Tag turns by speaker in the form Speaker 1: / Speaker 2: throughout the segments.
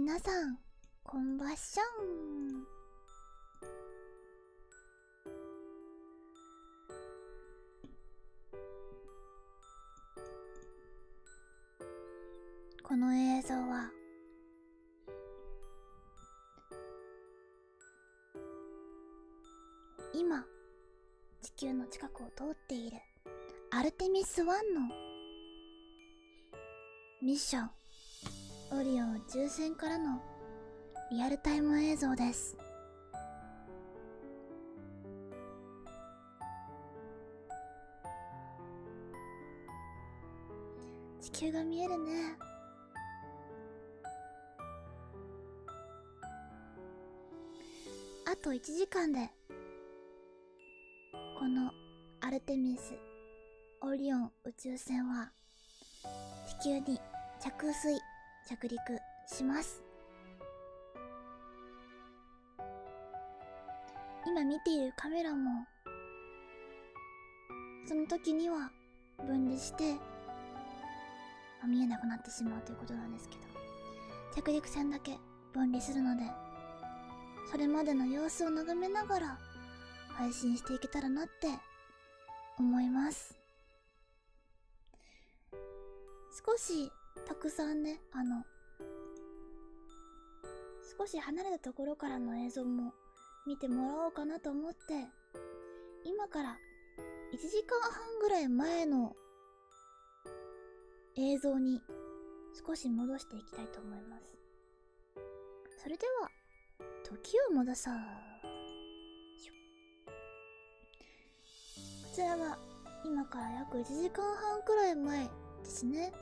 Speaker 1: 皆さんこんばっしょん。この映像は今地球の近くを通っているアルテミス1のミッションオリオン宇宙船からのリアルタイム映像です。地球が見えるね。あと1時間でこのアルテミスオリオン宇宙船は地球に着陸します。今見ているカメラもその時には分離して見えなくなってしまうということなんですけど、着陸船だけ分離するので、それまでの様子を眺めながら配信していけたらなって思います。少したくさんね、少し離れたところからの映像も見てもらおうかなと思って、今から1時間半ぐらい前の映像に少し戻していきたいと思います。それでは時を戻そう。こちらが今から約1時間半くらい前ですね。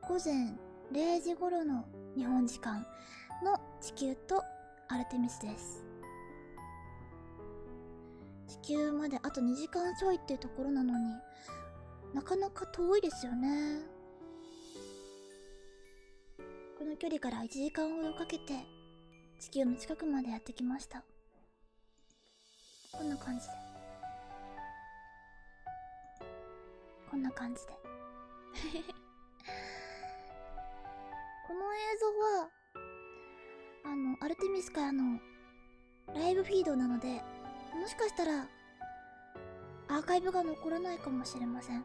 Speaker 1: 午前0時頃の日本時間の地球とアルテミスです。地球まであと2時間ちょいっていうところなのになかなか遠いですよね。この距離から1時間ほどかけて地球の近くまでやってきました。こんな感じでこの映像はアルテミスからのライブフィードなので、もしかしたらアーカイブが残らないかもしれません。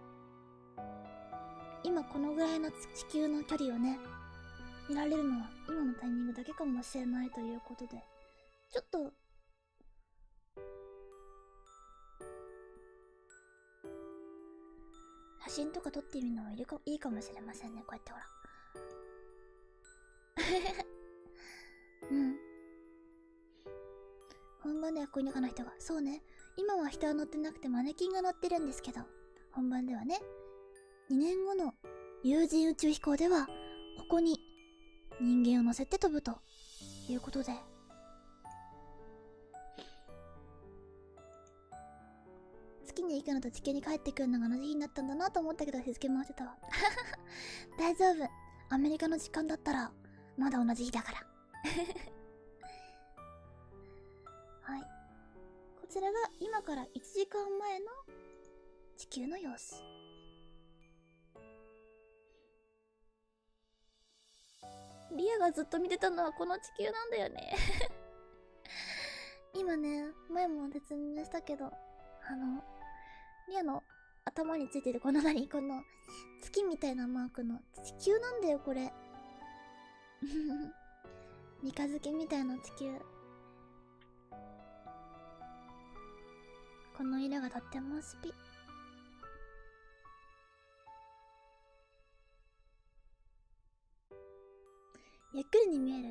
Speaker 1: 今このぐらいの地球の距離をね見られるのは今のタイミングだけかもしれないということで、ちょっと写真とか撮ってみるのもいいかもしれませんね。こうやってほら本番ではこういう中の人が、そうね、今は人は乗ってなくてマネキンが乗ってるんですけど、本番ではね、2年後の有人宇宙飛行ではここに人間を乗せて飛ぶということで、月に行くのと地球に帰ってくるのが同じ日になったんだなと思ったけど日付回してたわ大丈夫、アメリカの時間だったらまだ同じ日だからはい、こちらが今から1時間前の地球の様子。リアがずっと見てたのはこの地球なんだよね今ね、前も説明したけど、リアの頭についてるこのこの月みたいなマークの地球なんだよこれ三日月みたいな地球。この色がとっても好き。ゆっくりに見える？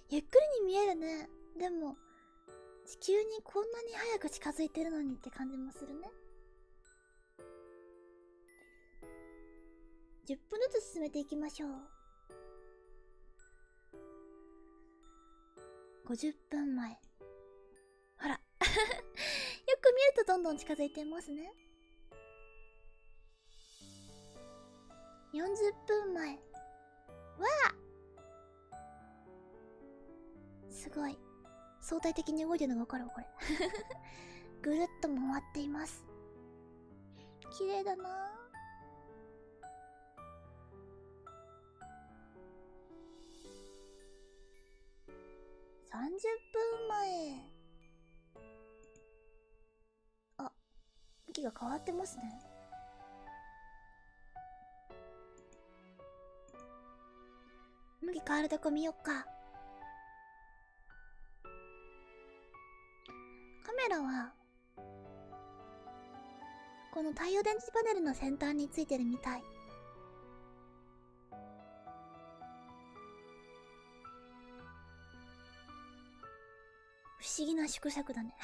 Speaker 1: ゆっくりに見えるね。でも地球にこんなに早く近づいてるのにって感じもするね。10分ずつ進めていきましょう。50分前。ほらよく見るとどんどん近づいてますね。40分前。わあ、すごい相対的に動いてるのがわかるわこれぐるっと回っています。綺麗だなぁ。30分前。あ、向きが変わってますね。向き変わるとこ見よっか。カメラはこの太陽電池パネルの先端についてるみたい。不思議な縮尺だね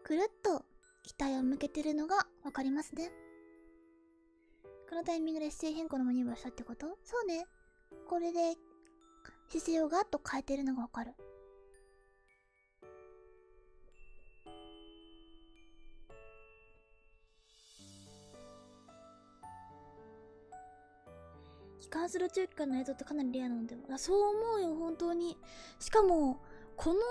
Speaker 1: くるっと機体を向けてるのがわかりますね。このタイミングで姿勢変更のマニューバーしたってこと？そうね。これで姿勢をガッと変えてるのがわかる。帰還する宇宙機関の映像ってかなりレアなのでは。そう思うよ、本当に。しかもこのレ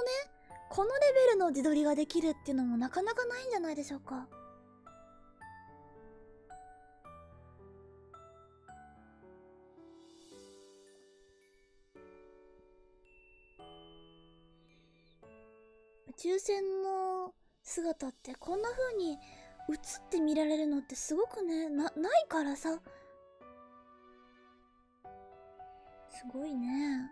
Speaker 1: ベルの自撮りができるっていうのもなかなかないんじゃないでしょうか。宇宙船の姿ってこんな風に映って見られるのってすごくね、ないからさ。すごいね。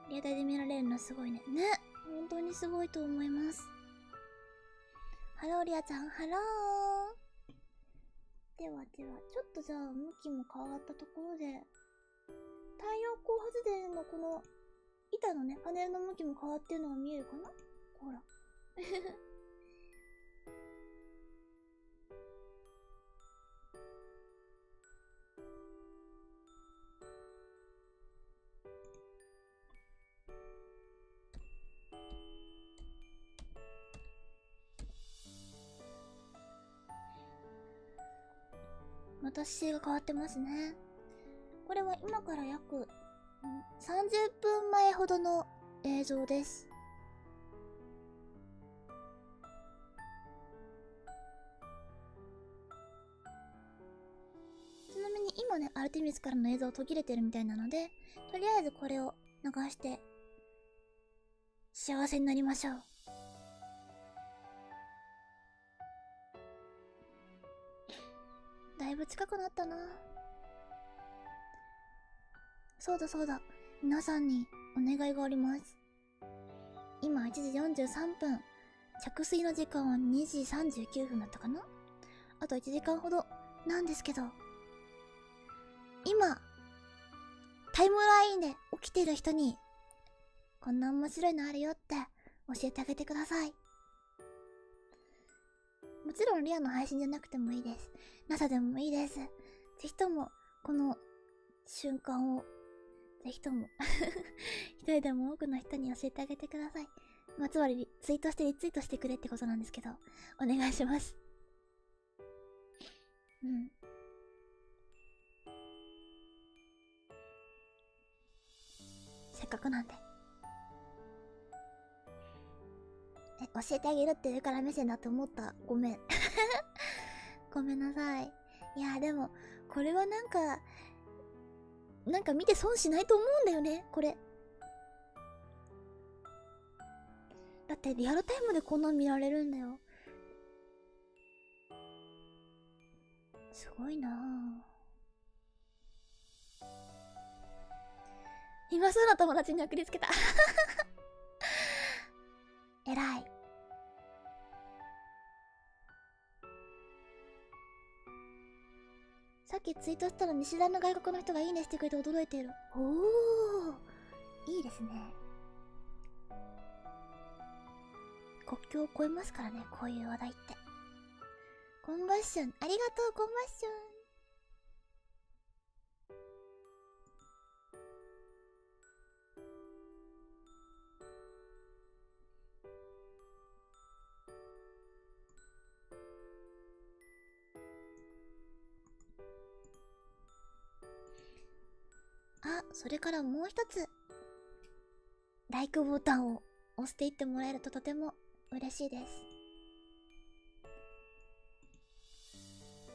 Speaker 1: リアタイで見られるのすごいね。ね、本当にすごいと思います。ハローリアちゃん、ハロー。ではちょっとじゃあ向きも変わったところで、太陽光発電のこの板のね、パネルの向きも変わってるのが見えるかな？ほら。また姿勢が変わってますね。これは今から約30分前ほどの映像です。ちなみに今ね、アルテミスからの映像途切れてるみたいなので、とりあえずこれを流して幸せになりましょう。だいぶ近くなったな。そうだ、皆さんにお願いがあります。今1時43分、着水の時間は2時39分だったかな。あと1時間ほどなんですけど、今タイムラインで起きてる人にこんな面白いのあるよって教えてあげてください。もちろんリアの配信じゃなくてもいいです。NASA でもいいです。ぜひともこの瞬間をぜひとも一人でも多くの人に教えてあげてください。まあ、つまりツイートしてリツイートしてくれってことなんですけど、お願いします。せっかくなんで。教えてあげるって上から目線だって思った。ごめん。ごめんなさい。いや、でも、これはなんか見て損しないと思うんだよね、これ。だってリアルタイムでこんなん見られるんだよ。すごいなぁ。今すぐの友達に送りつけた。えらい。さっきツイートしたら見知らぬ外国の人がいいねしてくれて驚いている。おー、いいですね。国境を越えますからね、こういう話題って。コンバッション、ありがとう、コンバッション。それからもう一つ、LIKE ボタンを押していってもらえるととても嬉しいです。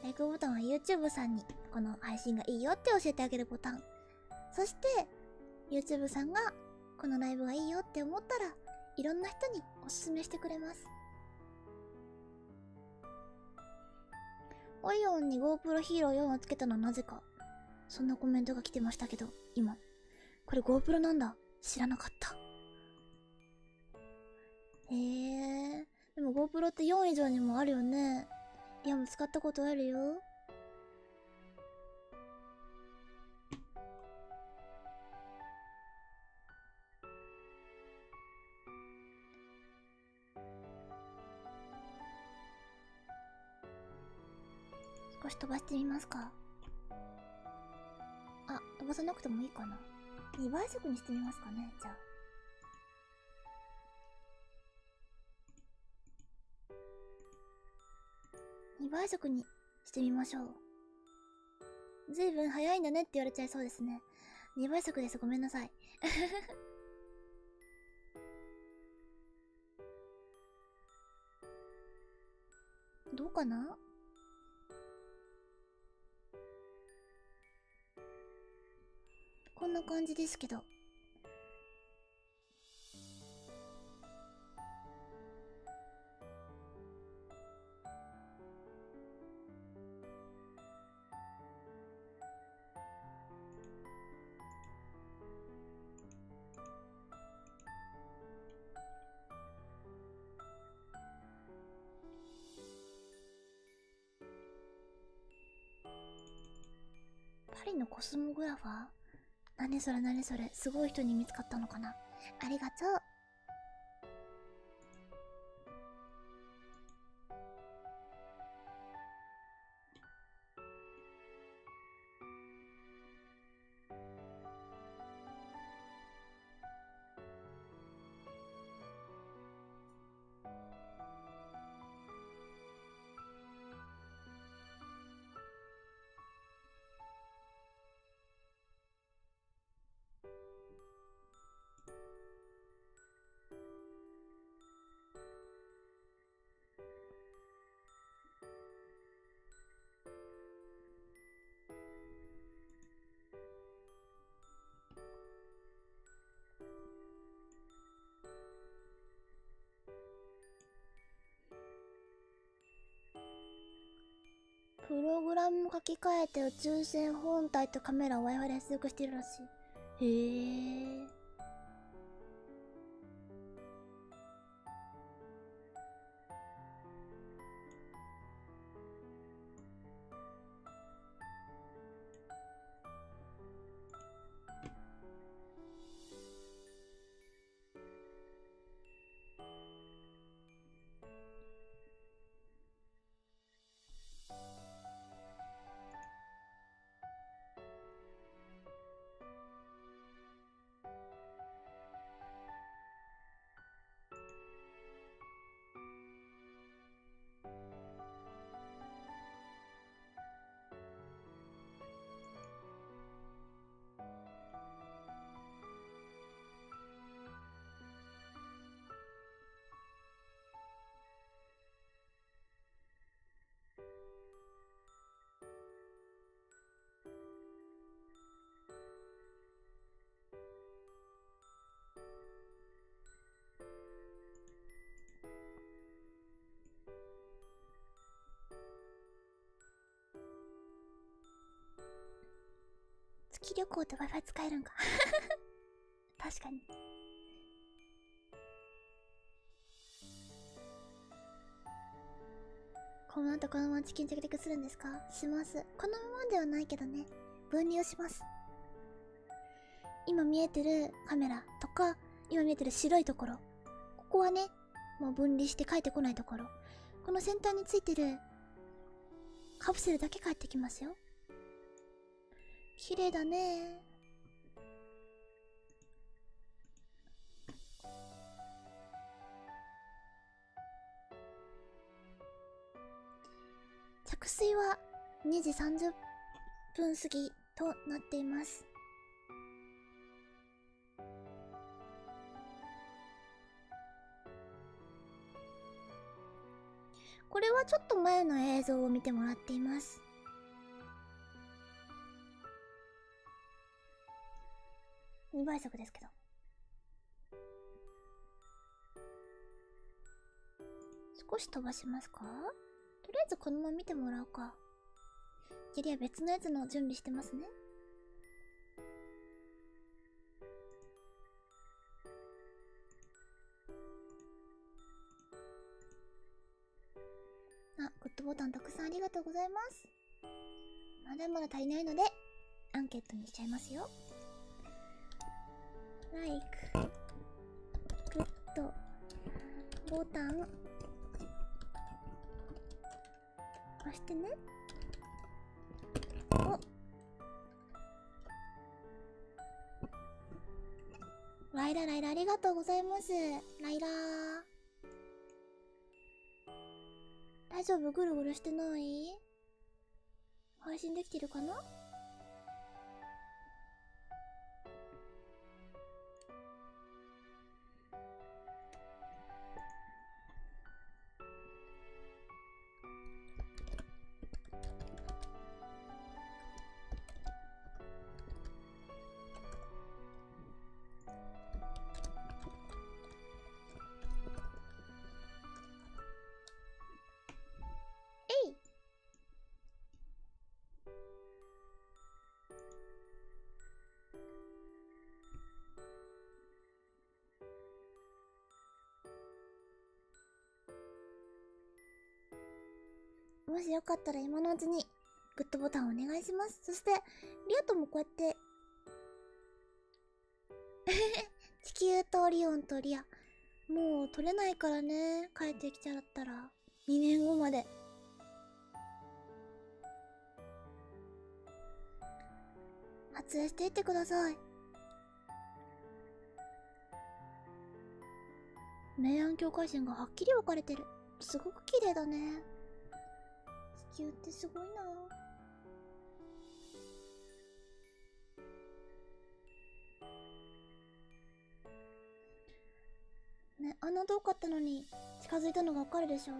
Speaker 1: LIKE ボタンは YouTube さんにこの配信がいいよって教えてあげるボタン。そして YouTube さんがこのライブがいいよって思ったらいろんな人におすすめしてくれます。オリオンに GoPro ヒーロー4をつけたのはなぜか、そんなコメントが来てましたけど、今これ GoPro なんだ、知らなかった。でも GoPro って4以上にもあるよね。いや、もう使ったことあるよ。少し飛ばしてみますか。あ、飛ばさなくてもいいかな。2倍速にしてみますかね、じゃあ。2倍速にしてみましょう。ずいぶん早いんだねって言われちゃいそうですね。2倍速です。ごめんなさい。どうかな？こんな感じですけど。パリのコスモグラファー？何それ何それ、すごい人に見つかったのかな。ありがとう。プログラム書き換えて宇宙船本体とカメラを Wi-Fi で接続しているらしい。へえ。月旅行って Wi-Fi 使えるんか。確かに。この後このまま地球に着陸するんですか？します。このままではないけどね、分離をします。今見えてるカメラとか、今見えてる白いところ、ここはね、もう分離して帰ってこないところ、この先端についてるカプセルだけ帰ってきますよ。綺麗だね。着水は2時30分過ぎとなっています。これはちょっと前の映像を見てもらっています。2倍速ですけど。少し飛ばしますか？とりあえずこのまま見てもらおうか。ジェリは別のやつの準備してますね。あ、グッドボタンたくさんありがとうございます。まだまだ足りないので、アンケートにしちゃいますよ。Like、グッドボタン、押してね。お、ライラありがとうございます。ライラー。大丈夫？ぐるぐるしてない？配信できてるかな？もしよかったら今のうちにグッドボタンお願いします。そしてリアともこうやって地球とオリオンとリアもう取れないからね。帰ってきちゃったら2年後まで撮影していってください。明暗境界線がはっきり分かれてる。すごく綺麗だね。地球ってすごいな。ね、あんな遠かったのに近づいたのがわかるでしょ。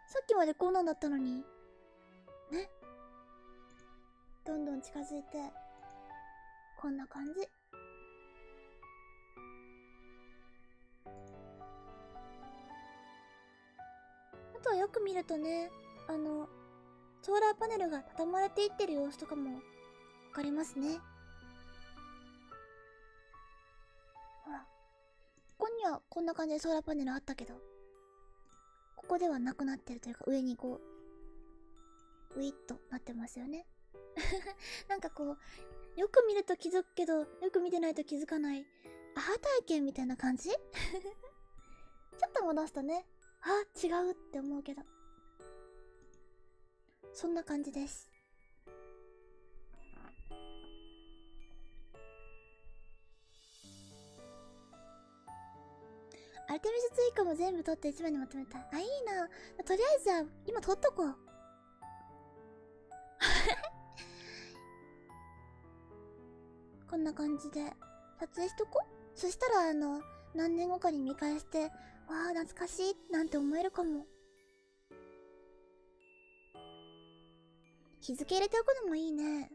Speaker 1: さっきまでこんなんだったのにね。どんどん近づいてこんな感じ。あとはよく見るとね、ソーラーパネルが畳まれていってる様子とかもわかりますね。ほら、ここにはこんな感じでソーラーパネルあったけど、ここではなくなってるというか、上にこうウィッとなってますよね。なんかこうよく見ると気づくけど、よく見てないと気づかないアハ体験みたいな感じ。ちょっと戻すとね、あ、違うって思うけど、そんな感じです。アルテミス追加も全部撮って一番にまとめたい。あ、いいな。とりあえずは今撮っとこう。こんな感じで撮影しとこう。そしたら何年後かに見返して、わあ懐かしいなんて思えるかも。日付入れておくのもいいね。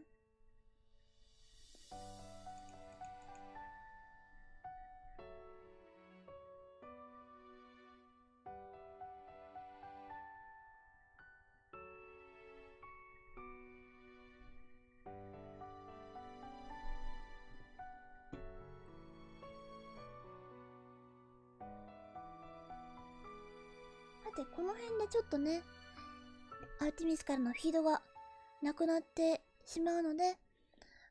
Speaker 1: さて、この辺でちょっとね、アルテミスからのフィードがなくなってしまうので、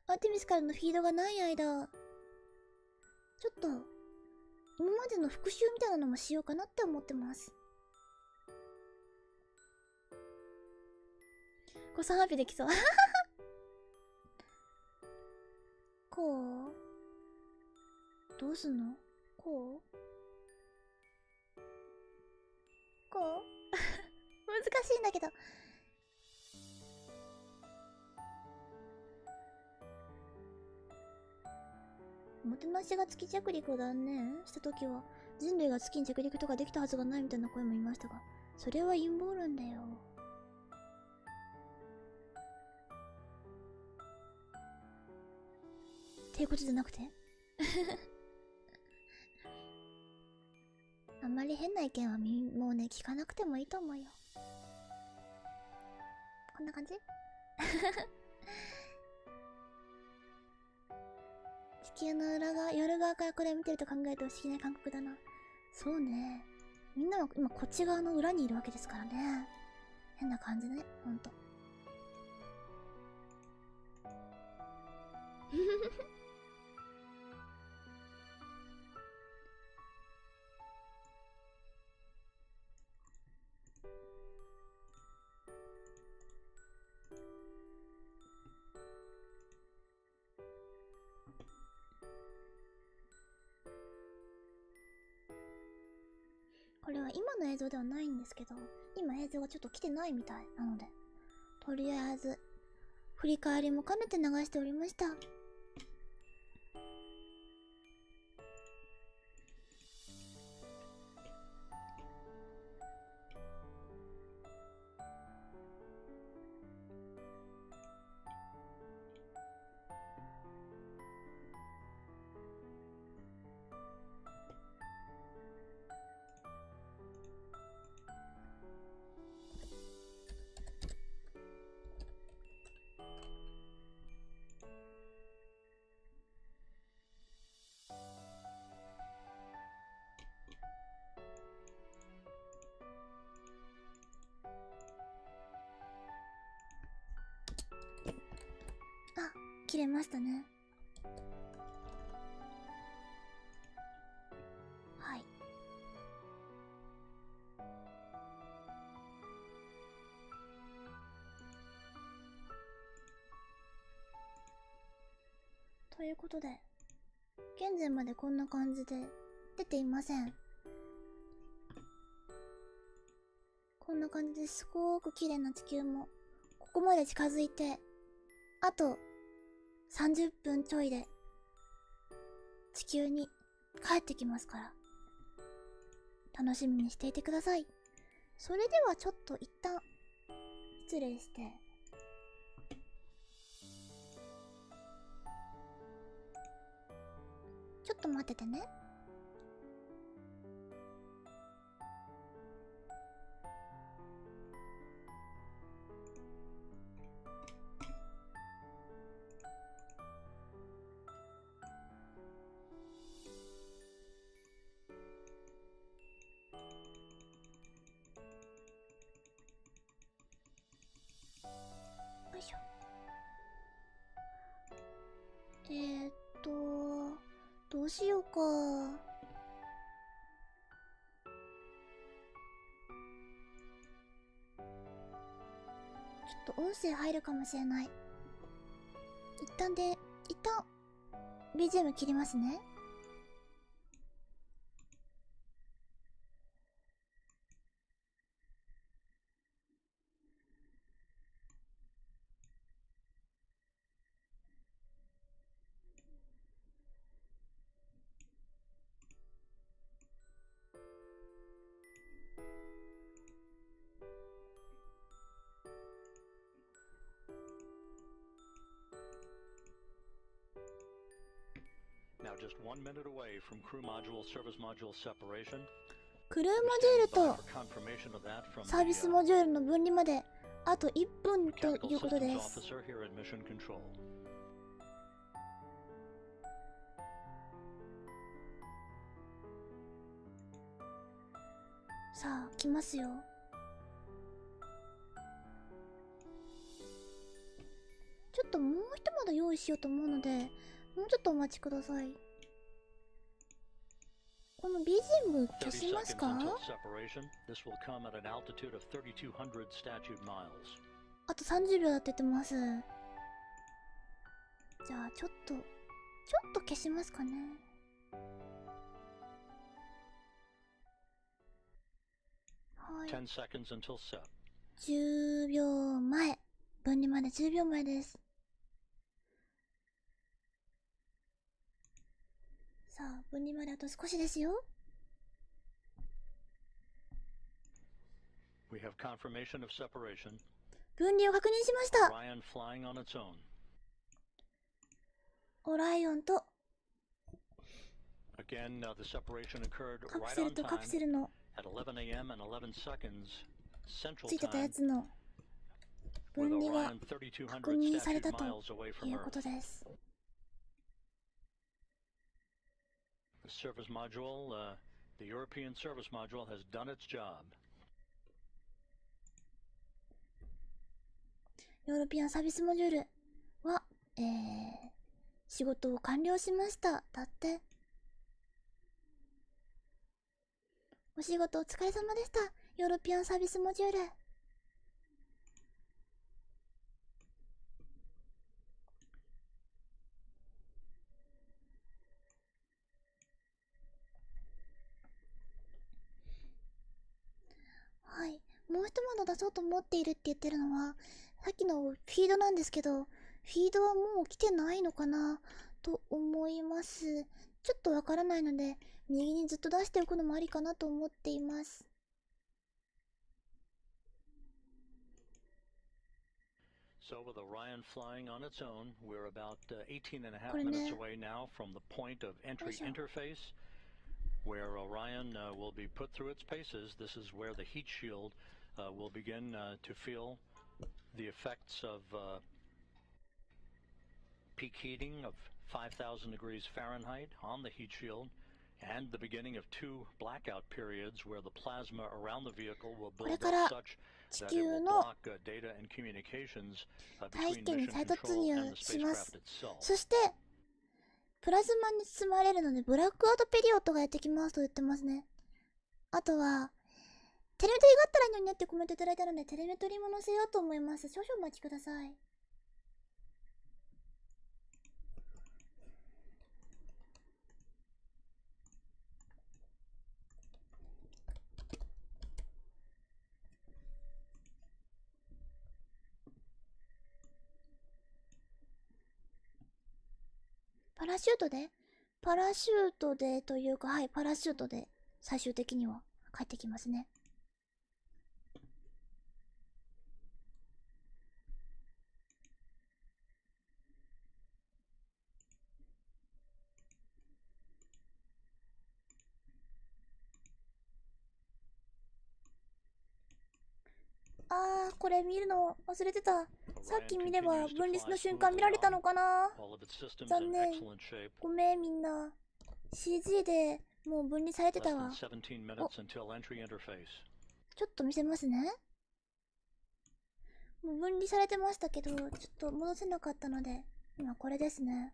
Speaker 1: アルテミスからのフィードがない間、ちょっと今までの復習みたいなのもしようかなって思ってます。これ3ハピできそう。こうどうすんの？こうこう難しいんだけど。もてなしが月着陸を断念した時は人類が月に着陸とかできたはずがないみたいな声も言いましたが、それは陰謀論だよ。っていうことじゃなくてあんまり変な意見はもうね、聞かなくてもいいと思うよ。こんな感じ地球の裏側、夜側からこれを見てると考えると不思議な感覚だな。そうね。みんなは今こっち側の裏にいるわけですからね。変な感じね、ほんと。これは今の映像ではないんですけど、今映像がちょっと来てないみたいなので、とりあえず振り返りも兼ねて流しておりました。切れましたね。はい。ということで、現在までこんな感じで出ていません。こんな感じですごく綺麗な地球もここまで近づいて、あと30分ちょいで地球に帰ってきますから、楽しみにしていてください。それではちょっと一旦失礼して、ちょっと待っててね。よいしょ。どうしようか。ちょっと音声入るかもしれない。一旦 BGM 切りますね。クルーモジュールとサービスモジュールの分離まであと1分ということです。さあ来ますよ。ちょっともう一窓用意しようと思うので、もうちょっとお待ちください。この BGM 消しますか？あと30秒だって言ってます。じゃあちょっと消しますかね。はい。10秒前。分離まで10秒前です。さあ、分離まであと少しですよ。
Speaker 2: We have confirmation of separation.
Speaker 1: 分離を確認しました。
Speaker 2: Orion flying on its own.
Speaker 1: オライオンと
Speaker 2: Again, the separation occurred
Speaker 1: カプ
Speaker 2: right
Speaker 1: セル
Speaker 2: on
Speaker 1: とカ
Speaker 2: time
Speaker 1: プセルの
Speaker 2: at 11 a.m. and 11 seconds
Speaker 1: つ
Speaker 2: Central
Speaker 1: いてたや
Speaker 2: Time
Speaker 1: つの
Speaker 2: with
Speaker 1: 分離が
Speaker 2: Orion
Speaker 1: 確
Speaker 2: 3,200
Speaker 1: 認された
Speaker 2: statute
Speaker 1: と
Speaker 2: miles away
Speaker 1: い
Speaker 2: from
Speaker 1: うこ
Speaker 2: Earth.
Speaker 1: とです。
Speaker 2: The service module, the European service module has done its job.
Speaker 1: ヨーロピアンサービスモジュールは、仕事を完了しました。だって。お仕事お疲れ様でした。ヨーロピアンサービスモジュール。はい。もう一窓出そうと思っているって言ってるのは、さっきのフィードなんですけど、フィードはもう来てないのかなと思います。ちょっとわからないので、右にずっと出しておくのもありかなと思っています。
Speaker 2: So with Orion flying on its own, we're about 18 and a half minutes away now from the point of entry interface, where Orion will be put through its paces. This is where the heat shield will begin to feel the effects of peak heating of 5,000 degrees Fahrenheit on the heat shield, and the beginning of two blackout periods where the plasma around the vehicle will build up such that it will block data and communications between mission control and the spacecraft itself.
Speaker 1: そしてプラズマに包まれるのでブラックアウトペリオドがやってきますと言ってますね。あとはテレメトリーがあったらいいのにねってコメントいただいたので、テレメトリーも載せようと思います。少々お待ちください。パラシュートでというか、はい、パラシュートで最終的には帰ってきますね。これ見るの忘れてた。さっき見れば分離の瞬間見られたのかな。残念。ごめんみんな。CG でもう分離されてたわ。ちょっと見せますね。もう分離されてましたけど、ちょっと戻せなかったので、今これですね。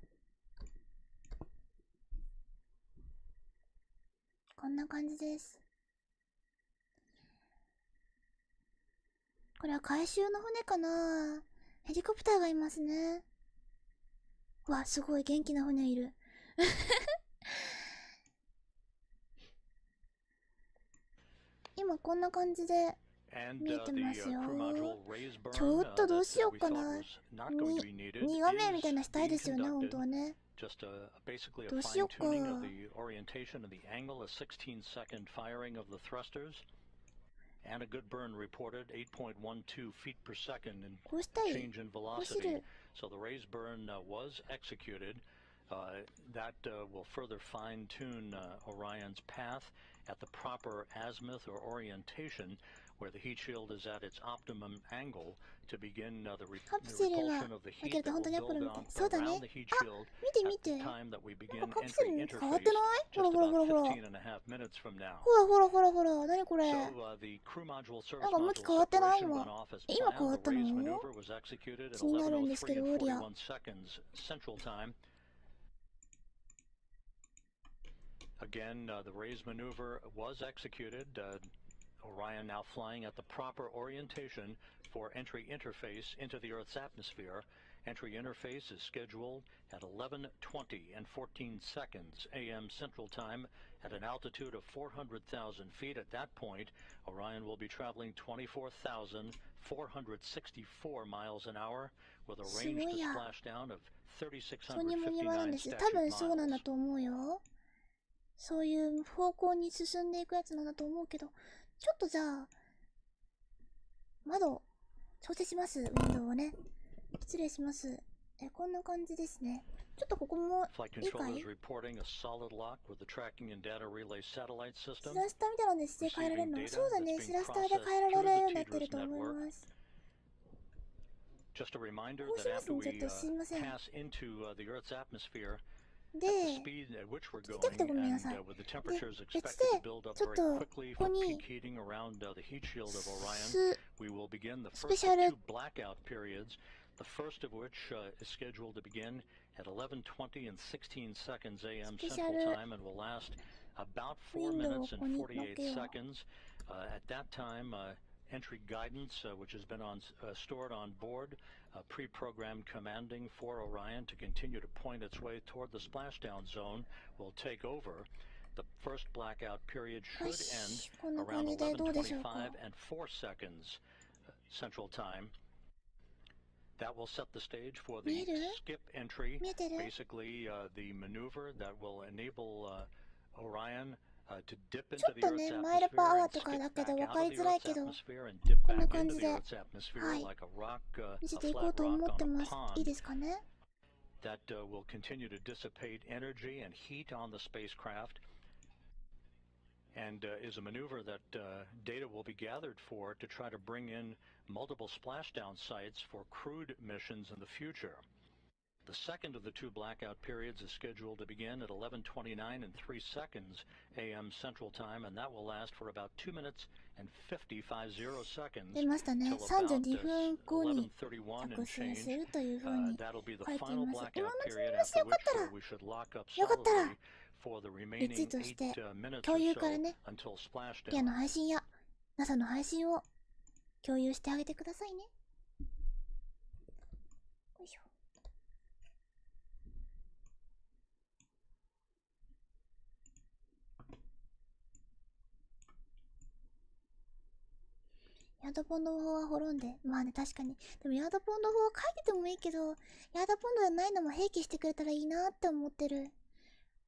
Speaker 1: こんな感じです。これは回収の船かな。ヘリコプターがいますね。うわ、すごい元気な船いる。今こんな感じで見えてますよ。ちょっとどうしようかな。2画面みたいなしたいですよね、本当はね。どうしようか。
Speaker 2: And a good burn reported 8.12 feet per second in
Speaker 1: こうしたい。
Speaker 2: change in
Speaker 1: こうす
Speaker 2: velocity.
Speaker 1: る。
Speaker 2: So the raised burn was executed. That will further fine-tune Orion's path at the proper azimuth or orientation, where the heat shield is at its optimum angle to begin the repulsion of the heat that will build up around the heat shield at the time that we begin entry interface just about 15 and a half minutes from now.
Speaker 1: ほらほらほらほら、何これ。
Speaker 2: So the crew module service
Speaker 1: なんか向き
Speaker 2: module
Speaker 1: 変わってない
Speaker 2: separation
Speaker 1: 今。
Speaker 2: went off as
Speaker 1: 今変わっ
Speaker 2: planned.
Speaker 1: た
Speaker 2: The
Speaker 1: の？
Speaker 2: raise maneuver was executed at
Speaker 1: 気になるんですけど、オリア。
Speaker 2: 11:03 and 41 seconds Central Time. Again, the raise maneuver was executed. Orion now flying at the proper orientation for entry interface into the Earth's atmosphere. Entry interface is scheduled at 11:20 and 14 seconds a.m. Central Time at an altitude of 400,000 feet. At that point, Orion will be traveling 24,464 miles an hour with a range to splashdown of 3,659 statute miles.
Speaker 1: 多分そうなんだと思うよ。そういう方向に進んでいくやつなんだと思うけど、ちょっとじゃあ窓調整します。ウィンドウをね、失礼します。こんな感じですね。ちょっとここもいいかい？シラスターみたいなので姿勢変えられるの？そうだね、シラスターで変えられるようになってると思います。こうしますね、ちょっとすいません。で、聞きたくてごめんなさい。で、別で、ちょっと、ここに、スペシャル、
Speaker 2: the first of which is scheduled to begin at 11:20 and 16 seconds a.m. Central Time and will last about 4 minutes and 48 seconds. At that time, entry guidance, which has been stored on board, pre-programmed commanding for Orion to continue to point its way toward the splashdown zone, will take over. The first blackout period should end around 11:25 and 4 seconds Central Time. That will set the stage for the skip entry, basically the maneuver that will enable Orion to dip into the Earth's atmosphere and skip back out of the Earth's atmosphere and dip back into the Earth's atmosphere like a rock, a flat rock on a pond. That will continue to dissipate energy and heat on the spacecraft, and is a maneuver that data will be gathered for to try to bring in multiple splashdown sites for crewed missions in the future. The second of the two blackout periods is scheduled to begin at 11:29 and 3 seconds a.m. Central Time, and that will last for about 2 minutes and 55 seconds till about 11:31 and change. That'll be the final blackout period after which we should lock up solidly for the remaining 8 minutes or so until splashdown.
Speaker 1: リアの配信や NASA の配信を共有してあげてくださいね。よいしょ。ヤードポンド法は滅んで、まあね、確かに。でもヤードポンド法は書いててもいいけど、ヤードポンドじゃないのも併記してくれたらいいなって思ってる。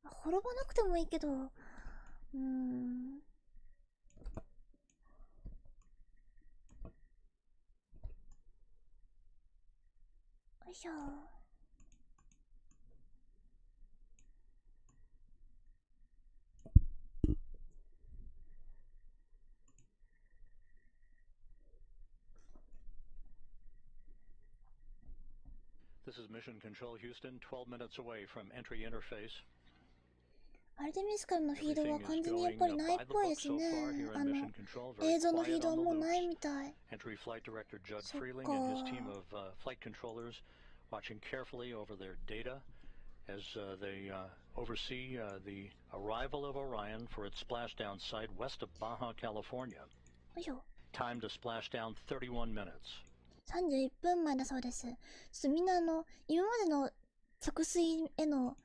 Speaker 1: 滅ばなくてもいいけど、よいしょ。
Speaker 2: This is Mission Control Houston, 12 minutes away from entry interface.
Speaker 1: アルテミスからのフィードは完全にやっぱりないっぽいですね。映像のフィードはもうないみたい。
Speaker 2: Entry Flight Director Judd Freeling and his team of flight controllers watching carefully over their data as they oversee the arrival of Orion for its splashdown site west of Baja, California. Time to splashdown 31 minutes.
Speaker 1: 31分前だそうです。ちょっとみんな今までの着水への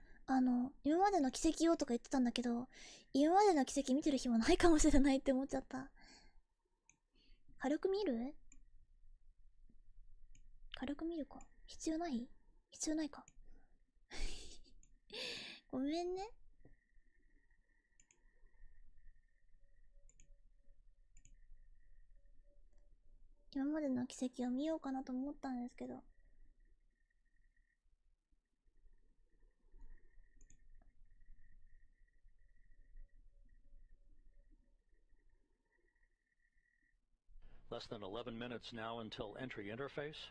Speaker 1: 今までの奇跡をとか言ってたんだけど、今までの奇跡見てる暇ないかもしれないって思っちゃった。軽く見る？軽く見るか？必要ない？必要ないか。ごめんね。今までの奇跡を見ようかなと思ったんですけど。
Speaker 2: Less than 11 minutes now until entry interface.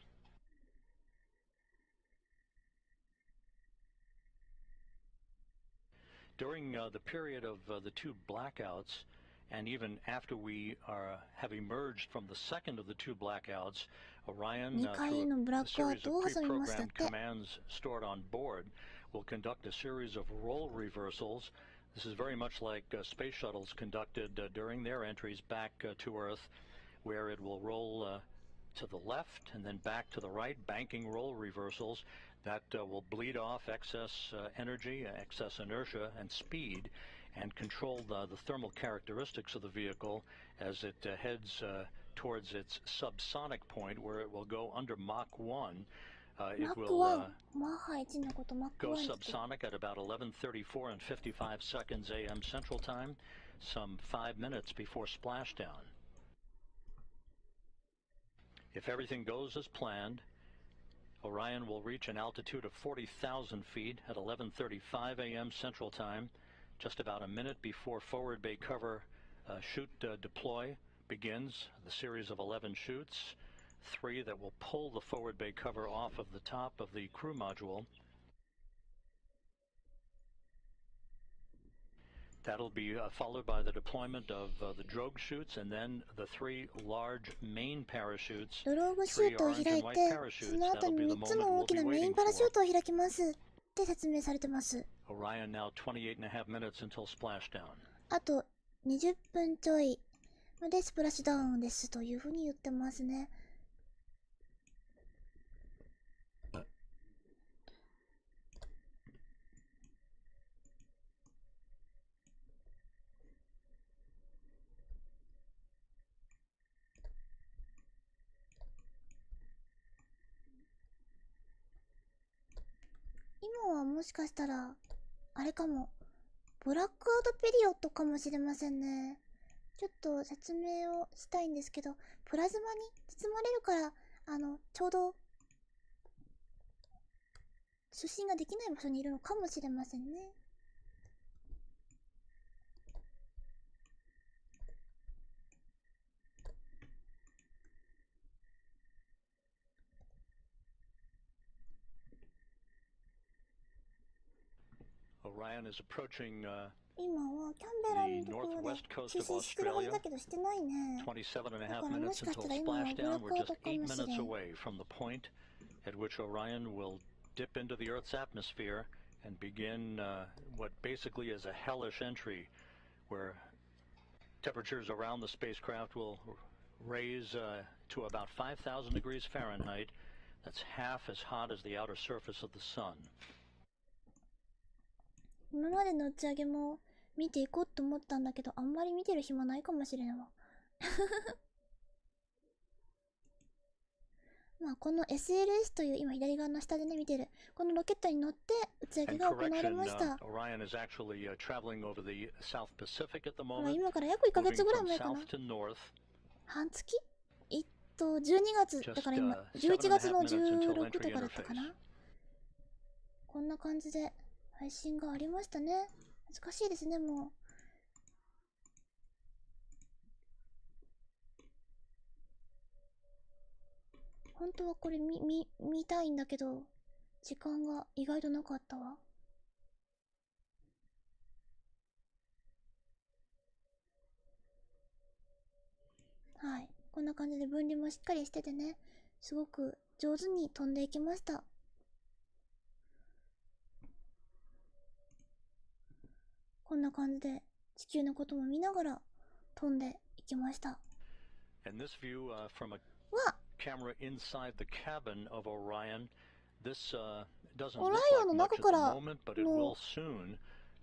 Speaker 2: During the period of the two blackouts, and even after we have emerged from the second of the two blackouts, Orion, through a series of pre-programmed commands stored on board, will conduct a series of role reversals. This is very much like space shuttles conducted during their entries back to Earth, where it will roll to the left and then back to the right, banking roll reversals that will bleed off excess energy, excess inertia, and speed, and control the thermal characteristics of the vehicle as it heads towards its subsonic point, where it will go under Mach 1 It
Speaker 1: ク
Speaker 2: will
Speaker 1: 1、マッハ1のことマック
Speaker 2: go
Speaker 1: 1って言って
Speaker 2: subsonic at about 11:34 and 55 seconds a.m. Central Time, some 5 minutes before splashdown. If everything goes as planned, Orion will reach an altitude of 40,000 feet at 11:35 a.m. Central Time, just about a minute before forward bay cover chute deploy begins, the series of 11 chutes, 3 that will pull the forward bay cover off of the top of the crew module. That'll be followed by the deployment of the drogue chutes and then the 3 large main parachutes.
Speaker 1: ドローグシュートを開いて、その後に3つの大きなメインパラシュートを開きますって説明されてます。
Speaker 2: Orion now 28.5 minutes until splashdown.
Speaker 1: あと20分ちょいでスプラッシュダウンですというふうに言ってますね。今はもしかしたらあれかも、ブラックアウトペリオッドかもしれませんね。ちょっと説明をしたいんですけど、プラズマに包まれるからちょうど出信ができない場所にいるのかもしれませんね。
Speaker 2: Orion is approaching
Speaker 1: 今はキャンベラのところで出信してるはずだけどしてないね。
Speaker 2: 27.5 minutes until splashdown. We're just 8 minutes away from the point at which Orion will dip into the Earth's atmosphere and begin what basically is a hellish entry where temperatures around the spacecraft will raise to about 5,000 degrees Fahrenheit. That's half as hot as the outer surface of the sun.
Speaker 1: 今までの打ち上げも見ていこうと思ったんだけど、あんまり見てる暇ないかもしれんわ。まあこの SLS という今左側の下でね見てるこのロケットに乗って打ち上げが行われました。今から約1ヶ月ぐらい前かな。半月12月だから今11月の16とかだったかな。こんな感じで配信がありましたね。難しいですね、もう。本当はこれ見たいんだけど、時間が意外となかったわ。はい。こんな感じで分離もしっかりしててね、すごく上手に飛んでいきました。こんな感じで地球のことも見ながら飛んでいきました。わオライオンの中からの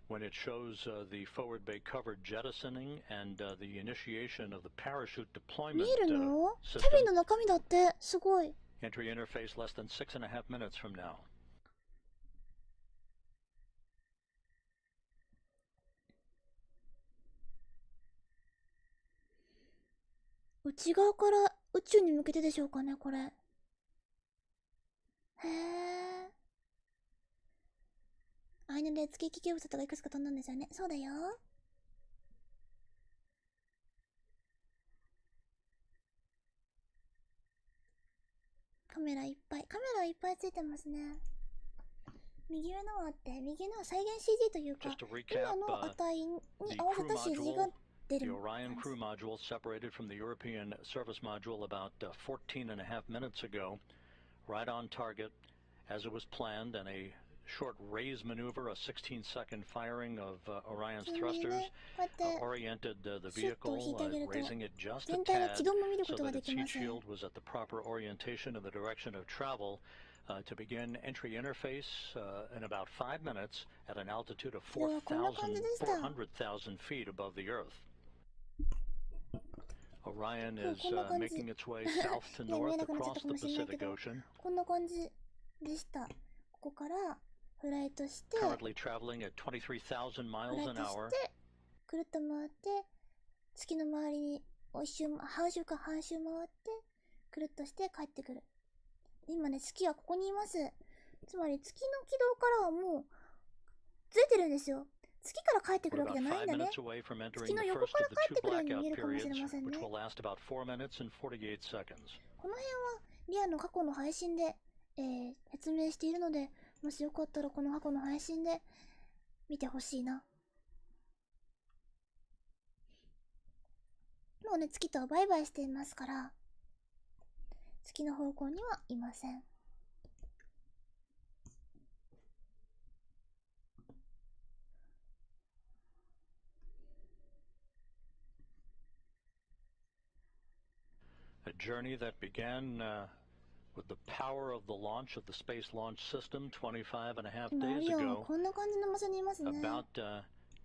Speaker 2: when it shows the forward bay cover jettisoning and the initiation of the parachute deployment
Speaker 1: 見えるの？キャビンの中身だって、すごい。
Speaker 2: Entry interface less than 6.5 minutes from now.
Speaker 1: 内側から宇宙に向けてでしょうかね、これ。へえ。間で月気球物とかいくつか飛んだんですよね。そうだよ。カメラいっぱいついてますね。右上のはあって、右のは再現 CG というか、今の値に合わせた CG が出る。
Speaker 2: The Orion crew module separated from the European service module about 14.5 minutes ago, right on target as it was planned, and a short raise maneuver, a 16-second firing of Orion's thrusters, oriented the vehicle, raising it just a tad so that its heat shield was at the proper orientation in the direction of travel to begin entry interface in about 5 minutes at an altitude of 400,000 feet above the Earth. Orion is making its way south to north across the Pacific Ocean.
Speaker 1: こんな感じでした。ここからフライトして、
Speaker 2: currently traveling at 23,000 miles an hour.
Speaker 1: くるっと回って、月の周りに半周回って、くるっとして帰ってくる。今ね、月はここにいます。つまり月の軌道からはもうずれてるんですよ。月から帰ってくるわけじゃないんだね。月の横から帰ってくるように見えるかもしれませんね。この辺はリアの過去の配信で、説明しているので、もしよかったらこの過去の配信で見てほしいな。もうね、月とはバイバイしていますから、月の方向にはいません。
Speaker 2: A journey that began with the power of the launch of the Space Launch System 25 and a half days ago,
Speaker 1: こんな感じの場所にいますね。
Speaker 2: about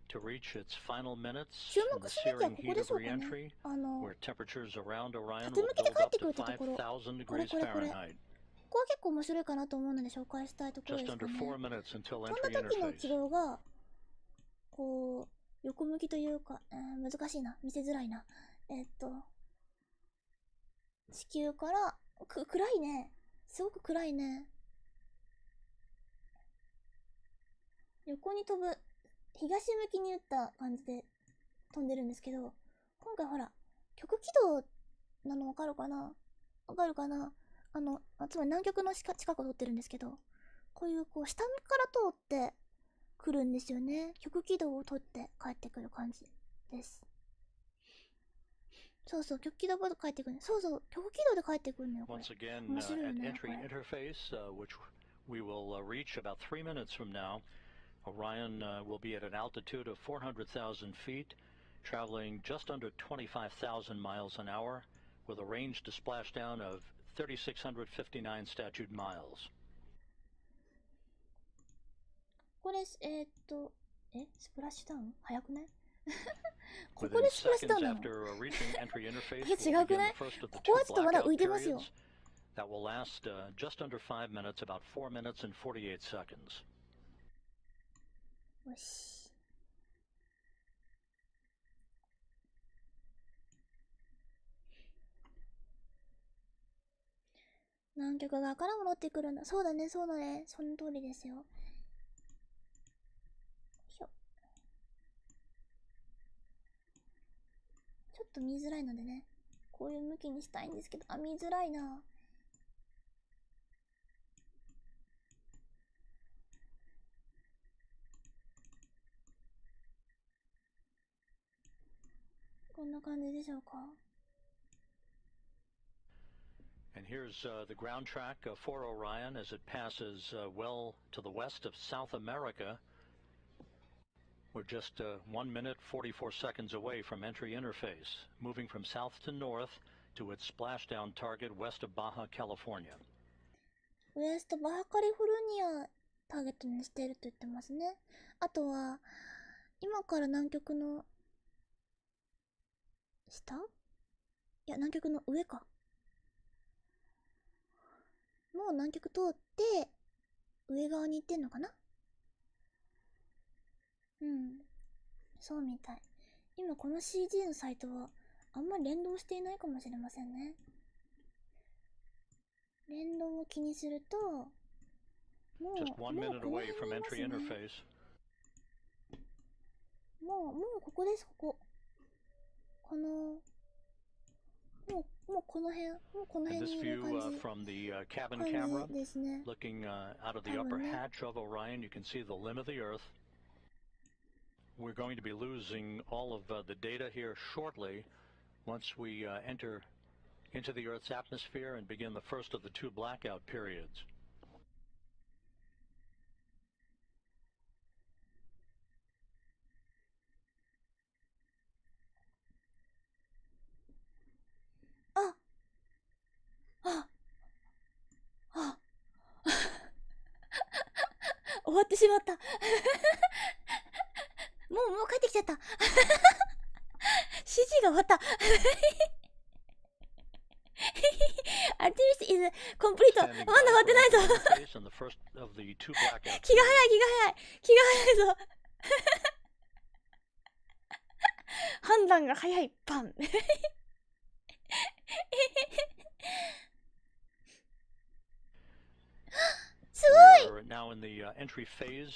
Speaker 2: to reach its final minutes in the searing heat of re-entry, where temperatures around Orion will build up to 5,000 degrees Fahrenheit.
Speaker 1: ここは結構面白いかなと思うので紹介したいところですね。
Speaker 2: Just under 4 minutes until
Speaker 1: 飛ん
Speaker 2: entry
Speaker 1: だ時の
Speaker 2: interface.
Speaker 1: 軌道がこう横向きというか、難しいな、見せづらいな。地球から暗いね、すごく暗いね。横に飛ぶ、東向きに打った感じで飛んでるんですけど、今回ほら極軌道なの分かるかな、つまり南極の近くを通ってるんですけど、こういう下から通ってくるんですよね。極軌道を取って帰ってくる感じです。そうそう、極軌道で帰ってくるね。そうそう、極軌道で帰ってくるのよ、これ。面白いよね、これ。
Speaker 2: Entry interface, which we will reach about 3 minutes from now, Orion will be at an altitude of 400,000 feet, traveling just under 25,000 miles an hour, with a range to splashdown of 3,659 statute miles.
Speaker 1: これ、スプラッシュダウン早くねここでスプラッシュダウンなの違くない？ここはちょっとまだ浮いてますよ。
Speaker 2: That will last just under 5 minutes, about 4 minutes and 48 seconds.
Speaker 1: よし。南極側から戻ってくるんだ。そうだね、そうだね。その通りですよ。ちょっと見づらいのでね、こういう向きにしたいんですけど、見づらいな。こんな感じでしょうか。
Speaker 2: And here's the ground track for Orion as it passes well to the west of South America. We're just 1 minute 44 seconds away from entry interface, moving from south to north to its splashdown target west of Baja California.
Speaker 1: ウエストバハカリフォルニアターゲットにしていると言ってますね。あとは今から南極の下？いや、南極の上か。もう南極通って上側に行ってんのかな？うん、そうみたい。今この CG のサイトはあんまり連動していないかもしれませんね。連動を気にすると、もうこの辺にいますね。もうここです、ここ。このもうこの辺にいる感じ。感じですね。
Speaker 2: Looking out of the upper hatch of Orion, you can see the limb of the Earth. We're going to be losing all of the data here shortly once we enter into the Earth's atmosphere and begin the first of the 2 blackout periods.
Speaker 1: 終わってしまったもう帰ってきちゃったCG が終わったアルテミス is complete. まだ終わってないぞ。気が早い。気が早いぞ。判断が早いパン。すごい。エントリーフェーズで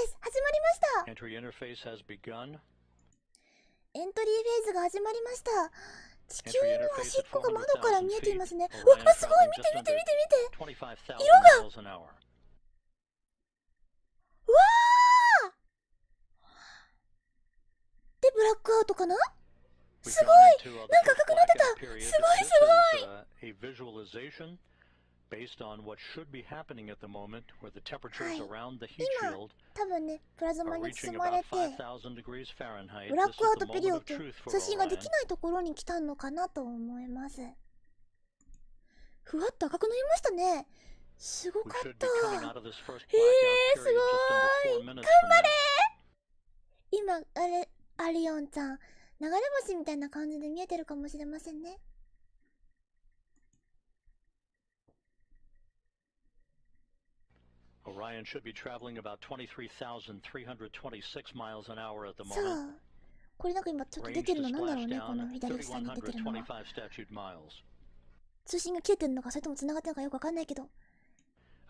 Speaker 1: す。始まりました。エントリーフェーズが始まりました。地球の端っこが窓から見えていますね。うわ、すごい。見て。色が。うわー。で、ブラックアウトかな？すごい。なんか赤くなってた。すごい。
Speaker 2: Based on what should be happening at the moment, where the temperatures around the heat shield
Speaker 1: 多分ね、プラズマ
Speaker 2: are
Speaker 1: に
Speaker 2: reaching
Speaker 1: 包まれ
Speaker 2: about
Speaker 1: て、
Speaker 2: 5,000 degrees Fahrenheit.
Speaker 1: ブラッ
Speaker 2: This
Speaker 1: クアウ
Speaker 2: is
Speaker 1: ト
Speaker 2: the
Speaker 1: ピリ
Speaker 2: moment
Speaker 1: オ
Speaker 2: of
Speaker 1: ド、
Speaker 2: truth for
Speaker 1: 通信がで
Speaker 2: Orion.
Speaker 1: きないところに来たのかなと思います。ふわっと赤くなりましたね。すご
Speaker 2: We
Speaker 1: かっ
Speaker 2: should
Speaker 1: た。
Speaker 2: be coming out of this first
Speaker 1: へ
Speaker 2: blackout
Speaker 1: ー、す
Speaker 2: period
Speaker 1: ご
Speaker 2: just under 4 minutes
Speaker 1: ーい。頑
Speaker 2: from
Speaker 1: 張れ
Speaker 2: now.
Speaker 1: 今、アリオンちゃん、流れ星みたいな感じで見えてるかもしれませんね。
Speaker 2: Orion should be traveling about 23,326 miles an hour at the
Speaker 1: さ
Speaker 2: moment.
Speaker 1: あ、これなんか今ちょっと出
Speaker 2: Range
Speaker 1: てる
Speaker 2: to
Speaker 1: のなんだろう
Speaker 2: splash
Speaker 1: ね、この
Speaker 2: down
Speaker 1: 左下に出てるのは。
Speaker 2: 3,125 statute miles.
Speaker 1: 通信が切れてるのかそれとも繋がってるのかよくわかんないけど、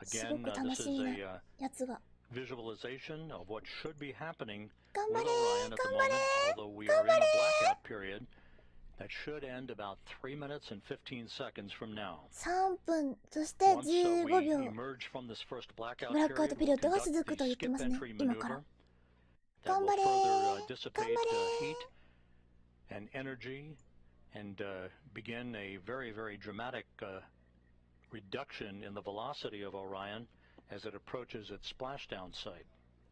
Speaker 1: すご
Speaker 2: Again,
Speaker 1: く楽
Speaker 2: this
Speaker 1: しみ
Speaker 2: is
Speaker 1: な
Speaker 2: a
Speaker 1: やつが。
Speaker 2: visualization of what should be happening
Speaker 1: 頑張
Speaker 2: with
Speaker 1: れ
Speaker 2: Orion at the
Speaker 1: 頑張
Speaker 2: moment,
Speaker 1: れ
Speaker 2: although we are in a blackout period that should end about 3 minutes and 15 seconds from now.
Speaker 1: 3分、そして
Speaker 2: Once
Speaker 1: 15
Speaker 2: we
Speaker 1: 秒。
Speaker 2: emerge from this first blackout
Speaker 1: ブラックアウト
Speaker 2: period,
Speaker 1: ピリオ
Speaker 2: we'll
Speaker 1: ドが
Speaker 2: conduct
Speaker 1: 続くと
Speaker 2: the
Speaker 1: 言ってま
Speaker 2: skip
Speaker 1: すね、
Speaker 2: entry
Speaker 1: 今から
Speaker 2: maneuver that
Speaker 1: 頑
Speaker 2: will
Speaker 1: 張れ
Speaker 2: further
Speaker 1: 頑
Speaker 2: dissipate
Speaker 1: 張れ
Speaker 2: heat and energy and begin a very, very dramatic reduction in the velocity of Orion as it approaches its splashdown site.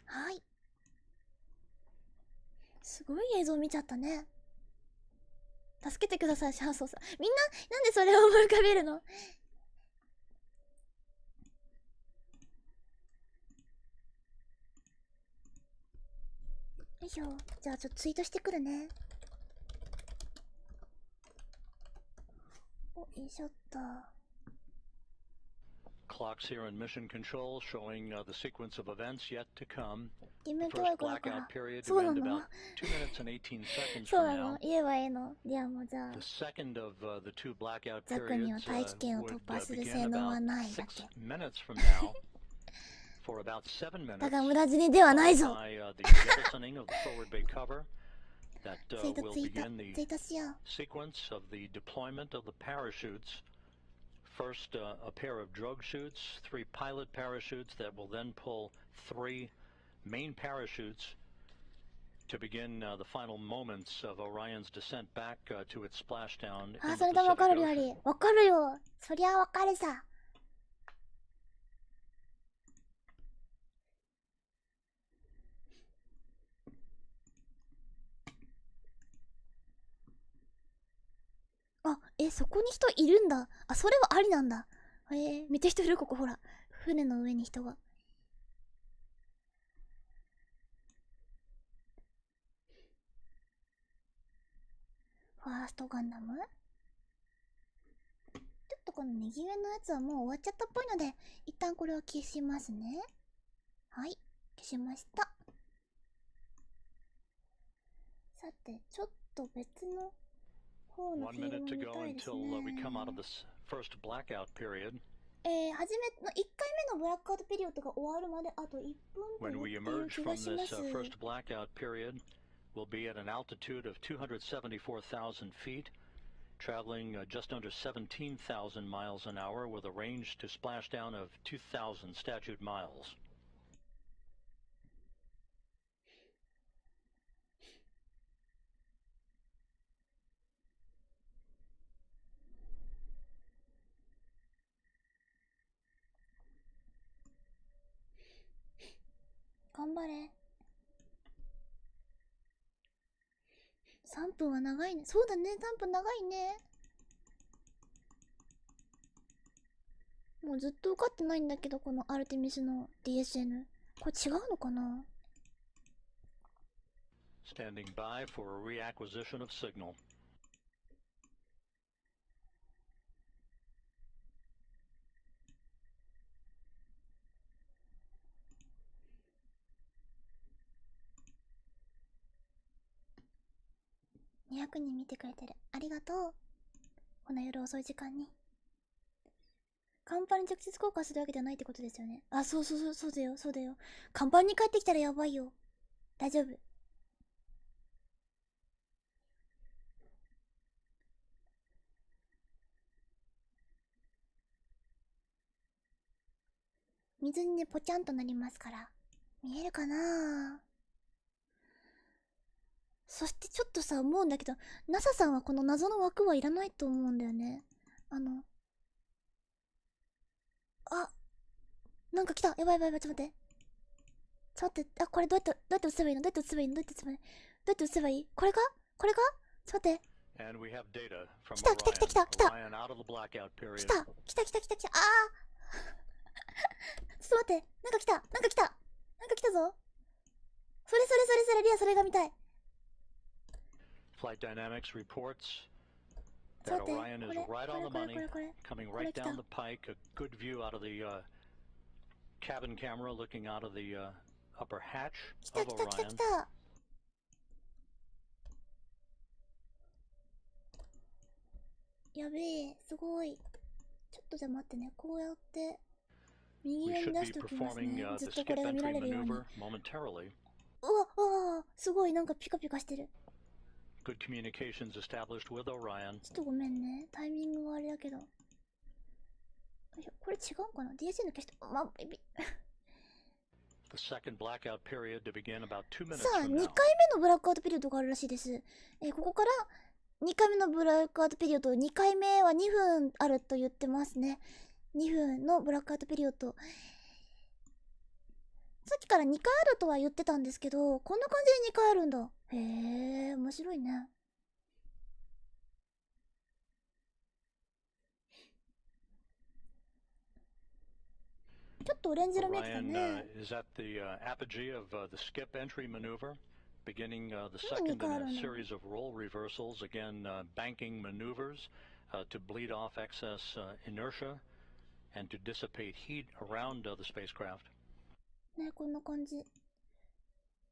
Speaker 1: はい。すごい映像見ちゃったね。助けてください、シャンソンさん。みんな、なんでそれを思い浮かべるの？よいしょ。じゃあちょっとツイートしてくるね。お、よいしょっと。
Speaker 2: Clocks here in mission control showing the sequence of events yet to come.
Speaker 1: イベン
Speaker 2: The
Speaker 1: トは
Speaker 2: first
Speaker 1: これから。
Speaker 2: blackout period
Speaker 1: そう
Speaker 2: to
Speaker 1: な
Speaker 2: end
Speaker 1: の？
Speaker 2: about 2 minutes and 18 seconds
Speaker 1: そう
Speaker 2: from
Speaker 1: なの？
Speaker 2: now.
Speaker 1: 言えばいいの？リアもじゃあ。
Speaker 2: The second of the two blackout
Speaker 1: ザクには
Speaker 2: periods
Speaker 1: 大気圏を
Speaker 2: would
Speaker 1: 突破する
Speaker 2: begin
Speaker 1: 性能は
Speaker 2: about
Speaker 1: ないだ
Speaker 2: 6
Speaker 1: け。
Speaker 2: minutes from now. For about 7 minutes,
Speaker 1: だが無駄死にではないぞ。
Speaker 2: by the jettisoning of the forward bay cover, that
Speaker 1: ツイート
Speaker 2: will
Speaker 1: ツイート
Speaker 2: begin
Speaker 1: ツイ
Speaker 2: the
Speaker 1: ートしよう。
Speaker 2: sequence of the deployment of the parachutes. First, a pair of drogue chutes, 3 pilot parachutes that will then pull 3 main parachutes to begin the final moments of Orion's descent back to its splashdown in
Speaker 1: あ、
Speaker 2: the
Speaker 1: それでもわか
Speaker 2: Pacific
Speaker 1: るよ、アリ
Speaker 2: Ocean.
Speaker 1: わかるよ。そりゃわかるさ。あ、そこに人いるんだ。あ、それはありなんだ。めっちゃ人いる、ここほら。船の上に人が。ファーストガンダム？ちょっとこの右上のやつはもう終わっちゃったっぽいので、一旦これを消しますね。はい、消しました。さて、ちょっと別の方のフィルム見たいですね。
Speaker 2: 1 minute to go until we come out of this first blackout period.
Speaker 1: 初めの1回目のブラックアウトピリオドが終わるまであと1分
Speaker 2: When
Speaker 1: 分
Speaker 2: we
Speaker 1: っていう
Speaker 2: emerge
Speaker 1: 気
Speaker 2: from
Speaker 1: がしま
Speaker 2: this
Speaker 1: す。
Speaker 2: first blackout period, we'll be at an altitude of 274,000 feet, traveling just under 17,000 miles an hour with a range to splashdown of 2,000 statute miles.
Speaker 1: 頑張れ。3分は長いね。そうだね、3分長いね。もうずっと受かってないんだけど、このアルテミスの DSN。これ違うのかな？
Speaker 2: Standing by for a reacquisition of signal.
Speaker 1: 200人見てくれてる。ありがとう。この夜遅い時間に。甲板に直接降下するわけではないってことですよね。あ、そうだよ、そうだよ。甲板に帰ってきたらやばいよ。大丈夫。水にね、ぽちゃんとなりますから。見えるかな。そしてちょっとさ、思うんだけど、NASA さんはこの謎の枠はいらないと思うんだよね。なんか来た。やばい、ちょっと待って。あ、これどうやって映せばいいの？どうやって映せばいいこれかちょっと待って。来た。来た。あーちょっと待って。なんか来たぞ。それ、リアそれが見たい。
Speaker 2: Flight dynamics reports that Orion is right on the money, coming right down the pike. A good view out of the cabin camera, looking out of the upper hatch of Orion.
Speaker 1: やべえ、すごい。ちょっとじゃ待ってね。こうやって右
Speaker 2: We
Speaker 1: 上に
Speaker 2: should
Speaker 1: 出
Speaker 2: be
Speaker 1: しておきますね。
Speaker 2: performing
Speaker 1: ず
Speaker 2: the
Speaker 1: っとこ
Speaker 2: skip
Speaker 1: れが見ら
Speaker 2: entry
Speaker 1: れるように。
Speaker 2: maneuver momentarily.
Speaker 1: すごいなんかピカピカしてる。
Speaker 2: Good communications established with Orion.
Speaker 1: ちょっとごめんね。タイミングはあれだけど。これ違うかな？ DSC の消して、
Speaker 2: The second blackout period to begin about 2 minutes
Speaker 1: さあ、2
Speaker 2: from
Speaker 1: 回
Speaker 2: now.
Speaker 1: 目のブラックアウトピリオドがあるらしいです。ここから2回目のブラックアウトピリオド、2回目は2分あると言ってますね。2分のブラックアウトピリオド。さっきから2回あるとは言ってたんですけど、こんな感じで2回あるんだ。へえ、面白いね。ちょっとオレンジ色見えてた
Speaker 2: Orion
Speaker 1: ね。
Speaker 2: is at the apogee of the skip entry maneuver, beginning the second in a series of role reversals, again banking maneuvers to bleed off excess inertia and to dissipate heat around the spacecraft.
Speaker 1: ね、こんな感じ。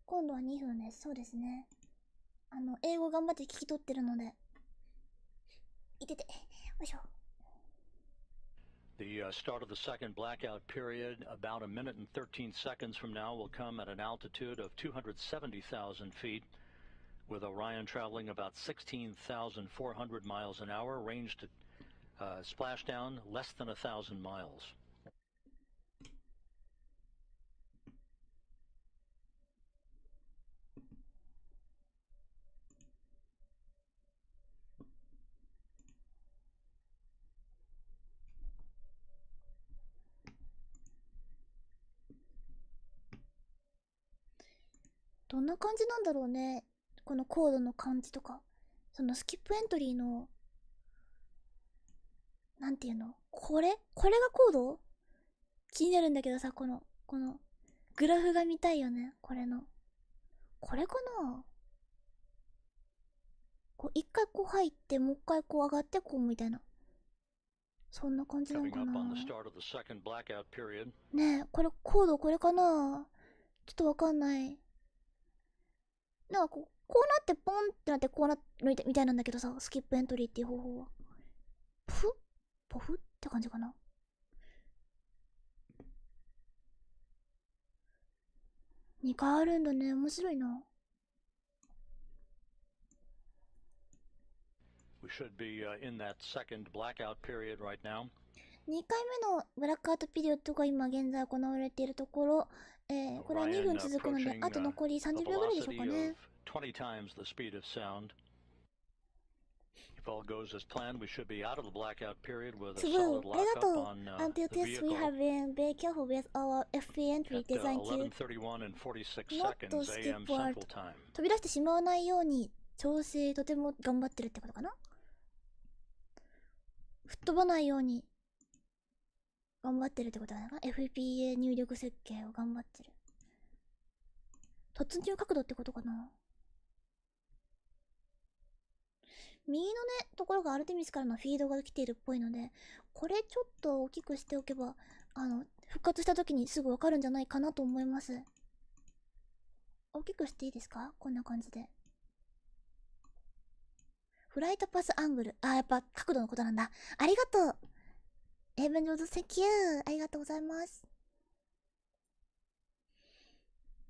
Speaker 1: 今度は2分です。そうですね。英語頑張って聞き取ってるので。いてて。よいしょ。
Speaker 2: The start of the second blackout period, about a minute and 13 seconds from now, will come at an altitude of 270,000 feet, with Orion traveling about 16,400 miles an hour, range to splashdown less than 1,000 miles. どんな感じなんだろうね。このコードの感じとか。そのスキップエントリーの、なんていうの？これがコード？気になるんだけどさ、このグラフが見たいよね。これかな？こう一回こう入って、もう一回こう上がってこうみたいな。そんな感じなのかな。ねえ、コードこれかな？ちょっとわかんない。なんかこうなってポンってなってこうなるみたいなんだけどさ、スキップエントリーっていう方法は。ポフって感じかな。2回あるんだね。面白いな。We should be in that second blackout period right now.
Speaker 1: 2回目のブラックアウトピリオドが今現在行われているところ、これは2分続くので、あと残り30秒ぐらいでしょうかね。
Speaker 2: 20 times the speed of sound. If all goes as planned, we should be out of the blackout period with a solid lockup on
Speaker 1: Until
Speaker 2: the
Speaker 1: this, we
Speaker 2: vehicle
Speaker 1: have been very careful with our FP entry
Speaker 2: at
Speaker 1: designed to
Speaker 2: 11:31 and 46
Speaker 1: not to
Speaker 2: seconds
Speaker 1: skip
Speaker 2: a.m.
Speaker 1: word.
Speaker 2: Central Time.
Speaker 1: 飛び出してしまわないように調整とても頑張ってるってことかな。吹っ飛ばないように頑張ってるってことだな。FPA 入力設計を頑張ってる。突入角度ってことかな。右のね、ところがアルテミスからのフィードが来ているっぽいので、これちょっと大きくしておけば、復活した時にすぐわかるんじゃないかなと思います。大きくしていいですか？こんな感じで。フライトパスアングル。あ、やっぱ角度のことなんだ。ありがとう。英文上手、セキュー。ありがとうございます。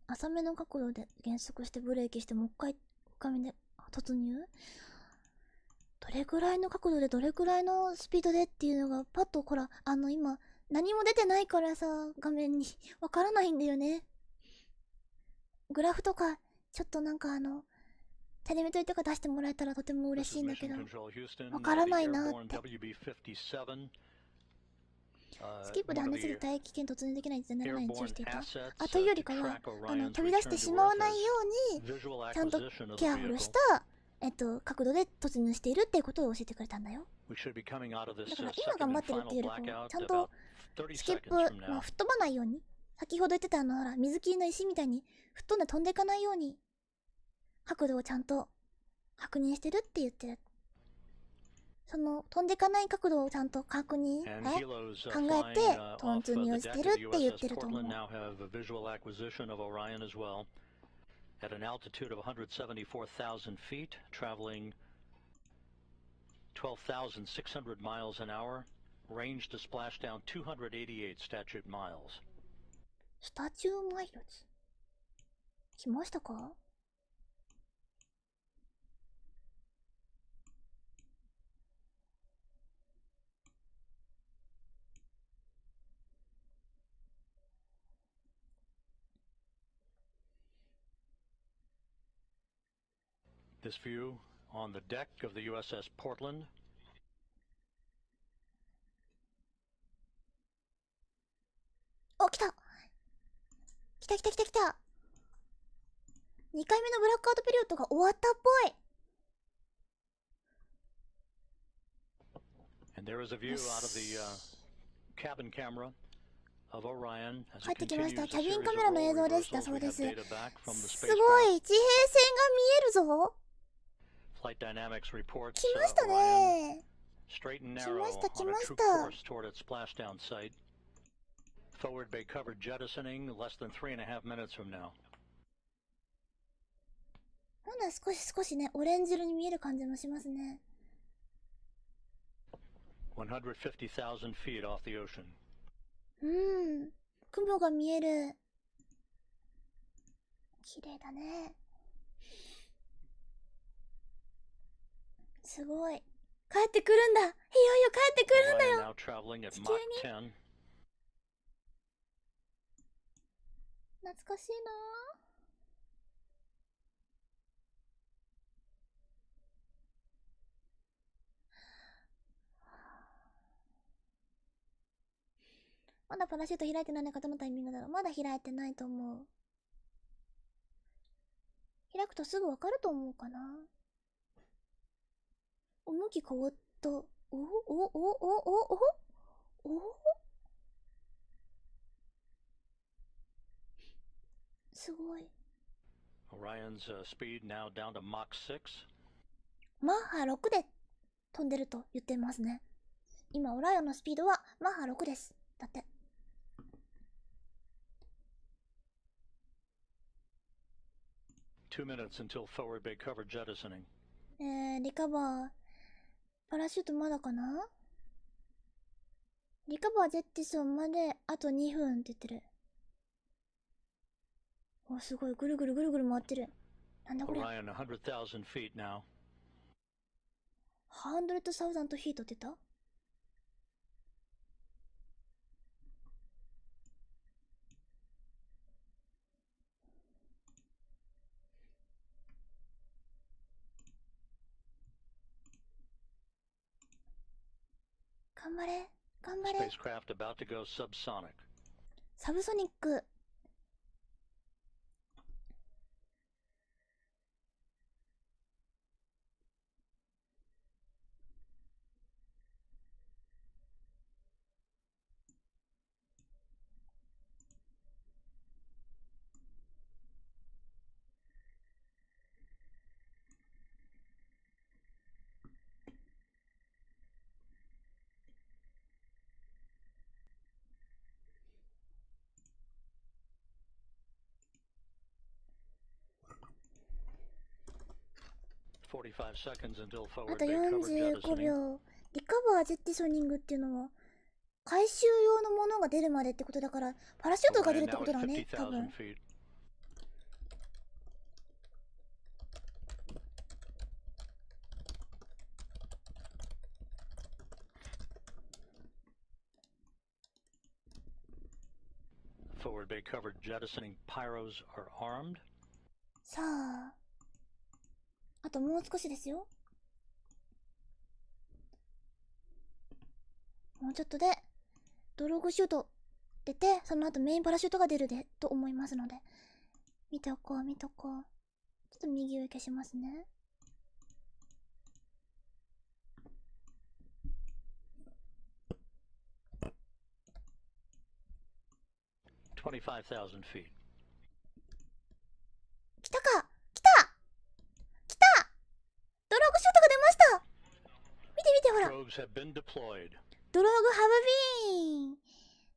Speaker 1: 浅めの角度で減速してブレーキしてもう一回深みで突入。どれくらいの角度でどれくらいのスピードでっていうのがパッとほら、今何も出てないからさ、画面にわからないんだよね。グラフとかちょっとなんかテレビとか出してもらえたらとても嬉しいんだけど、わからないなって。スキップで跳ねすぎて大気圏突入できないってならないように注意していた。あ、というよりかは飛び出してしまわないようにちゃんとケアフルした角度で突入しているっていうことを教えてくれたんだよ。だから今頑張ってるっていうよりもちゃんとスキップ、吹っ飛ばないように、先ほど言ってたほら水切りの石みたいに吹っ飛んで飛んでいかないように角度をちゃんと確認してるって言ってる。その飛んでいかない角度をちゃんと考えて突入してるって言ってると思う。
Speaker 2: At an altitude of 174,000 feet, traveling 12,600 miles an hour, range to splash down 288 statute miles.
Speaker 1: スタチューマイルズ来ましたか
Speaker 2: ？This view on the deck of the USS Portland.
Speaker 1: お、来た2回目のブラックアウトピリオドが終わったっぽい。
Speaker 2: And there is a view out of the cabin camera of Orion.
Speaker 1: 帰ってきました。キャビンカメラの映像でした。そうです。すごい地平線が見えるぞ。来ましたね。来ました。
Speaker 2: Forward bay cover jettisoning less than 3.5 minutes from now.
Speaker 1: まだ少しね、オレンジ色に見える感じもしますね。
Speaker 2: 150,000 feet off the ocean.
Speaker 1: 雲が見える。綺麗だね。すごい。帰ってくるんだ。いよいよ帰ってくるんだよ。地球に。懐かしいな。まだパラシュート開いてないのかどのタイミングだろう。まだ開いてないと思う。開くとすぐわかると思うかな。お、向き変わった。おすごい。
Speaker 2: Orion's speed now down to Mach 6.
Speaker 1: マッハ6で飛んでると言ってますね。今オライオンのスピードはマッハ6です。だって。
Speaker 2: 2 minutes until forward bay cover jettisoning.
Speaker 1: リカバー。パラシュートまだかな？リカバージェッティソンまであと2分って言ってる。お、すごい。ぐるぐる回ってる。なんだこれ。
Speaker 2: Orion 100,000 feet now.
Speaker 1: 100,000 feet って言った？頑張れ。
Speaker 2: Spacecraft about to go subsonic.
Speaker 1: サブソニック。
Speaker 2: 45 seconds until
Speaker 1: あ
Speaker 2: forward
Speaker 1: と
Speaker 2: bay cover
Speaker 1: 45
Speaker 2: jettisoning.
Speaker 1: 秒。リカバージェッティショニングっていうのは、回収用のものが出るまでってことだから、パラシュートが出る
Speaker 2: Orion
Speaker 1: ってこ
Speaker 2: now
Speaker 1: と
Speaker 2: at
Speaker 1: だね、多分。
Speaker 2: 50,000 feet. Forward bay cover jettisoning pyros are armed.
Speaker 1: さあ、あともう少しですよ。もうちょっとでドローグシュート出て、その後メインパラシュートが出るでと思いますので、見ておこう見ておこう。ちょっと右上消しますね。
Speaker 2: 25,000 feet.
Speaker 1: 来たか、来た来た、ドローグシュートが出ました。見て見て、ほら、
Speaker 2: Probes have been deployed.
Speaker 1: ドローグハブビーン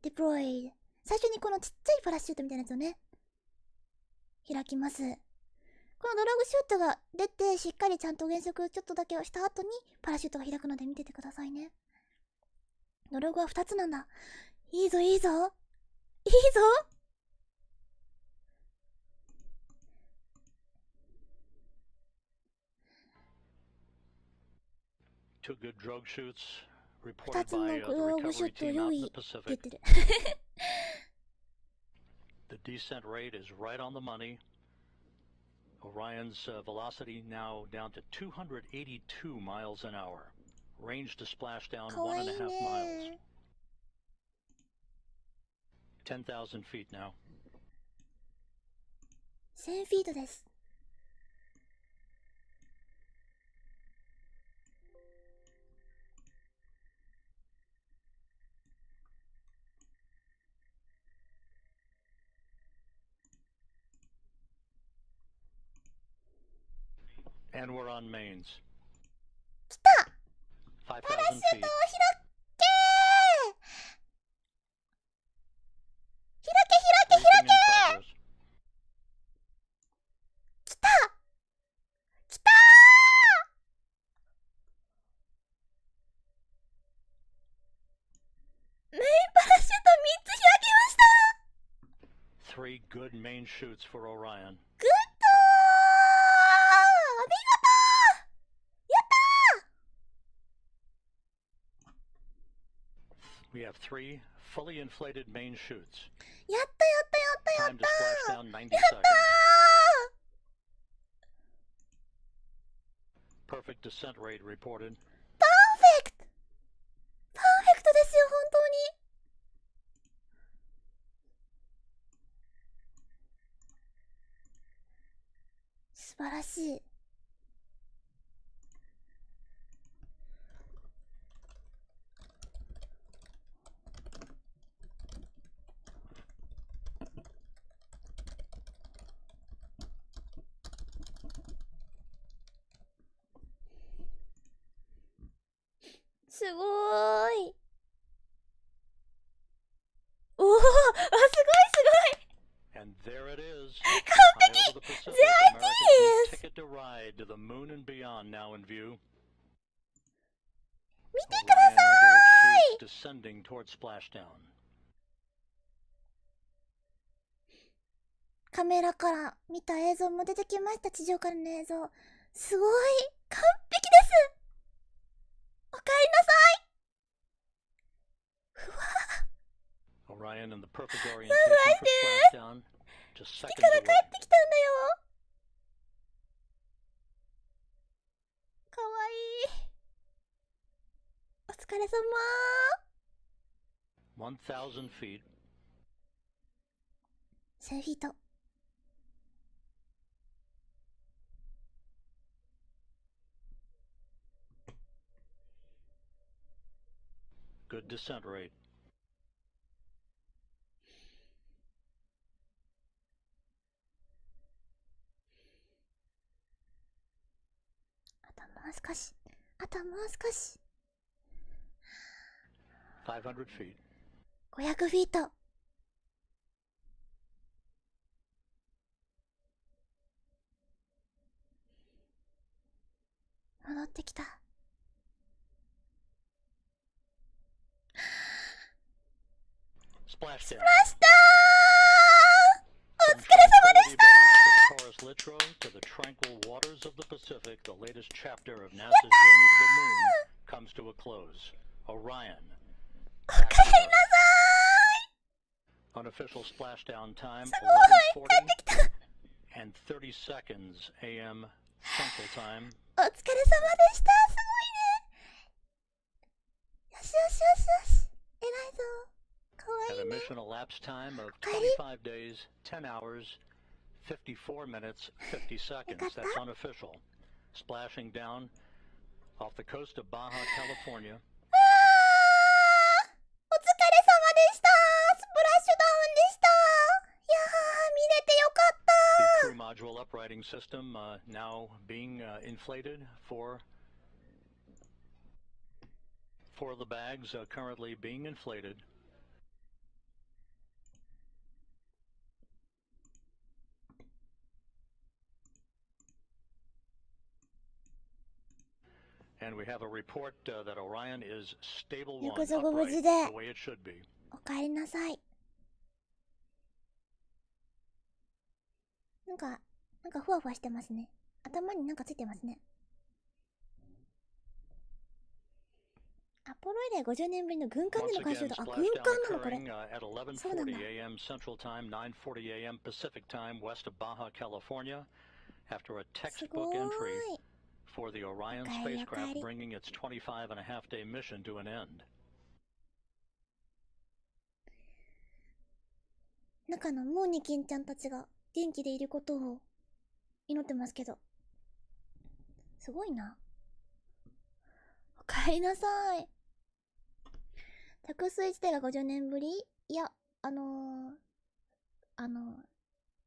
Speaker 1: デプロイド。最初にこのちっちゃいパラシュートみたいなやつをね、開きます。このドローグシュートが出て、しっかりちゃんと減速ちょっとだけをした後にパラシュートが開くので見ててくださいね。ドローグは2つなんだ。いいぞいいぞいいぞ。
Speaker 2: Two good drogue shoots
Speaker 1: 2
Speaker 2: reported
Speaker 1: つの
Speaker 2: by
Speaker 1: ド
Speaker 2: the
Speaker 1: ローグシュ
Speaker 2: recovery
Speaker 1: ート
Speaker 2: team
Speaker 1: 用
Speaker 2: out in
Speaker 1: 意
Speaker 2: the
Speaker 1: 出
Speaker 2: Pacific.
Speaker 1: てる。
Speaker 2: The descent rate is right on the money. Orion's velocity now down to 282 miles an hour. Range to splash down
Speaker 1: かわいい
Speaker 2: 1.5 miles.
Speaker 1: ね。
Speaker 2: 10,000 feet now.
Speaker 1: 1000フィートです。
Speaker 2: And we're on mains.
Speaker 1: 来た。
Speaker 2: 5,000
Speaker 1: パラシュー
Speaker 2: feet.
Speaker 1: トを開け開け
Speaker 2: Briefing in progress.
Speaker 1: 来た来たー。メインパラシュート3つ開けました。
Speaker 2: 3 good main shoots for Orion.
Speaker 1: グッドー。見事やったー。
Speaker 2: We have 3 fully inflated main shoots.
Speaker 1: やったやったやったや
Speaker 2: Time
Speaker 1: っ
Speaker 2: to
Speaker 1: た
Speaker 2: splash
Speaker 1: ー。
Speaker 2: down 90
Speaker 1: やった
Speaker 2: seconds.
Speaker 1: ー。
Speaker 2: Perfect descent rate reported.
Speaker 1: パーフェクトパーフェクトですよ、本当に。素晴らしい。すごーい。おお、あ、すごいす
Speaker 2: And there it is.
Speaker 1: 完
Speaker 2: High over the
Speaker 1: 璧
Speaker 2: Pacific,
Speaker 1: ゼア
Speaker 2: America's
Speaker 1: ティー
Speaker 2: ticket to ride to the moon and beyond now in view.
Speaker 1: 見てくだ
Speaker 2: Orion
Speaker 1: さ
Speaker 2: under its
Speaker 1: い。
Speaker 2: shoots descending toward splashdown.
Speaker 1: カメラから見た映像も出てきました。地上からの映像。すごい完璧です。おかえりなさい。ふわ
Speaker 2: Orion in the perfect
Speaker 1: ー、
Speaker 2: orientation
Speaker 1: ない
Speaker 2: for
Speaker 1: で
Speaker 2: splashdown. Just
Speaker 1: ー。
Speaker 2: seconds
Speaker 1: 月から
Speaker 2: away.
Speaker 1: 帰ってきたんだよ。かわいい。お疲れ様。
Speaker 2: 1,000 feet.
Speaker 1: 1000フィート。
Speaker 2: Good descent rate.
Speaker 1: あともう少し。あともう少し。
Speaker 2: 500 feet.
Speaker 1: 500フィート。戻ってきた。
Speaker 2: スプラッシュダウン。
Speaker 1: お疲れ様でした。おかえりなさい。
Speaker 2: Unofficial splashdown time
Speaker 1: すごい、帰ってきた。
Speaker 2: and 30 seconds AM Central Time.
Speaker 1: お疲れ様でした。すごいね。よしよしよしよし。偉いぞ。かわい
Speaker 2: At
Speaker 1: い
Speaker 2: a
Speaker 1: ね。
Speaker 2: mission elapsed time of
Speaker 1: おかえり。
Speaker 2: 25 days, 10 hours, 54 minutes, 50 seconds. That's unofficial. Splashing down off the coast of Baja, California.
Speaker 1: お疲れ様でした。スプラッシュダウンでした。いやー、見れてよかった。
Speaker 2: The crew module uprighting system now being inflated for the bags currently being inflated. And we have a report that Orion is stable one,
Speaker 1: よくぞご無
Speaker 2: upright,
Speaker 1: 事で。
Speaker 2: the way it should be.
Speaker 1: おかえりなさい。なんかふわふわしてますね。頭になんかついてますね。アポロ以来50年ぶりの軍艦で
Speaker 2: Once
Speaker 1: の回
Speaker 2: again,
Speaker 1: 収だ。あ、軍
Speaker 2: splashdown
Speaker 1: 艦なのこれ。
Speaker 2: occurring at
Speaker 1: そうなんだ。
Speaker 2: 11:40 a.m. Central Time, 9:40 a.m. Pacific Time, west of Baja, California, after a
Speaker 1: すご
Speaker 2: textbook
Speaker 1: ー
Speaker 2: entry
Speaker 1: い。
Speaker 2: for the Orion
Speaker 1: おかえりおかえ
Speaker 2: spacecraft,
Speaker 1: り。
Speaker 2: bringing its 25.5-day mission to an end.
Speaker 1: 中のモーニキンちゃんたちが元気でいることを祈ってますけど。すごいな。おかえりなさい。着水自体が50年ぶり？いや、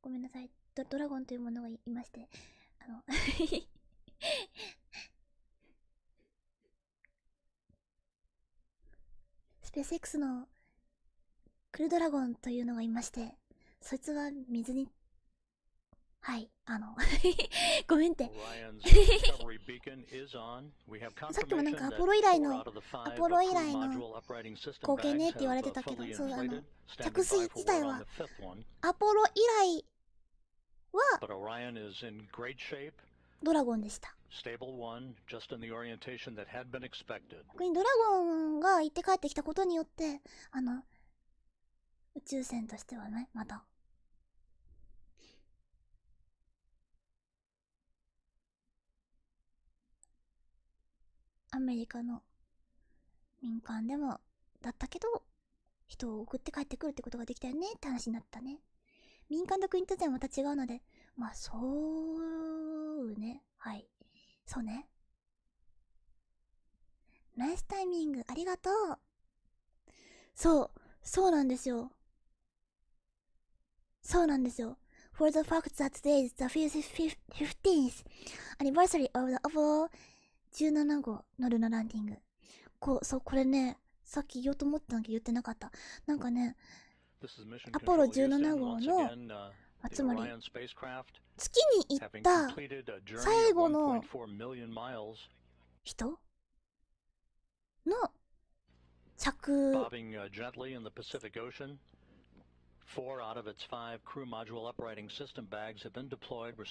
Speaker 1: ごめんなさい。ドラゴンというものがいまして、スペース X のクルドラゴンというのがいまして、そいつは水に、はい、ごめんって。さっきもなんかアポロ以来の光景ねって言われてたけど、そう、着水自体はアポロ以来はドラゴンでした。逆にドラゴンが行って帰ってきたことによって、宇宙船としてはね、またアメリカの民間でもだったけど人を送って帰ってくるってことができたよねって話になったね。民間と国とではまた違うので、まあそうね、はい、そうね。ナイスタイミングありがとう。そうなんですよ。そうなんですよ。For the fact that today is the 15th anniversary of the Apollo 17号のルナランディング。これね、さっき言おうと思ったんだけど言ってなかった。なんかね、アポロ17号の、つまり月に行った最後の人の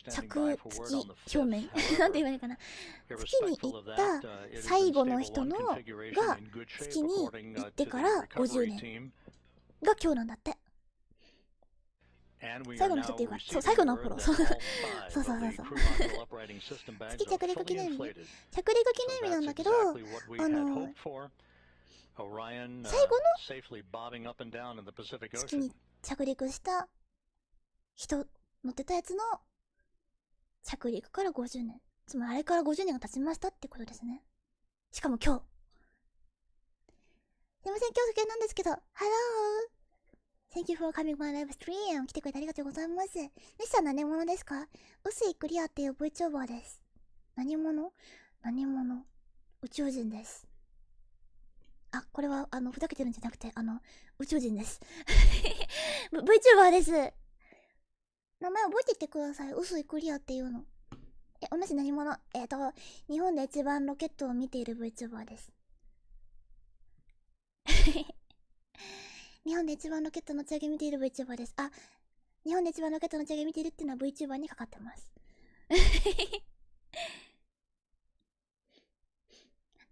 Speaker 1: 着月表面なんて言わないかな。月に行った最後の人のが月に行ってから50年が今日なんだって。最後の人っていうか、そう、最後のアポロ。そう月着陸記念日。着陸記念日なんだけど、最後の月に着陸した人乗ってたやつの着陸から50年。つまりあれから50年が経ちましたってことですね。しかも今日。すいません、今日なんですけど、Hello!Thank you for coming my live stream. 来てくれてありがとうございます。ネシさん何者ですか？宇推くりあっていう Vtuber です。何者？宇宙人です。あ、これはふざけてるんじゃなくて宇宙人です。VTuber です。名前覚えてきてください。宇推くりあっていうの。同じ何者？日本で一番ロケットを見ている VTuber です。日本で一番ロケットの打ち上げ見ている VTuber です。あ、日本で一番ロケットの打ち上げ見ているっていうのは VTuber にかかってます。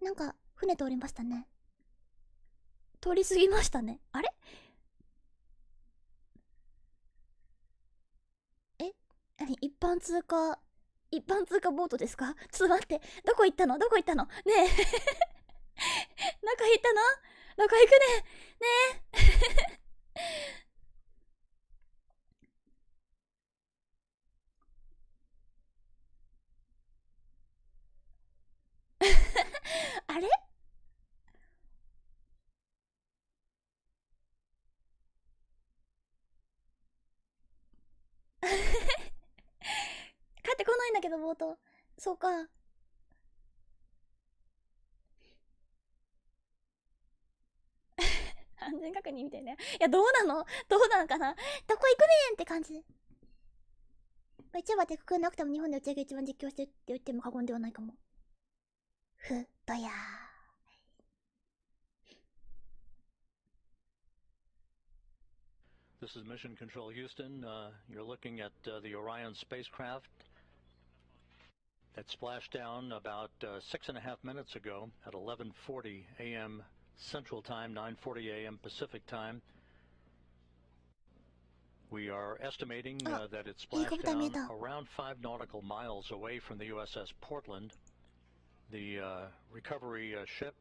Speaker 1: なんか、船通りましたね。通り過ぎましたね。あれ？一般通過ボートですか？ちょっと待って。どこ行ったのねえ。中行ったの？どこ行くねえ。あれ？帰ってこないんだけど、ボート。そうか。安全確認みたいな。いや、どうなのかな。どこ行くねんって感じ。VTuber ってくくんなくても日本で打ち上げ一番実況してるって言っても過言ではないかも。ふっとやー。
Speaker 2: This is Mission Control Houston. You're looking at the Orion spacecraft that splashed down about 6.5 minutes ago at 11:40 a.m. Central Time, 9:40 a.m. Pacific Time. We are estimating that it splashed down around 5 nautical miles away from the USS Portland. The recovery ship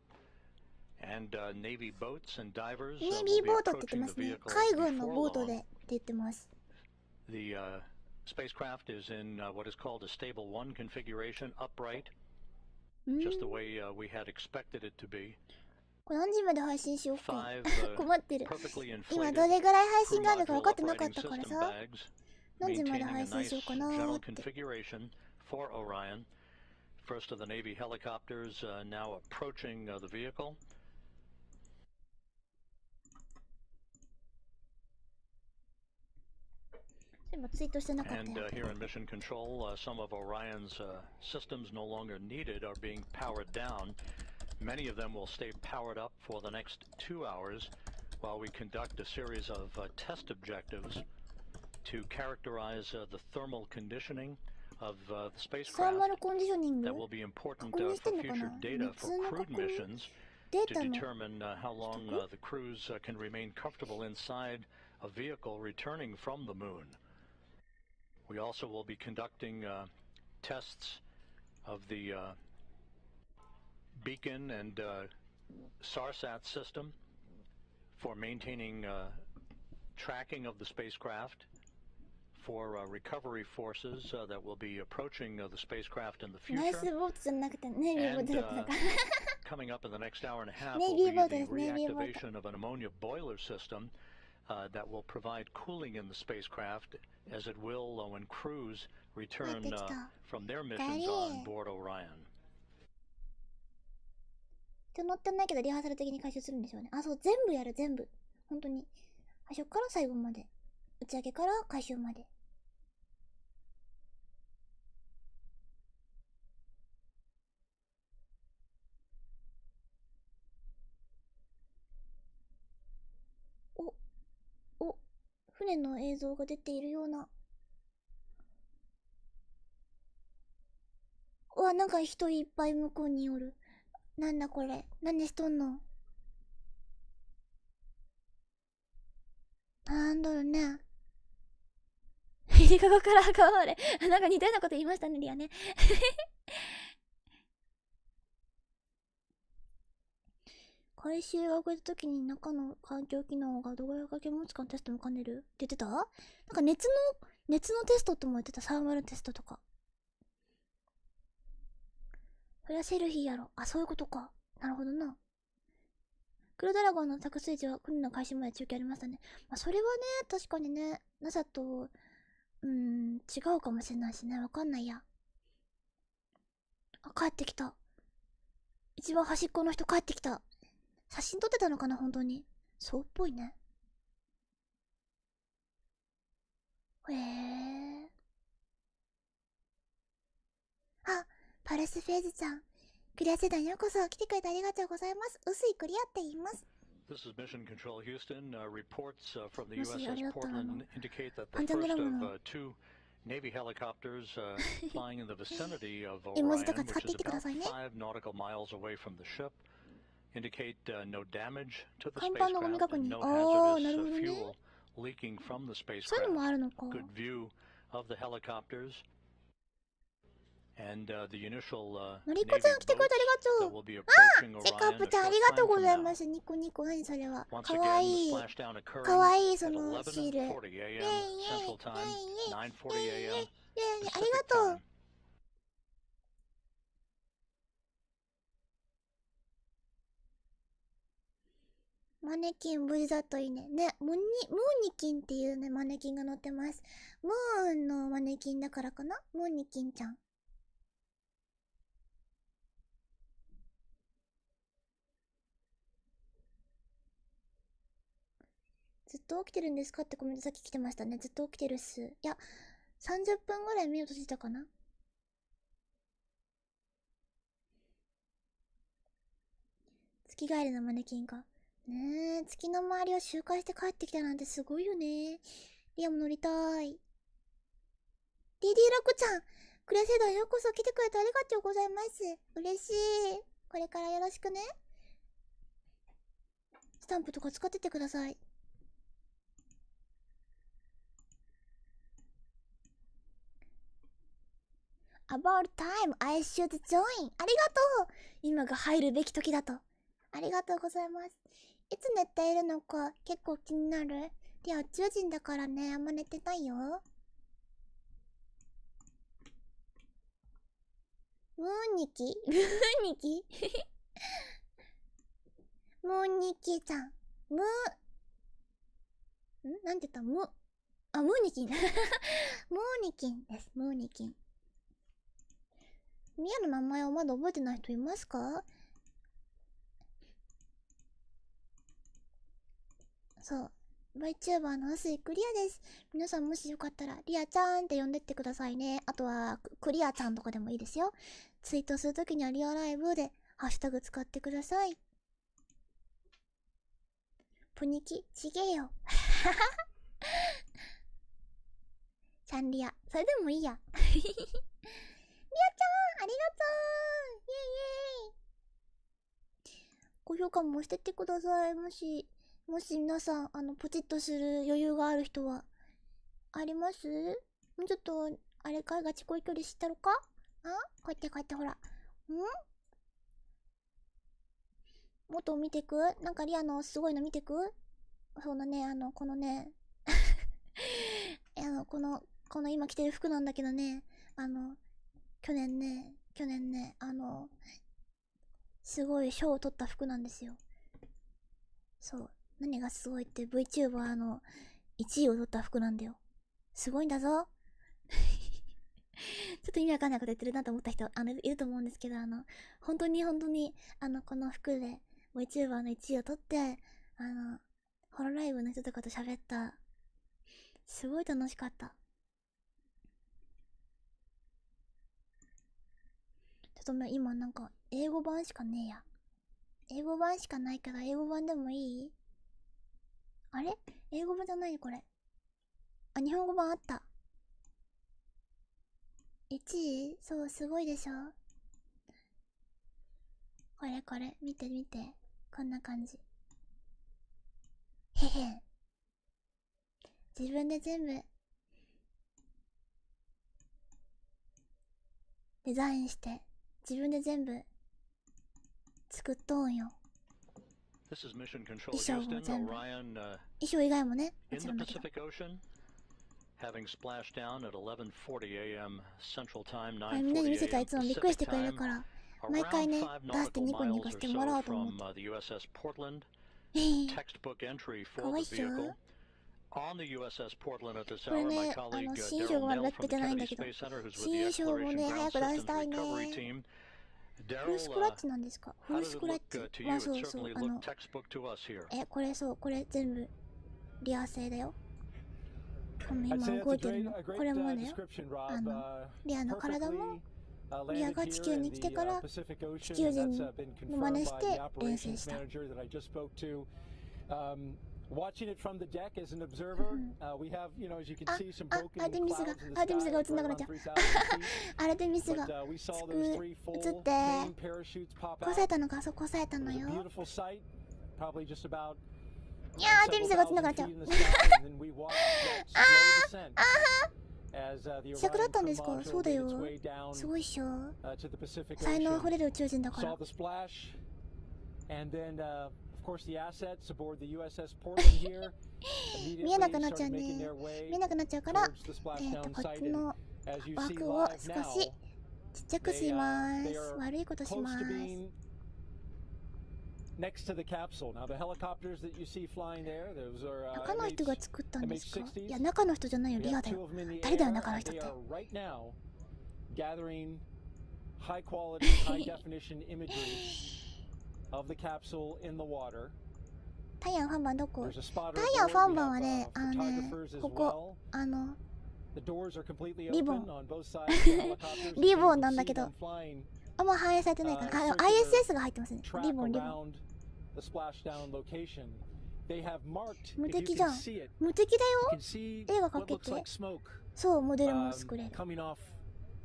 Speaker 2: and Navy boats and divers will be approaching the vehicle before long. The spacecraft is in what is called a stable 1 configuration, upright, just the way we had expected it to be.
Speaker 1: これ何時まで配信しようか。困ってる。今どれぐらい配信があるか分かってなかったからさ。何時まで配信しようかなーって。
Speaker 2: First of the Navy helicopters now approaching the vehicle.
Speaker 1: 今ツイートしてなかったよ。
Speaker 2: And here in Mission Control, some of Orion's systems no longer needed are being powered down. Many of them will stay powered up for the next 2 hours while we conduct a series of test objectives to characterize the thermal conditioning of the spacecraft that will be important for future data for crewed missions to determine how long the crews can remain comfortable inside a vehicle returning from the moon. We also will be conducting tests of the beacon and SARSAT system for maintaining tracking of the spacecraft, for recovery forces that will be approaching the spacecraft in the future. And coming up in the next hour and a half will be the reactivation of an ammonia boiler system that will provide cooling in the spacecraft, as it will when crews return from their missions on board Orion.
Speaker 1: 今日乗ってないけどリハーサル的に回収するんでしょうね。あ、そう、全部やる、全部。本当に。最初から最後まで。打ち上げから回収まで。船の映像が出ているような。うわ、なんか人いっぱい向こうにおる。なんだこれ。何しとんの？なんだろうね。ここから関われ。なんか似たようなこと言いましたね、リアね。回収が遅れた時に中の環境機能がどれぐらい掛け持つかのテストも兼ねるって言ってた？なんか熱のテストとも言ってた。サーマルテストとか。それはセルフィーやろ。あ、そういうことか。なるほどな。クルードラゴンの着水時は国の開始まで中継ありましたね。まあ、それはね、確かにね、NASA と、違うかもしれないしね。わかんないや。あ、帰ってきた。一番端っこの人帰ってきた。写真撮ってたのかな、本当に。そうっぽいね。へえ。パルスフェーズちゃん、クリア世代にようこそ来てくれてありがとうございます。薄いクリアって言います。
Speaker 2: This is Mission Control Houston. Reports from the USS Portland indicate that the first of two Navy helicopters flying in the vicinity of Orion, which is about 5 nautical miles away from the ship, indicate no damage to the spacecraft and no hazardous fuel leaking from the spacecraft. Good view of the helicopters. And the initial Navy boats that will be approaching Orion.
Speaker 1: セカップちゃんありがとうございます。ニコニコ、何それは。かわいい。かわいい、そのシール。イェイイェイイェイイェイイェイイェイイェイありがとう。マネキン無事だといいね。ね、ムーニキンっていうね、マネキンが乗ってます。ムーンのマネキンだからかな、ムーニキンちゃん。ずっと起きてるんですかってコメントさっき来てましたね。ずっと起きてるっす。いや、30分ぐらい目を閉じたかな。月帰りのマネキンか。ねえ、月の周りを周回して帰ってきたなんてすごいよね。リアも乗りたい。DD ロックちゃん、クレセダようこそ来てくれてありがとうございます。嬉しい。これからよろしくね。スタンプとか使っててください。About time I should join. ありがとう。今が入るべき時だと。ありがとうございます。いつ寝ているのか結構気になる。いや、宇宙人だからね、あんま寝てないよ。ムーニキムーニキムーニキちゃん。なんて言ったムーニキン。ムーニキンです。ムーニキン。ミアの名前をまだ覚えてない人いますか？そう。Vtuber の宇推くりあです。皆さんもしよかったら、リアちゃんって呼んでってくださいね。あとは、クリアちゃんとかでもいいですよ。ツイートするときにはリアライブで、ハッシュタグ使ってください。プニキちげえよ。ちゃんリア。それでもいいや。リアちゃんありがとう。イェイイェイ。高評価もしてってください。もし皆さん、ポチッとする余裕がある人は、あります？もうちょっと、あれか、ガチ恋距離知ったろか？こうやってほら。もっと見てく？なんかリアのすごいの見てく？そうだね、このね、この今着てる服なんだけどね、去年ね、すごい賞を取った服なんですよ。そう。何がすごいって VTuber の1位を取った服なんだよ。すごいんだぞ。ちょっと意味わかんないこと言ってるなと思った人いると思うんですけど、本当にこの服で VTuber の1位を取って、ホロライブの人とかと喋った。すごい楽しかった。ちょっと今なんか英語版しかねえや。英語版しかないから英語版でもいい？あれ？英語版じゃないよこれ。日本語版あった。1位？そう、すごいでしょ。これ、見て。こんな感じ。へへ。自分で全部、デザインして、自分で全部、作っとんよ。衣装も全部。衣装以外もね、もちろんだけど。みんなに見せたらいつもびっくりしてくれるから、毎回ね、出してニコニコしてもらおうと思って。かわいいっしょ。これね、新衣装がまだ出てないんだけど、新衣装もね、早く出したいね。フルスクラッチなんですか？フルスクラッチはそう、これ全部リア製だよ。今動いてるの。これもだよ。リアの体もリアが地球に来てから地球人の真似して遠征した。
Speaker 3: Watching it from the deck as an observer, we have, you know, as you can see, some broken clouds in the sky.
Speaker 1: アルテミスが映んなくなっちゃう。アルテミスが映って、こさえたのか、そうこさえたのよ。いやー、アルテミスが映んなくなっちゃう。試着だったんですか？そうだよ。すごいっしょ。才能あふれる宇宙人だから。見えなくなっちゃうね。見えなくなっちゃうから、こっちの枠を少しちっちゃくします。悪いことします。中の人が作ったんですか？いや、中の人じゃないよ、リアだよ。誰だよ、中の人って。タイヤンファンバンどこ？タイヤンファンバンはね、ここ、リボン。リボンなんだけど、あんま反映されてないかな。ISS が入ってますね。リボン。無敵じゃん。無敵だよ。映画かけて。そう、モデルも作れる。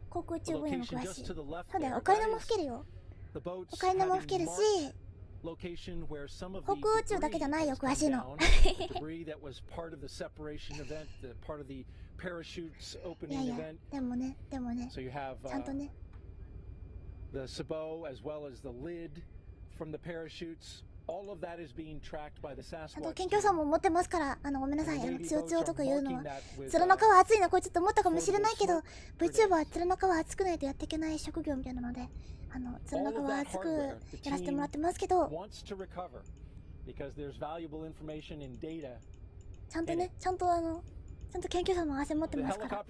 Speaker 1: 航空宇宙分野も詳しい。そうだよ、オカリナも吹けるよ。オカリナも吹けるし、航空宇宙だけじゃないよ、詳しいの。いやいや、でもね、ちゃんとね。あと、謙虚さも持ってますから、ごめんなさい、つよつよとか言うのは。面の皮熱いな、これちょっと思ったかもしれないけど、VTuber は面の皮熱くないとやっていけない職業みたいなので、面の皮熱くやらせてもらってますけど、ちゃんとね、ちゃんと謙虚さの汗持ってますから。はい。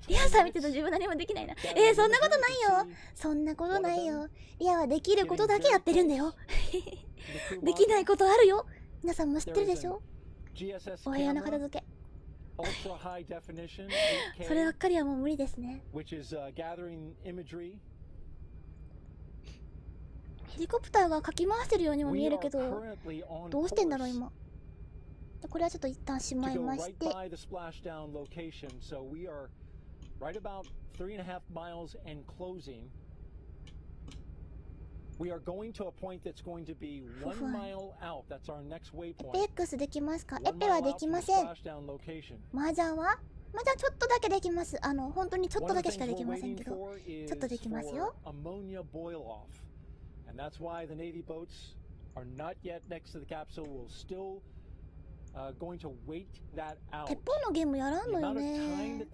Speaker 1: リアさん見てると自分何もできないな。そんなことないよ。そんなことないよ。リアはできることだけやってるんだよ。できないことあるよ。皆さんも知ってるでしょ？お部屋の片付け。そればっかりはもう無理ですね。ヘリコプターがかき回してるようにも見えるけど、どうしてんだろう今。これはちょっと一旦しまいまして、X できますか？エペはできません。麻雀は？麻雀ちょっとだけできます。本当にちょっとだけしかできませんけど、ちょっとできますよ。鉄砲のゲームやらんのよね。言っ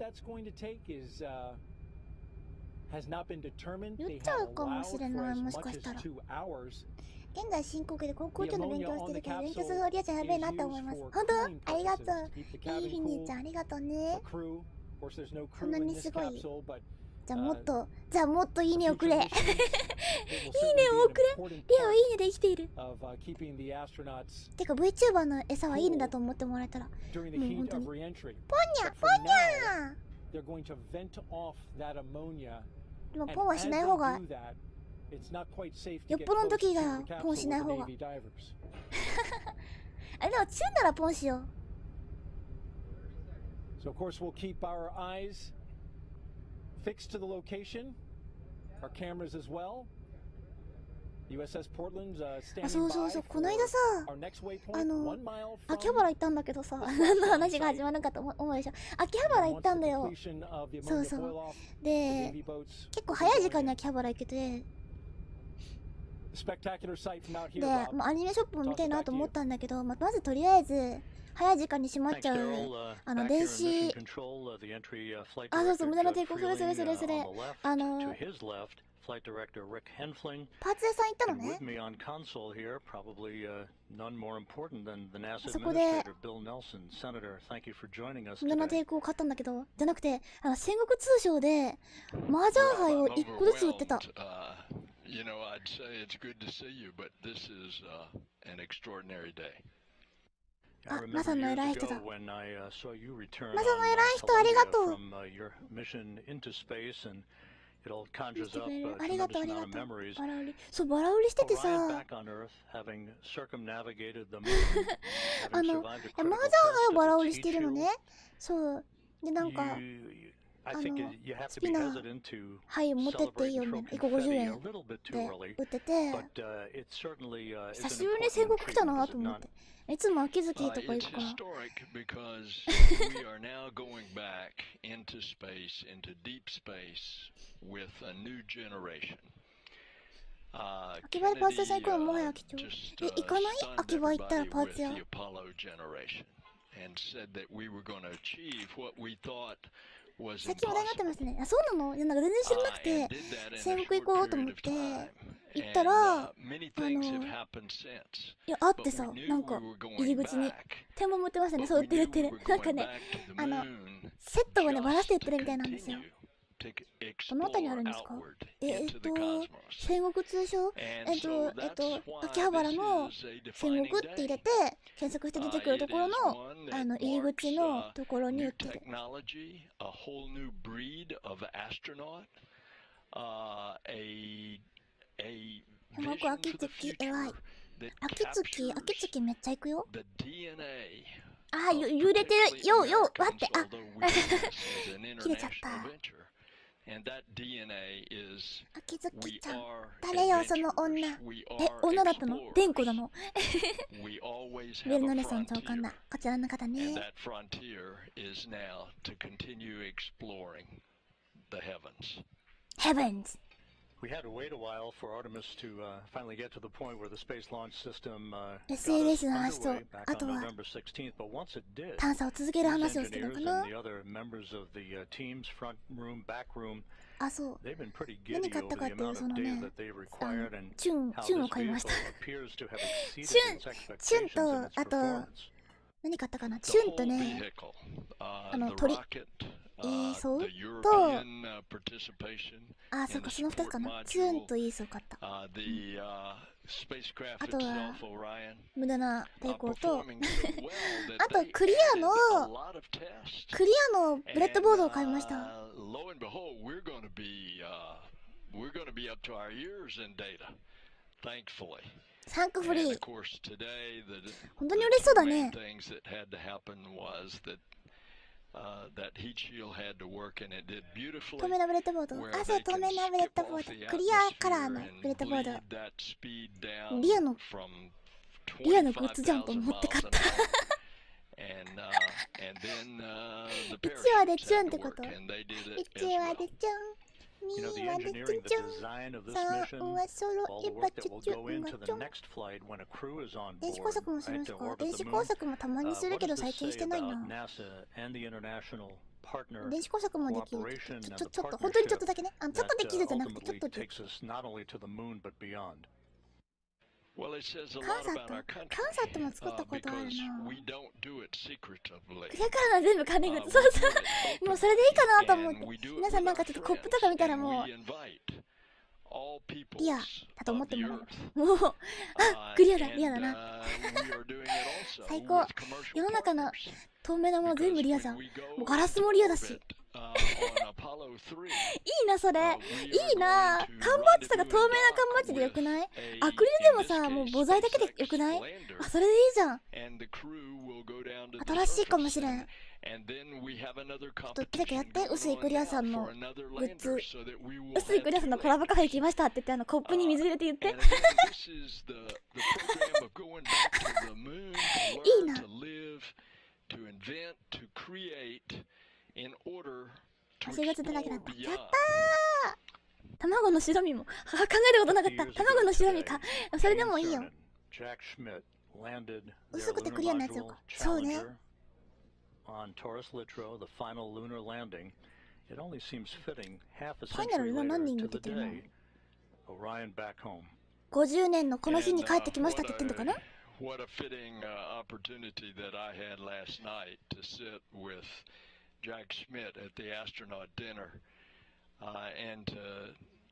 Speaker 1: ちゃうかもしれない、もしかしたら。現在進行形で航空機の勉強をしてるけど、勉強するリアちゃんやべえなって思います。本当？ありがとう。いいフィニーちゃんありがとうね。そんなにすごい。じゃあもっといいねをくれ。いいねをくれ。リアはいいねで生きている。てか VTuber の餌はいいねだと思ってもらえたら、もう本当に。ポンニャポンニャ。でもポンはしない方が、よっぽどの時がポンしない方が。あれでもチュンならポンしよう。
Speaker 3: Fixed to the location, our cameras as well. USS Portland's standing by for our next waypoint, 1 mile from
Speaker 1: 秋葉原行ったんだけどさ、何の話が始まるかと思うでしょ。秋葉原行ったんだよ。そうそう。で、結構早い時間に秋葉原行けて、で、もうアニメショップも見たいなと思ったんだけど、まずとりあえず、早い時間に閉まっちゃう電子、そうそう、無駄な抵抗、それ。パーツ屋さん行ったのね。そこで無駄な抵抗を買ったんだけど、じゃなくて戦国通商で麻雀牌を1個ずつ売ってた。あ、マサの偉い人だ。マサの偉い人ありがとう。ありがとうありがとう。バラ売り。そう、バラ売りしててさ。マージャン杯をバラ売りしてるのね。そう。で、なんか、スピナー、はい、持ってっていいよ、1個50円で売ってて、久しぶりに戦国来たなと思って。いつも秋月とか行くから。秋葉でパーツ屋さん行くのもはや貴重。行かない？秋葉行ったらパーツ屋。最近話題になってましたね。あ、そうなの？なんか全然知らなくて、戦国行こうと思って行ったら、いや、あってさ、なんか入り口に天板持ってましたね。そう、売ってる売ってる。なんかね、セットをね、バラして売ってるみたいなんですよ。どのあたりにあるんですか？戦国通称？秋葉原の戦国って入れて検索して出てくるところの入り口のところに売ってる。僕秋月偉い。秋月めっちゃ行くよ。あ、揺れてる。よ、待って。あ、切れちゃった。秋月ちゃん、誰よその女。女だったの？デンコなの？ベルノレさん長官だ。こちらの方ね。Heavens。
Speaker 2: We had to wait a while for Artemis to finally get to the point where the space launch system
Speaker 1: SLS の話と、あとは探査を続ける話をしてるのかな。あ、そう。何買ったかっていう、そのね、チュンを買いました。チュンと、あと、何買ったかな。チュンとね、鳥。そうと、あ、そうか、その2つかな。チューンとイーソー買った。あとは、無駄な抵抗と、あと、クリアのブレッドボードを買いました。サンクフリー。本当に嬉しそうだね。透明なブレッドボード。あ、そう、透明なブレッドボード。クリアカラーのブレッドボード。リアのグッズじゃんと思って買った。1話でチュンってこと？ 1 話でチュン。2話でチュンチュン。3話ソロエヴァチュチュンがチュン。電子工作もするんですか？電子工作もたまにするけど最近してないな。電子工作もできる。ちょっと、本当にちょっとだけね。ちょっとできるじゃなくて、ちょっとできる。カンサットも作ったことあるな。クリアカラーが全部金具。そうそう。もうそれでいいかなと思って。皆さんなんかちょっとコップとか見たらもう、リアだと思ってもらえる。もう、あ、クリアだ、リアだな。最高。世の中の透明なもの全部リアじゃん。もうガラスもリアだし。いいな、それ。いいな。缶バッジとか透明な缶バッジでよくない？アクリルでもさ、もう母材だけでよくない？あ、それでいいじゃん。新しいかもしれん。ちょっと誰かやって、臼井クリアさんのグッズ。臼井クリアさんのコラボカフェ来ましたって言って、コップに水入れて言って。いいな。4月でだけだった。やったー！卵の白身も考えたことなかった。卵の白身か。それでもいいよ。薄くてクリアなやつよか。そうね。ファイナルルナ何人抜けてるの？50年のこの日に帰ってきましたって言ってんのかな
Speaker 4: ？What a fitting opportunity that I had last night to sit with Jack Schmidt at the astronaut dinner and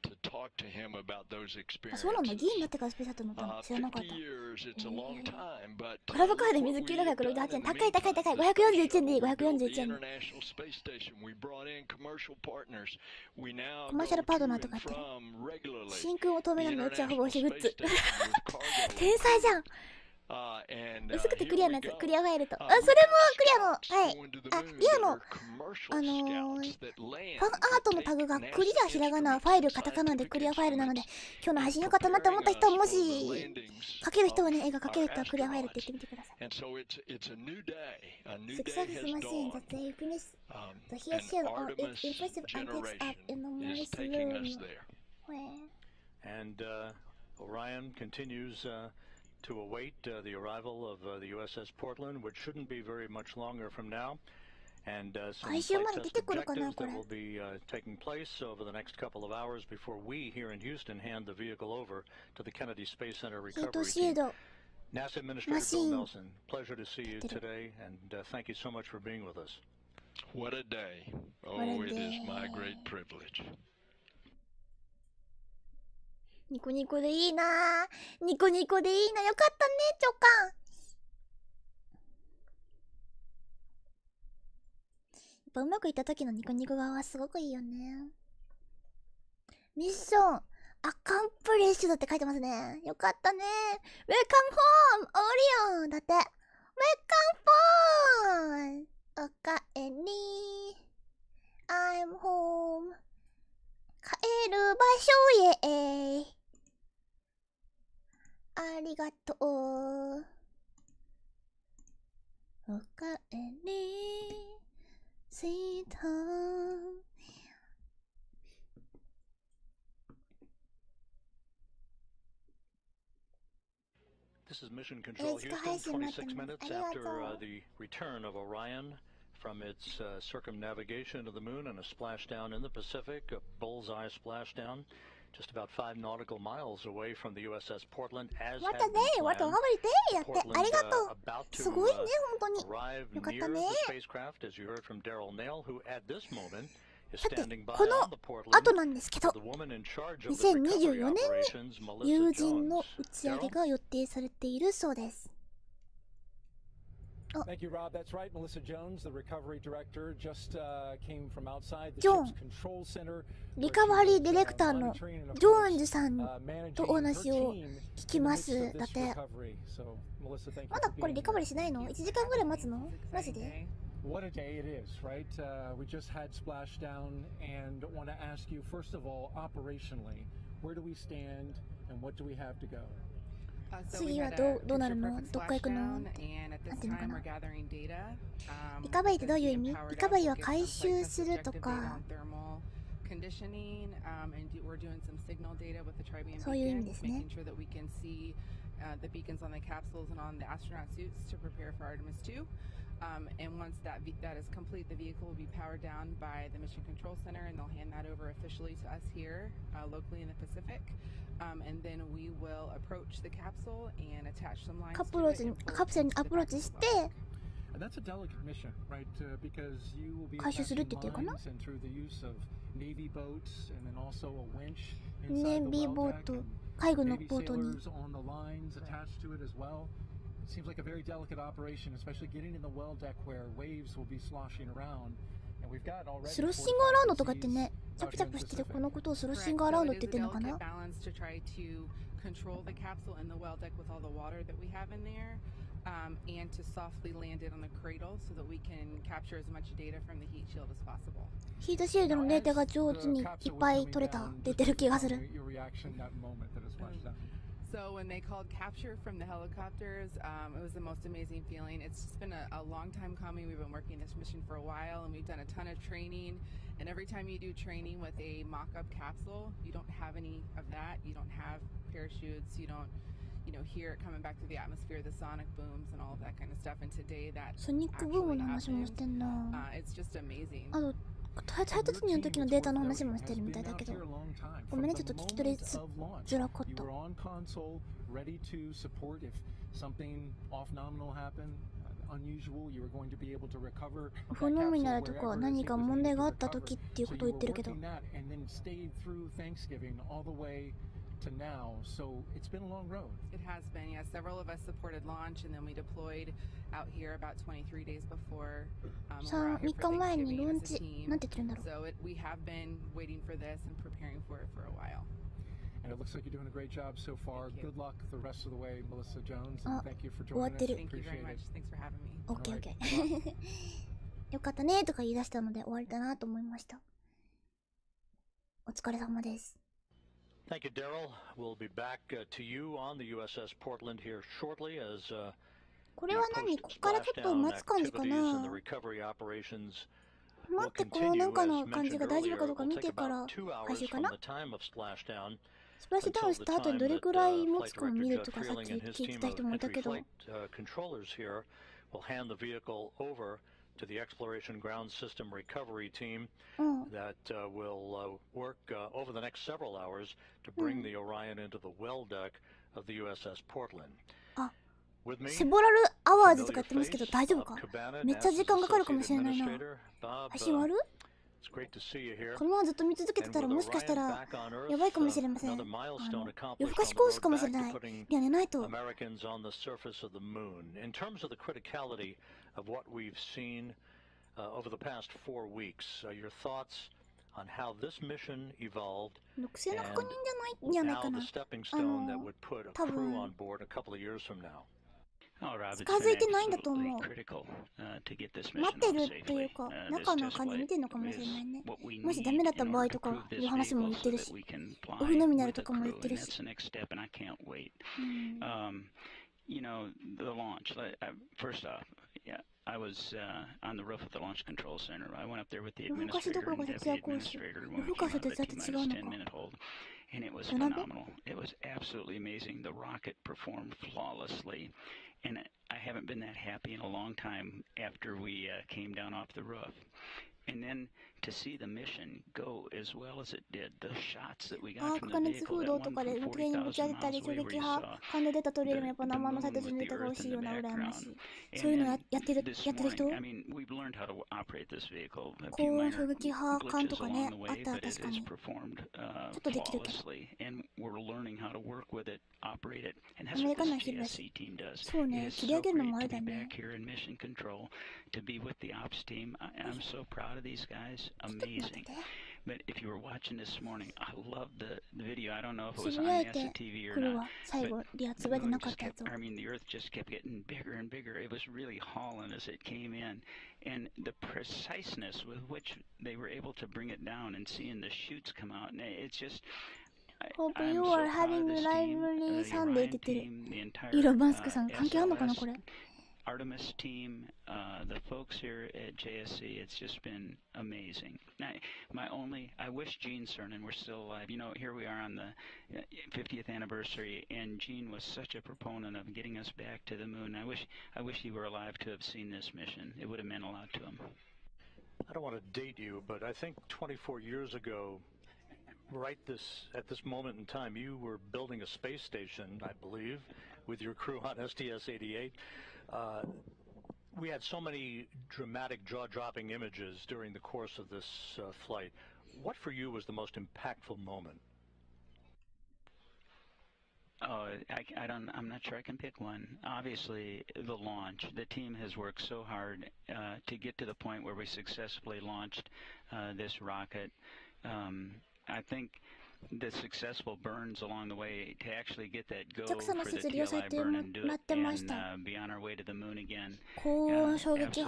Speaker 4: to talk to him about those
Speaker 1: あ、そうなんだ。
Speaker 4: experiences.
Speaker 1: 議員になってからスペースシャトル乗ったの知らなかっ
Speaker 4: 50
Speaker 1: た。
Speaker 4: years, it's a long time, but
Speaker 1: クラブカーで水968円。高い高い高い。541円でいい。541 円。
Speaker 4: International Space Station, we brought in commercial partners. We now
Speaker 1: コマー
Speaker 4: go
Speaker 1: シャルパー
Speaker 4: to
Speaker 1: トナーと
Speaker 4: and
Speaker 1: かってる。
Speaker 4: from regularly.
Speaker 1: 真空を透明なの宇宙
Speaker 4: The
Speaker 1: 保護
Speaker 4: International
Speaker 1: 士グッ
Speaker 4: Space
Speaker 1: ズ。
Speaker 4: Station with cargo
Speaker 1: 天才じゃん。
Speaker 4: and
Speaker 1: 薄くてクリアなやつ。クリアファイルと。あ、それ
Speaker 4: we
Speaker 1: もクリアの。は
Speaker 4: got
Speaker 1: い。
Speaker 4: going to the
Speaker 1: あ、
Speaker 4: moon
Speaker 1: リア
Speaker 4: that
Speaker 1: の
Speaker 4: are commercial scouts that
Speaker 1: ファン
Speaker 4: land
Speaker 1: アートのタグがクリアひらがな、ファイルカタカナでクリアファイルなので、今日の配信よかったなって思った人は、もし書ける人はね、絵が描ける人はクリアファイルって言ってみてください。
Speaker 4: And so it's a new day. A new
Speaker 1: Success
Speaker 4: day
Speaker 1: is
Speaker 4: has
Speaker 1: machine
Speaker 4: dawned.
Speaker 1: that they finish the
Speaker 4: And
Speaker 1: here shell or
Speaker 4: Artemis
Speaker 1: its impressive antics up in the
Speaker 4: generation
Speaker 1: Morris
Speaker 4: is taking us
Speaker 1: room.
Speaker 4: there.
Speaker 2: And Orion continues to await the arrival of the USS Portland, which shouldn't be very much longer from now. And some
Speaker 1: 回収
Speaker 2: flight
Speaker 1: まで出
Speaker 2: test
Speaker 1: てくるかな、
Speaker 2: objectives
Speaker 1: こ
Speaker 2: that
Speaker 1: れ。
Speaker 2: will be taking place over the next couple of hours before we here in Houston hand the vehicle over to the Kennedy Space Center
Speaker 1: ヒー
Speaker 2: recovery
Speaker 1: トシー
Speaker 2: team.
Speaker 1: ド。
Speaker 2: NASA Administrator
Speaker 1: Machine.
Speaker 2: Bill Nelson, pleasure to see you today, and thank you so much for being with us.
Speaker 4: What a day. Oh,
Speaker 1: What a
Speaker 4: it is
Speaker 1: day.
Speaker 4: my great privilege.
Speaker 1: ニコニコでいいなぁ。ニコニコでいいな。よかったね、長官。やっぱうまくいった時のニコニコ側はすごくいいよね。ミッション、アカンプリッシュドって書いてますね。よかったね。Welcome home! オリオンだって。Welcome home! おかえり。I'm home. 帰る場所へ。ありがとう。おかえり。Sweet home.
Speaker 2: This is Mission Control Houston, 26 minutes after the return of Orion from its circumnavigation of the moon and a splashdown in the Pacific, a bullseye splashdown, just about 5 nautical miles away from the USS Portland, as
Speaker 1: What
Speaker 2: had
Speaker 1: a
Speaker 2: been
Speaker 1: day! What a
Speaker 2: planned.
Speaker 1: lovely day! だって、
Speaker 2: Portland
Speaker 1: ありがとう。
Speaker 2: about
Speaker 1: す
Speaker 2: to
Speaker 1: ごいね、本当に。
Speaker 2: arrive
Speaker 1: よかっ
Speaker 2: near
Speaker 1: たね。
Speaker 2: the spacecraft, as you heard from Daryl Nail, who at this moment is
Speaker 1: さて、
Speaker 2: standing by
Speaker 1: この
Speaker 2: on the Portland.
Speaker 1: 後なんですけど、
Speaker 2: The woman in charge of the
Speaker 1: 2024
Speaker 2: recovery
Speaker 1: 年
Speaker 2: operations,
Speaker 1: に
Speaker 2: Melissa
Speaker 1: 友人の
Speaker 2: Jones.
Speaker 1: 打ち上げ
Speaker 2: Daryl?
Speaker 1: が予定されているそうです。
Speaker 3: Thank you, Rob. That's right. Melissa Jones, the recovery director, just came from outside the
Speaker 1: John.
Speaker 3: ship's control center.
Speaker 1: リカバリーディレクターのジョーンズさんとお話を聞きます。だって、まだこれリカバリーしないの ?1 時間ぐらい待つのマジで
Speaker 3: What a day it is, right? We just had splashdown and want to ask you, first of all, operationally, where do we stand and what do we have to go?
Speaker 1: 次はどうなるのどっか行くのなんていうのかなリカバリーってどういう意味リカバリーは回収するとかそういう意味ですね。
Speaker 5: The beacons on the capsules and on the astronaut suits to prepare for Artemis II. And once that is complete, the vehicle will be powered down by the Mission Control Center, and they'll hand that over officially to us here locally in the Pacific. And then we will approach the capsule and attach some lines to it.
Speaker 1: カプセルにアプローチして
Speaker 3: That's a delicate mission, right? Because you will be
Speaker 1: 回収するって言ってるかな
Speaker 3: lines and through the use of Navy boats and then also a winch
Speaker 1: ネ
Speaker 3: inside
Speaker 1: ビ
Speaker 3: the
Speaker 1: ーボ
Speaker 3: well
Speaker 1: ート
Speaker 3: deck.
Speaker 1: 海軍の
Speaker 3: Maybe
Speaker 1: ボートに
Speaker 3: sailors on the lines attached to it as well. It seems like a very delicate operation, especially getting in the well deck where waves will be sloshing around. And we've got already
Speaker 1: スロッシングアラウンドとかってねチャプチャプしててこのことをスロッシングアラウンドって言ってるのかな
Speaker 5: Control the capsule in the well deck with all the water that we have in there, and to softly land it on the cradle so that we can capture as much data from the heat shield as possible.
Speaker 1: ヒートシールドのデータが上手にいっぱい取れた出てる気がする
Speaker 3: Your reaction that moment that it splashed down.
Speaker 5: So when they called capture from the helicopters, it was the most amazing feeling. It's just been a long time coming. We've been working this mission for a while, and we've done a ton of training. And every time you do training with a mock-up capsule, you don't have any of that. You don't have parachutes. You don't, hear it coming back through the atmosphere, the sonic booms, and all of that kind of stuff. And today that
Speaker 1: ソニックブームの話もしてんな
Speaker 5: it's just amazing.
Speaker 1: あと配達時の時のデータの話もしてるみたいだけどごめんねちょっと聞き取りづらかった フォノミナルとか何か問題があった時っっていうことを言ってるけど。
Speaker 3: So you were working that and then stayed through Thanksgiving all the way to now. So it's been a long road.
Speaker 5: It has been, yeah. Several of us supported launch, and then we deployed out here about 23 days before. We're out here
Speaker 1: 3日
Speaker 5: for
Speaker 1: 前に
Speaker 5: Thanksgiving
Speaker 1: ローン
Speaker 5: as a
Speaker 1: チ、
Speaker 5: team.
Speaker 1: なんて言ってるんだろう。
Speaker 5: So we have been waiting for this and preparing for it for a while.
Speaker 3: And it looks like you're doing a great job so far.
Speaker 5: Thank you.
Speaker 3: Good luck the rest of the way, Melissa Jones.
Speaker 1: Ah,
Speaker 3: And thank you for
Speaker 1: 終わ
Speaker 3: joining
Speaker 1: って
Speaker 3: us.
Speaker 1: る。
Speaker 5: Thank you very
Speaker 3: Appreciate
Speaker 5: much.
Speaker 3: it.
Speaker 5: Thanks for having me.
Speaker 1: オッケーオッケー。よかったねとか言い出したので終わりだなと思いました。お疲れ様です。
Speaker 2: Thank you, Daryl. We'll be back to you on the USS Portland here shortly as
Speaker 1: これは何？ここからちょっと待つ感じかな。待ってこのなんかの感じが大丈夫かどうか見てから回収かな。スプラッシュダウンした後にどれくらい持つかも見るとかさっき聞いてた人もいたけど。
Speaker 2: to the Exploration Ground System Recovery Team that will work over the next several hours to bring the Orion into the well deck of the USS Portland.
Speaker 1: セボラルアワーズとかやってますけど大丈夫か？めっちゃ時間かかるかもしれないな。配信終わる？このままずっと見続けてたらもしかしたらやばいかもしれません。夜更かしコースかもしれない。いや寝ないと。
Speaker 2: Of what we've seen over the past 4 weeks, your thoughts on how this mission evolved and now the stepping stone that would put a crew on board a couple of years from now.
Speaker 1: 近づいてないんだと思う。待ってるというか中の感じ見てるのかもしれないね。もしダメだった場合とかいう話も言ってるし、オフノミナルとかも言ってるし。
Speaker 6: You know, the launch, first off, yeah, I was on the roof of the Launch Control Center. I went up there with the administrator and deputy administrator when we came out of the T-minus 10-minute hold, and it was phenomenal. It was absolutely amazing. The rocket performed flawlessly, and I haven't been that happy in a long time after we came down off the roof. And then to see the mission go as well as it did, the shots that we got from the vehicle, that one from 40,000 miles away where you saw this morning, I mean, we've learned how to operate this vehicle. A few minor glitches along the way, but it has performed flawlessly, and we're learning how to work with it, operate it, and that's what this GSC team does. It is so great to be back here in mission control, to be with the ops team. I'm so proud of these guys. Amazing. But if you were watching this morning, I loved the video. I don't know if it was on NASA TV or not. But I mean, the Earth just kept getting bigger and bigger. It was really hauling as it came in. And the preciseness with which they were able to bring it down and seeing the chutes come out, and it's just...
Speaker 1: Hope you are having a lively Sunday って言ってる。イーロン・マスクさん関係あんのかなこれ。
Speaker 6: Artemis team, the folks here at JSC, it's just been amazing. I wish Gene Cernan were still alive. You know, here we are on the 50th anniversary, and Gene was such a proponent of getting us back to the moon. I wish he were alive to have seen this mission. It would have meant a lot to him.
Speaker 2: I don't want to date you, but I think 24 years ago, at this moment in time, you were building a space station, I believe, with your crew on STS-88. We had so many dramatic, jaw-dropping images during the course of this flight. What for you was the most impactful moment?
Speaker 6: Oh, I'm not sure I can pick one. Obviously, the launch. The team has worked so hard to get to the point where we successfully launched this rocket. I think the successful burns along the way to actually get that go for the TLI burn and do it and be on our way to the moon again. Absolutely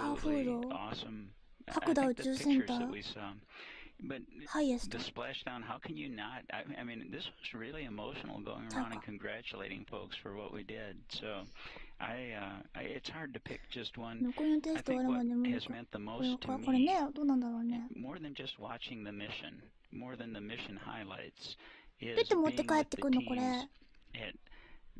Speaker 6: awesome. I think the pictures that we saw. But the splashdown, how can you not? I mean, this was really emotional going around and congratulating folks for what we did. So it's hard to pick just one. I think what has meant the most to me, more than just watching the mission, more than the mission highlights, is being with the teams at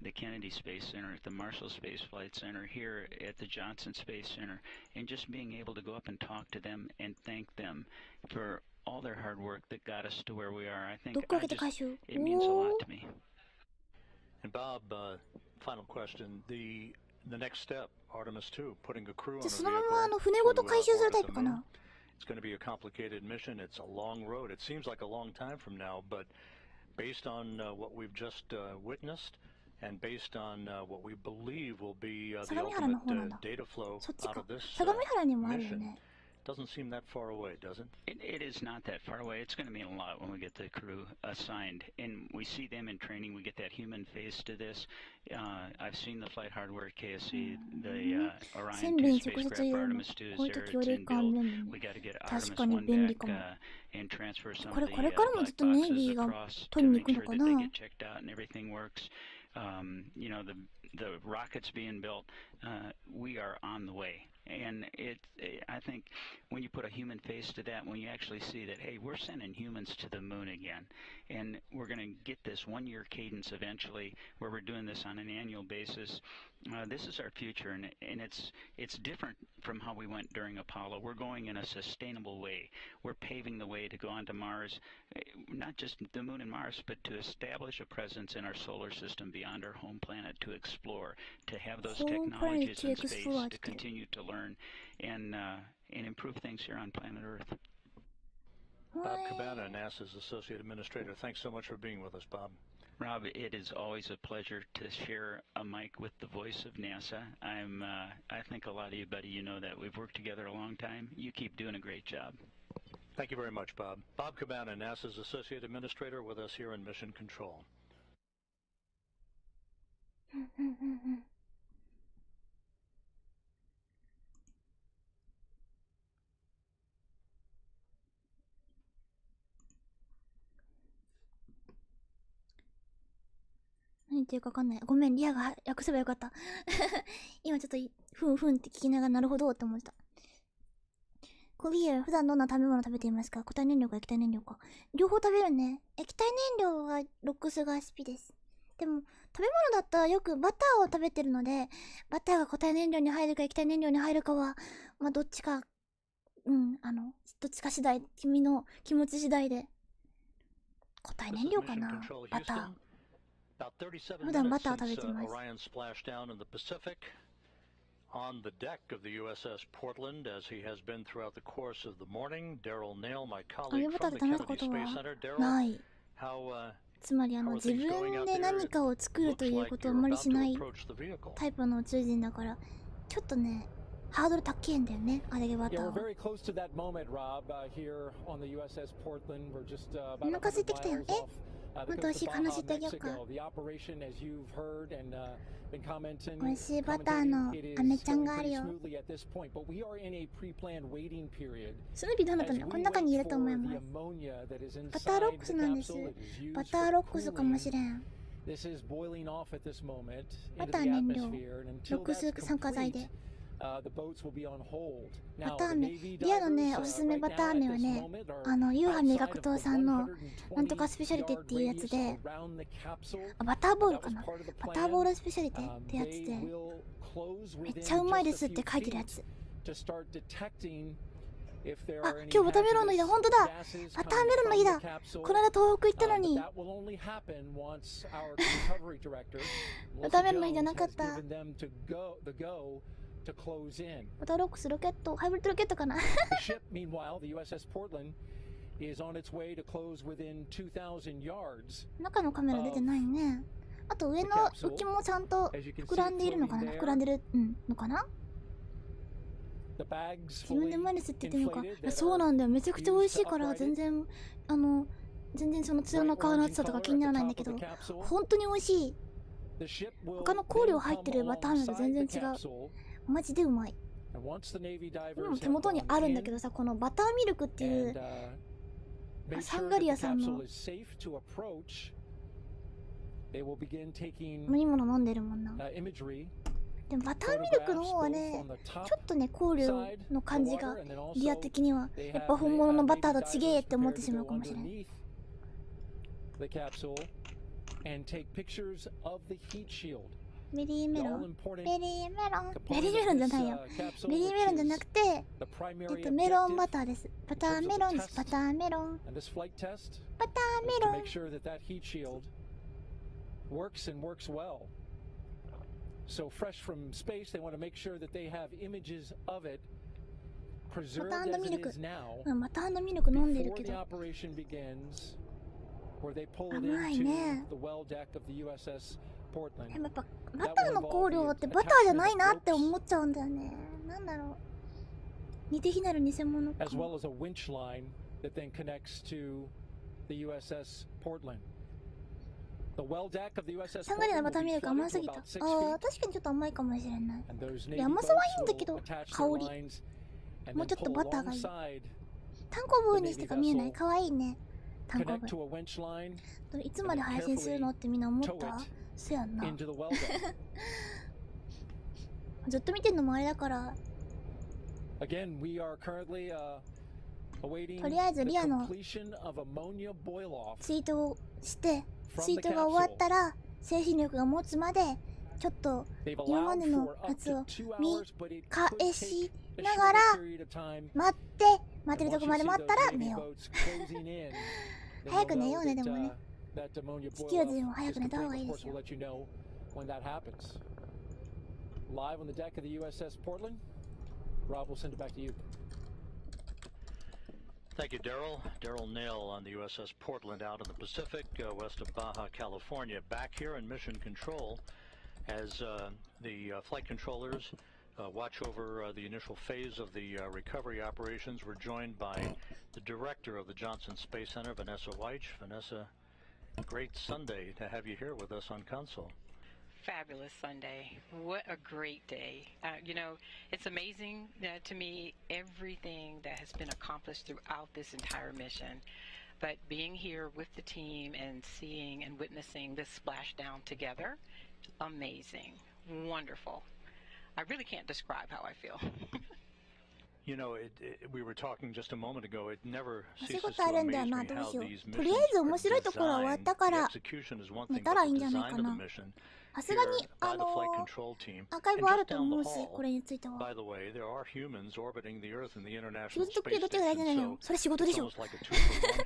Speaker 6: the Kennedy Space Center, at the Marshall Space Flight Center, here at the Johnson Space Center, and just being able to go up and talk to them and thank them for all their hard work that got us to where we are. I think it means a lot to me.
Speaker 2: And Bob, final question. The next step, Artemis II, putting a crew on the vehicle. It's going to be a complicated mission. It's a long road. It seems like a long time from now, but based on what we've just witnessed and based on what we believe will be the ultimate data flow out of this mission, doesn't seem that far away, does it?
Speaker 6: It is not that far away. It's going to mean a lot when we get the crew assigned. And we see them in training. We get that human face to this. I've seen the flight hardware at KSC. The Orion 2 spacecraft, Artemis II is there. It's in build. We got to get Artemis 1 back and transfer some of the black boxes across to make sure that they get checked out and everything works. You know, the rockets being built, we are on the way. And I think when you put a human face to that, when you actually see that, hey, we're sending humans to the moon again, and we're going to get this one-year cadence eventually where we're doing this on an annual basis, this is our future, and it's different from how we went during Apollo. We're going in a sustainable way. We're paving the way to go onto Mars, not just the moon and Mars, but to establish a presence in our solar system beyond our home planet, to explore, to have those technologies in space, to continue to learn and improve things here on planet Earth.
Speaker 2: Bob Cabana, NASA's Associate Administrator. Thanks so much for being with us, Bob.
Speaker 6: Rob, it is always a pleasure to share a mic with the voice of NASA. I think a lot of you, buddy, you know that. We've worked together a long time. You keep doing a great job.
Speaker 2: Thank you very much, Bob. Bob Cabana, NASA's Associate Administrator, with us here in Mission Control.
Speaker 1: 何言ってるか分かんない。ごめん、リアが訳せばよかった。今ちょっとふんふんって聞きながらなるほどって思ってた。コリア、普段どんな食べ物食べていますか？固体燃料か液体燃料か。両方食べるね。液体燃料はロックスが好きです。でも食べ物だったらよくバターを食べてるので、バターが固体燃料に入るか液体燃料に入るかはまあどっちか、どっちか次第、君の気持ち次第で。固体燃料かな、バター。普段バター食べてます。
Speaker 2: On the deck of the USS Portland, as he has been throughout the course of the morning, Daryl Nail, my colleague from the Kennedy Space Center. Daryl, how
Speaker 1: つまり自分で何かを作るということをあまりしないタイプの宇宙人だから、ちょっとね、ハードル高いんだよね、あれがバターを。お腹空いてきたよ。もっと美味しい話してあげようか。美味しいバターのアメちゃんがあるよ。スヌーピーどうなったの？この中にいると思います。バターロックスなんです。バターロックスかもしれん。バター燃料、ロックス酸化剤で。バター飴、リアのね、おすすめバター飴はね、ユーハ味覚糖さんのなんとかスペシャリテっていうやつで、バターボールかな、バターボールスペシャリテってやつで、めっちゃうまいですって書いてるやつ。あ、今日バターメロンの日だ、ほんとだ、バターメロンの日だ。この間東北行ったのにバターメロンの日じゃなかった。バターロックスロケット、ハイブリッドロケットかな中のカメラ出てないね。あと上の浮きもちゃんと膨らんでいるのかな、膨らんでるのかな。自分でマネスって言ってるのか。いや、そうなんだよ、めちゃくちゃ美味しいから全然そのツヤの皮の厚さとか気にならないんだけど、本当に美味しい。他の香料入ってるバター麺と全然違う。マジでうまい。今も手元にあるんだけどさ、このバターミルクっていうサンガリアさんの飲み物飲んでるもんな。でもバターミルクの方はね、ちょっとね、香料の感じがリア的にはやっぱ本物のバターとちげえって思ってしまうかもしれない。ベリーメロン、ベリーメロン、ベリーメロンじゃないよ。ベリーメロンじゃなくて、メロンバターです。バターメロンです。バターメロン。バターメロン。
Speaker 3: preserved
Speaker 1: Mata
Speaker 3: as
Speaker 1: and
Speaker 3: it
Speaker 1: milk.
Speaker 3: is now
Speaker 1: うん、またミルク飲んでる
Speaker 3: before
Speaker 1: け
Speaker 3: the
Speaker 1: ど。
Speaker 3: operation begins, where they pull it
Speaker 1: 甘い
Speaker 3: into
Speaker 1: ね。
Speaker 3: the well deck of the USS Portland.
Speaker 1: でもやっぱバターの香料ってバターじゃないなって思っちゃうんだよね。なんだろう。似て非なる偽物か。
Speaker 3: as well as a winch line that then connects to the USS Portland. The well deck of the USS
Speaker 1: サンガリアの
Speaker 3: Portland
Speaker 1: バター
Speaker 3: will
Speaker 1: ミ
Speaker 3: be
Speaker 1: ルク甘
Speaker 3: flooded
Speaker 1: す
Speaker 3: to
Speaker 1: ぎた。
Speaker 3: about
Speaker 1: あ
Speaker 3: 6 feet,
Speaker 1: あ、確かにちょっと甘いかもしれない。
Speaker 3: and those
Speaker 1: で
Speaker 3: Navy
Speaker 1: 甘さはいいん
Speaker 3: boats
Speaker 1: だけど、
Speaker 3: will attach
Speaker 1: 香
Speaker 3: their
Speaker 1: り。
Speaker 3: lines and
Speaker 1: もう
Speaker 3: then
Speaker 1: ちょっと
Speaker 3: pull
Speaker 1: バターがいい。
Speaker 3: alongside,
Speaker 1: 単行部にしてか見えない。かわいいね。単行
Speaker 3: connect
Speaker 1: 部。
Speaker 3: to a winch line
Speaker 1: いつまで配信するのってみんな思っ
Speaker 3: tow
Speaker 1: た
Speaker 3: it
Speaker 1: そやんな。
Speaker 3: into the well deck.
Speaker 1: ずっと見てんのもあれだから、
Speaker 3: Again, we are currently awaiting
Speaker 1: とりあえず
Speaker 3: the
Speaker 1: リアの
Speaker 3: completion of ammonia boil off
Speaker 1: ツイートをして、ツイートが終わったら、精神力が持つまで、ちょっと
Speaker 3: They've
Speaker 1: 今ま
Speaker 3: allowed
Speaker 1: での
Speaker 3: for
Speaker 1: や
Speaker 3: up
Speaker 1: つを
Speaker 3: to 2
Speaker 1: 見
Speaker 3: hours, but it
Speaker 1: 返
Speaker 3: could
Speaker 1: し
Speaker 3: take a
Speaker 1: ながら
Speaker 3: short period of time.
Speaker 1: 待ってるとこまで待ったら寝よう。早く寝ようね、でもね。地球人は早く寝た方がいいですよ。
Speaker 3: Live on the deck of the USS Portland. Rob will send it back to you.
Speaker 2: Thank you, Daryl. Daryl Nail on the USS Portland out in the Pacific, west of Baja, California. Back here in mission control as the flight controllers watch over the initial phase of the recovery operations. We're joined by the director of the Johnson Space Center, Vanessa Weich. Vanessa, great Sunday to have you here with us on console.
Speaker 7: Fabulous Sunday. What a great day. You know, it's amazing to me everything that has been accomplished throughout this entire mission. But being here with the team and seeing and witnessing this splashdown together, amazing. Wonderful. I really can't describe how I feel.
Speaker 2: You know, we were talking just a moment ago. It never
Speaker 1: そういう
Speaker 2: ceases
Speaker 1: こ
Speaker 2: to
Speaker 1: とあるんだよ
Speaker 2: amaze
Speaker 1: な、
Speaker 2: me
Speaker 1: どう
Speaker 2: how
Speaker 1: しよ
Speaker 2: these
Speaker 1: う。とりあえず
Speaker 2: missions
Speaker 1: 面白いところは終わ
Speaker 2: are
Speaker 1: ったか
Speaker 2: designed. The
Speaker 1: ら、
Speaker 2: execution is one
Speaker 1: 寝
Speaker 2: thing,
Speaker 1: た
Speaker 2: but
Speaker 1: らいい
Speaker 2: the
Speaker 1: んじゃないか
Speaker 2: design of the
Speaker 1: な。
Speaker 2: mission
Speaker 1: さすがに、
Speaker 2: here by the flight control team.
Speaker 1: アーカイ
Speaker 2: And
Speaker 1: ブある
Speaker 2: just
Speaker 1: と
Speaker 2: down
Speaker 1: 思
Speaker 2: the
Speaker 1: うし、こ
Speaker 2: hall,
Speaker 1: れについては。
Speaker 2: by the way, there are humans orbiting the Earth and the
Speaker 1: 仕
Speaker 2: International
Speaker 1: 事と
Speaker 2: Space
Speaker 1: どっちが大事なの
Speaker 2: Station,
Speaker 1: よ。
Speaker 2: so
Speaker 1: それ仕事で
Speaker 2: it's
Speaker 1: しょ。
Speaker 2: almost like a two for one here.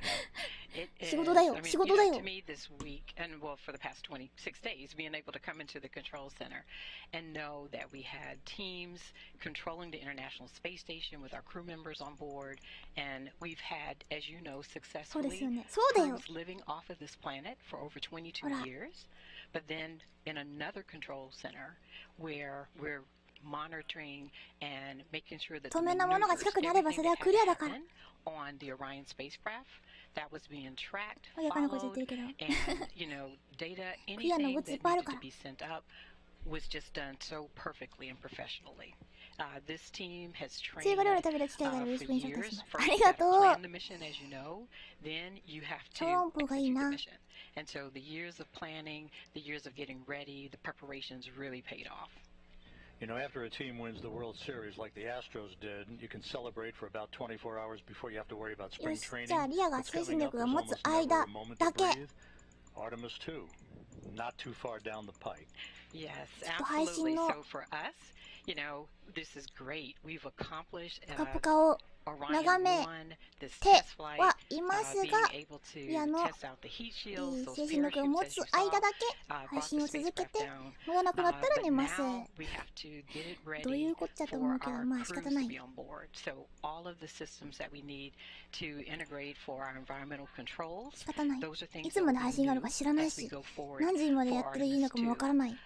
Speaker 7: It
Speaker 1: 仕事だよ、
Speaker 7: I mean,
Speaker 1: 仕事だ
Speaker 7: you know,
Speaker 1: よ。
Speaker 7: to me this week, and well, for the past 26 days, being able to come into the control center and know that we had teams controlling the International Space Station with our crew members on board, and we've had, as you know,
Speaker 1: そうです
Speaker 7: successfully
Speaker 1: よね。そうだよ。
Speaker 7: crews living off of this planet for over 22
Speaker 1: Ora.
Speaker 7: years, but then in another control center where we're monitoring and making sure that
Speaker 1: 透
Speaker 7: the
Speaker 1: 明なものが
Speaker 7: maneuvers,
Speaker 1: 近くにあればそ
Speaker 7: everything
Speaker 1: れは
Speaker 7: that
Speaker 1: クリア
Speaker 7: had
Speaker 1: だから
Speaker 7: happened on the Orion spacecraft that was being tracked,
Speaker 1: わけわかんないこと言ってる
Speaker 7: followed,
Speaker 1: けど。
Speaker 7: and you know, data,
Speaker 1: クリアの
Speaker 7: anything
Speaker 1: グッズいっ
Speaker 7: that
Speaker 1: ぱいある
Speaker 7: needed
Speaker 1: か
Speaker 7: to
Speaker 1: ら。
Speaker 7: be sent up was just done so perfectly and professionally. This team has
Speaker 1: 普通
Speaker 7: trained
Speaker 1: が料理食べる機会がある
Speaker 7: for
Speaker 1: ウィスプにショットし
Speaker 7: years.
Speaker 1: ます。
Speaker 7: First,
Speaker 1: あ
Speaker 7: you
Speaker 1: りが
Speaker 7: gotta
Speaker 1: とう。
Speaker 7: plan the mission, as you know. Then you have
Speaker 1: 小
Speaker 7: to
Speaker 1: 籠包がいい
Speaker 7: execute the
Speaker 1: な。
Speaker 7: mission. And so the years of planning, the years of getting ready, the preparations really paid off.
Speaker 2: You know, after a team wins the World Series like the Astros did, you can celebrate for about 24 hours before you have to worry about
Speaker 1: よ
Speaker 2: spring
Speaker 1: し、
Speaker 2: training.
Speaker 1: じゃあリアが
Speaker 2: What's
Speaker 1: 精神
Speaker 2: coming up
Speaker 1: 力
Speaker 2: is
Speaker 1: が持つ
Speaker 2: almost never
Speaker 1: 間
Speaker 2: a moment
Speaker 1: だ
Speaker 2: to
Speaker 1: け。
Speaker 2: breathe. Artemis II, not too far down the pike.
Speaker 7: Yes,
Speaker 1: と配信
Speaker 7: absolutely.
Speaker 1: の
Speaker 7: So for us, you know, this is great. We've accomplished
Speaker 1: プカプカを
Speaker 7: Orion
Speaker 1: 眺め
Speaker 7: 1, this
Speaker 1: て
Speaker 7: test flight,
Speaker 1: はいますが、
Speaker 7: being able to
Speaker 1: リアの
Speaker 7: test out the heat shields, those
Speaker 1: 精神力を
Speaker 7: parachutes
Speaker 1: 持
Speaker 7: as
Speaker 1: つ
Speaker 7: you
Speaker 1: 間
Speaker 7: saw,
Speaker 1: だけ
Speaker 7: brought
Speaker 1: 配
Speaker 7: the
Speaker 1: 信を続け
Speaker 7: spacecraft
Speaker 1: て、
Speaker 7: down.
Speaker 1: 無駄なくなったら
Speaker 7: But
Speaker 1: 寝ます。
Speaker 7: now we have to get it
Speaker 1: どうい
Speaker 7: ready
Speaker 1: うこっちゃと
Speaker 7: for
Speaker 1: 思うけど、
Speaker 7: our
Speaker 1: まあ仕
Speaker 7: crews
Speaker 1: 方な
Speaker 7: to
Speaker 1: い。
Speaker 7: be on board. So all of the systems that we need to integrate for our environmental controls,
Speaker 1: 仕方ない。
Speaker 7: those are
Speaker 1: い
Speaker 7: things
Speaker 1: つ
Speaker 7: that
Speaker 1: ま
Speaker 7: we
Speaker 1: で配
Speaker 7: can
Speaker 1: 信があ
Speaker 7: do
Speaker 1: るか知らない
Speaker 7: as we
Speaker 1: し、
Speaker 7: go forward
Speaker 1: 何時までや
Speaker 7: for
Speaker 1: っていい
Speaker 7: Artemis
Speaker 1: のかもわ
Speaker 7: II.
Speaker 1: からない。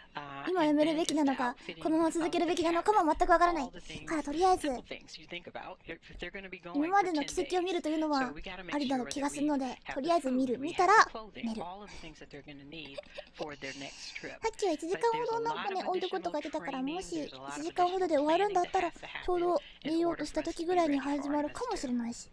Speaker 1: 今
Speaker 7: And
Speaker 1: やめる
Speaker 7: then
Speaker 1: べき
Speaker 7: just
Speaker 1: な
Speaker 7: the
Speaker 1: のか、
Speaker 7: outfitting
Speaker 1: このまま続けるべきなのか
Speaker 7: of
Speaker 1: も全くわからない
Speaker 7: all。the things,
Speaker 1: からとりあえず、
Speaker 7: simple things you think about. If they're going to be going
Speaker 1: 今ま
Speaker 7: for
Speaker 1: での
Speaker 7: 10
Speaker 1: 軌跡を見
Speaker 7: days,
Speaker 1: るというの
Speaker 7: so
Speaker 1: は
Speaker 7: we got to
Speaker 1: あ
Speaker 7: make
Speaker 1: りな
Speaker 7: sure
Speaker 1: の気
Speaker 7: that
Speaker 1: がす
Speaker 7: we
Speaker 1: るので、
Speaker 7: have
Speaker 1: と
Speaker 7: the
Speaker 1: りあえず見
Speaker 7: food,
Speaker 1: る。
Speaker 7: we
Speaker 1: 見た
Speaker 7: have
Speaker 1: ら
Speaker 7: the clothing,
Speaker 1: 寝る。
Speaker 7: all of the things that they're going to need for their next trip.
Speaker 1: さっきは1時
Speaker 7: But
Speaker 1: 間
Speaker 7: there's
Speaker 1: ほ
Speaker 7: a
Speaker 1: どなん
Speaker 7: lot
Speaker 1: かね、
Speaker 7: of
Speaker 1: 置いとくとか
Speaker 7: additional
Speaker 1: 言ってたから、
Speaker 7: training,
Speaker 1: もし
Speaker 7: there's a lot
Speaker 1: 1
Speaker 7: of
Speaker 1: 時間ほどで
Speaker 7: additional
Speaker 1: 終わるん
Speaker 7: planning
Speaker 1: だっ
Speaker 7: that
Speaker 1: たら、
Speaker 7: has to
Speaker 1: ちょう
Speaker 7: happen
Speaker 1: ど
Speaker 7: in
Speaker 1: 寝よう
Speaker 7: order
Speaker 1: とし
Speaker 7: for
Speaker 1: た
Speaker 7: us to
Speaker 1: 時
Speaker 7: be
Speaker 1: ぐらいに
Speaker 7: ready for
Speaker 1: 始ま
Speaker 7: our
Speaker 1: るか
Speaker 7: next
Speaker 1: もし
Speaker 7: trip.
Speaker 1: れないし。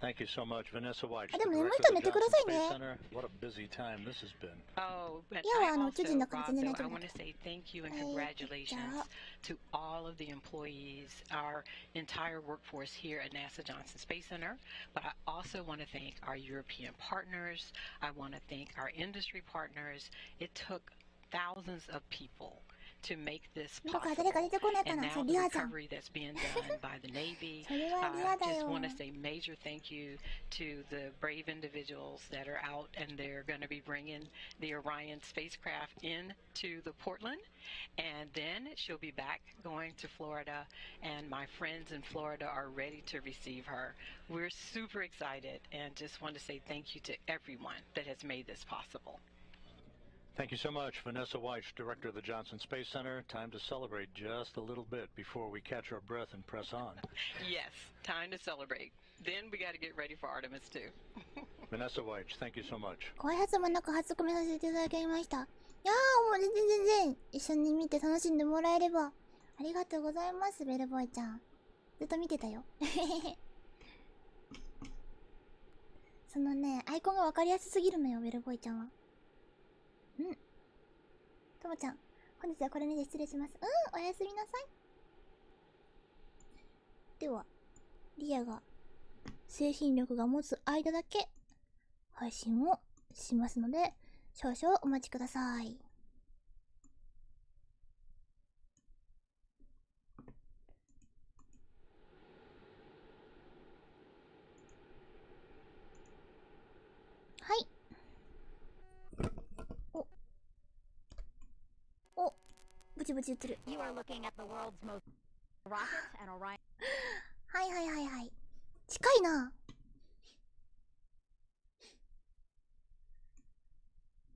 Speaker 2: Thank you so much, Vanessa Weich,
Speaker 1: あ、
Speaker 2: the
Speaker 1: でも眠い
Speaker 2: director
Speaker 1: 人は
Speaker 2: of
Speaker 1: 寝
Speaker 2: the
Speaker 1: てくだ
Speaker 2: Johnson
Speaker 1: さい
Speaker 2: Space
Speaker 1: ね。
Speaker 2: Center. What a busy time this has been.
Speaker 7: Oh, but
Speaker 1: リア
Speaker 7: I
Speaker 1: は宇宙
Speaker 7: also,
Speaker 1: 人だから
Speaker 7: Rob,
Speaker 1: 全然
Speaker 7: though,
Speaker 1: 大丈
Speaker 7: I
Speaker 1: 夫
Speaker 7: want
Speaker 1: だ。
Speaker 7: to say thank you and
Speaker 1: はい、じゃ
Speaker 7: congratulations
Speaker 1: あ、
Speaker 7: to all of the employees, our entire workforce here at NASA Johnson Space Center. But I also want to thank our European partners. I want to thank our industry partners. It took thousands of people to make this
Speaker 1: どこか
Speaker 7: possible.
Speaker 1: 誰か出てこないか
Speaker 7: And
Speaker 1: な。そ
Speaker 7: now
Speaker 1: れ
Speaker 7: the
Speaker 1: リアじゃん。
Speaker 7: recovery that's being done by the Navy.
Speaker 1: それはリアだ
Speaker 7: Just
Speaker 1: よ。
Speaker 7: want to say major thank you to the brave individuals that are out, and they're going to be bringing the Orion spacecraft into the Portland, and then she'll be back going to Florida, and my friends in Florida are ready to receive her. We're super excited and just want to say thank you to everyone that has made this possible.
Speaker 2: Thank you so much, Vanessa Weich, Director of the Johnson Space Center. Time to celebrate just a little bit before we catch our breath and press on.
Speaker 7: Yes, time to celebrate. Then we got to get ready for Artemis II.
Speaker 2: Vanessa Weich, thank you so much.
Speaker 1: 開発もなく初コメさせていただきました。いやー、もう全然一緒に見て楽しんでもらえれば。ありがとうございます、ベルボーイちゃん。ずっと見てたよ。そのね、アイコンがわかりやすすぎるのよ、ベルボーイちゃんは。ともちゃん、本日はこれにて失礼します。おやすみなさい。では、リアが精神力が持つ間だけ配信をしますので、少々お待ちください。はい。ブチブチ言ってる。はいはいはいはい。近いな。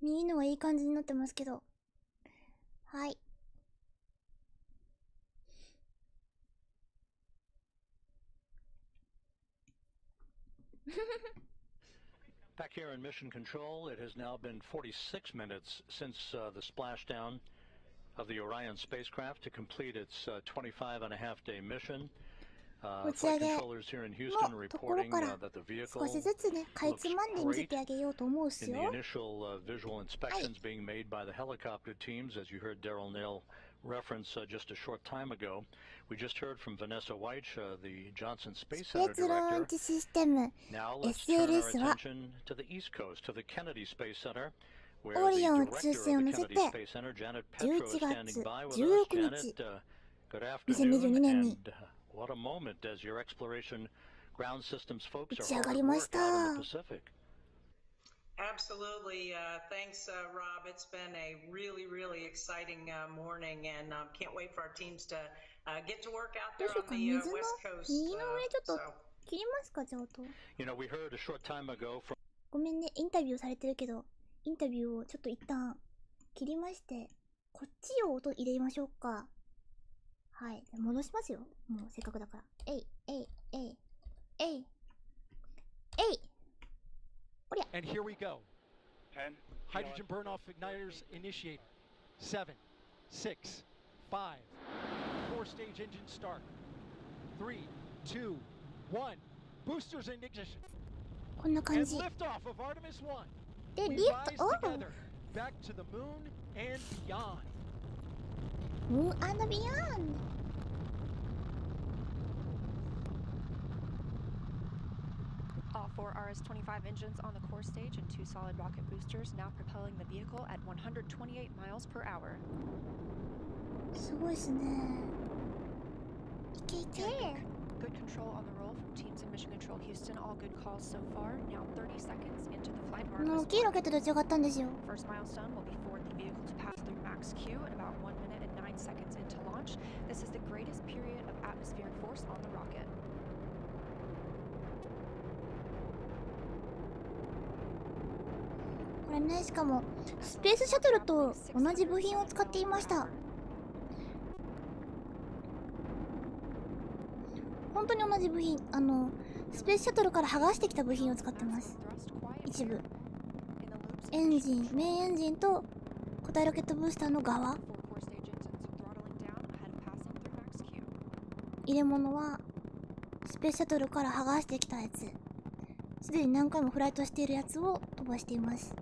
Speaker 1: 右のはいい感じになってますけど。はい。
Speaker 2: Back here in Mission Control, it has now been 46 minutes since the splashdown of the Orion spacecraft to complete its 25-and-a-half-day mission. Flight controllers here in Houston reporting that the vehicle looks great in the initial visual inspections being made by the helicopter teams, as you heard Daryl Nail reference just a short time ago. We just heard from Vanessa Weich, the Johnson Space Center director. Now let's turn our attention to the East Coast, to the Kennedy Space Center, where the director of the Kennedy Space Center, Janet Petro, is standing by with us. Janet, good afternoon, and what a moment as your exploration ground systems folks are hard at work out in the Pacific.
Speaker 8: Absolutely. Thanks, Rob. It's been a really, really exciting morning, and can't wait for our teams to get to work out there on the West Coast.
Speaker 2: You know, we heard a short time ago from
Speaker 1: ごめんね、インタビューされてるけど、インタビューをちょっと一旦切りまして、こっちを音入れましょうか。はい、戻しますよ。もうせっかくだから。えい、えい、えい、えい、えい。
Speaker 3: And here we go. 10. Hydrogen burn-off igniters initiated. 7, 6, 5. 4-stage engine start. 3, 2, 1. Boosters in ignition.
Speaker 1: こんな感じ。
Speaker 3: And liftoff of Artemis I.
Speaker 1: で、
Speaker 3: We
Speaker 1: リフ
Speaker 3: rise
Speaker 1: ト、
Speaker 3: together back to the moon and beyond.
Speaker 1: Moon and beyond.
Speaker 9: All 4 RS-25 engines on the core stage and 2 solid rocket boosters now propelling the vehicle at 128 miles per hour.
Speaker 1: すごいっすね。いけいけ。
Speaker 9: Good control on the roll from teams in Mission Control Houston. All good calls so far. Now 30 seconds into the flight of
Speaker 1: 大きいロケットと違ったんですよ。
Speaker 9: First milestone will be for the vehicle to pass through max Q in about 1 minute and 9 seconds into launch. This is the greatest period of atmospheric force on the rocket.
Speaker 1: これね、しかもスペースシャトルと同じ部品を使っていました。本当に同じ部品、スペースシャトルから剥がしてきた部品を使ってます。一部エンジン、メインエンジンと固体ロケットブースターの側、入れ物はスペースシャトルから剥がしてきたやつ、すでに何回もフライトしているやつを飛ばしています。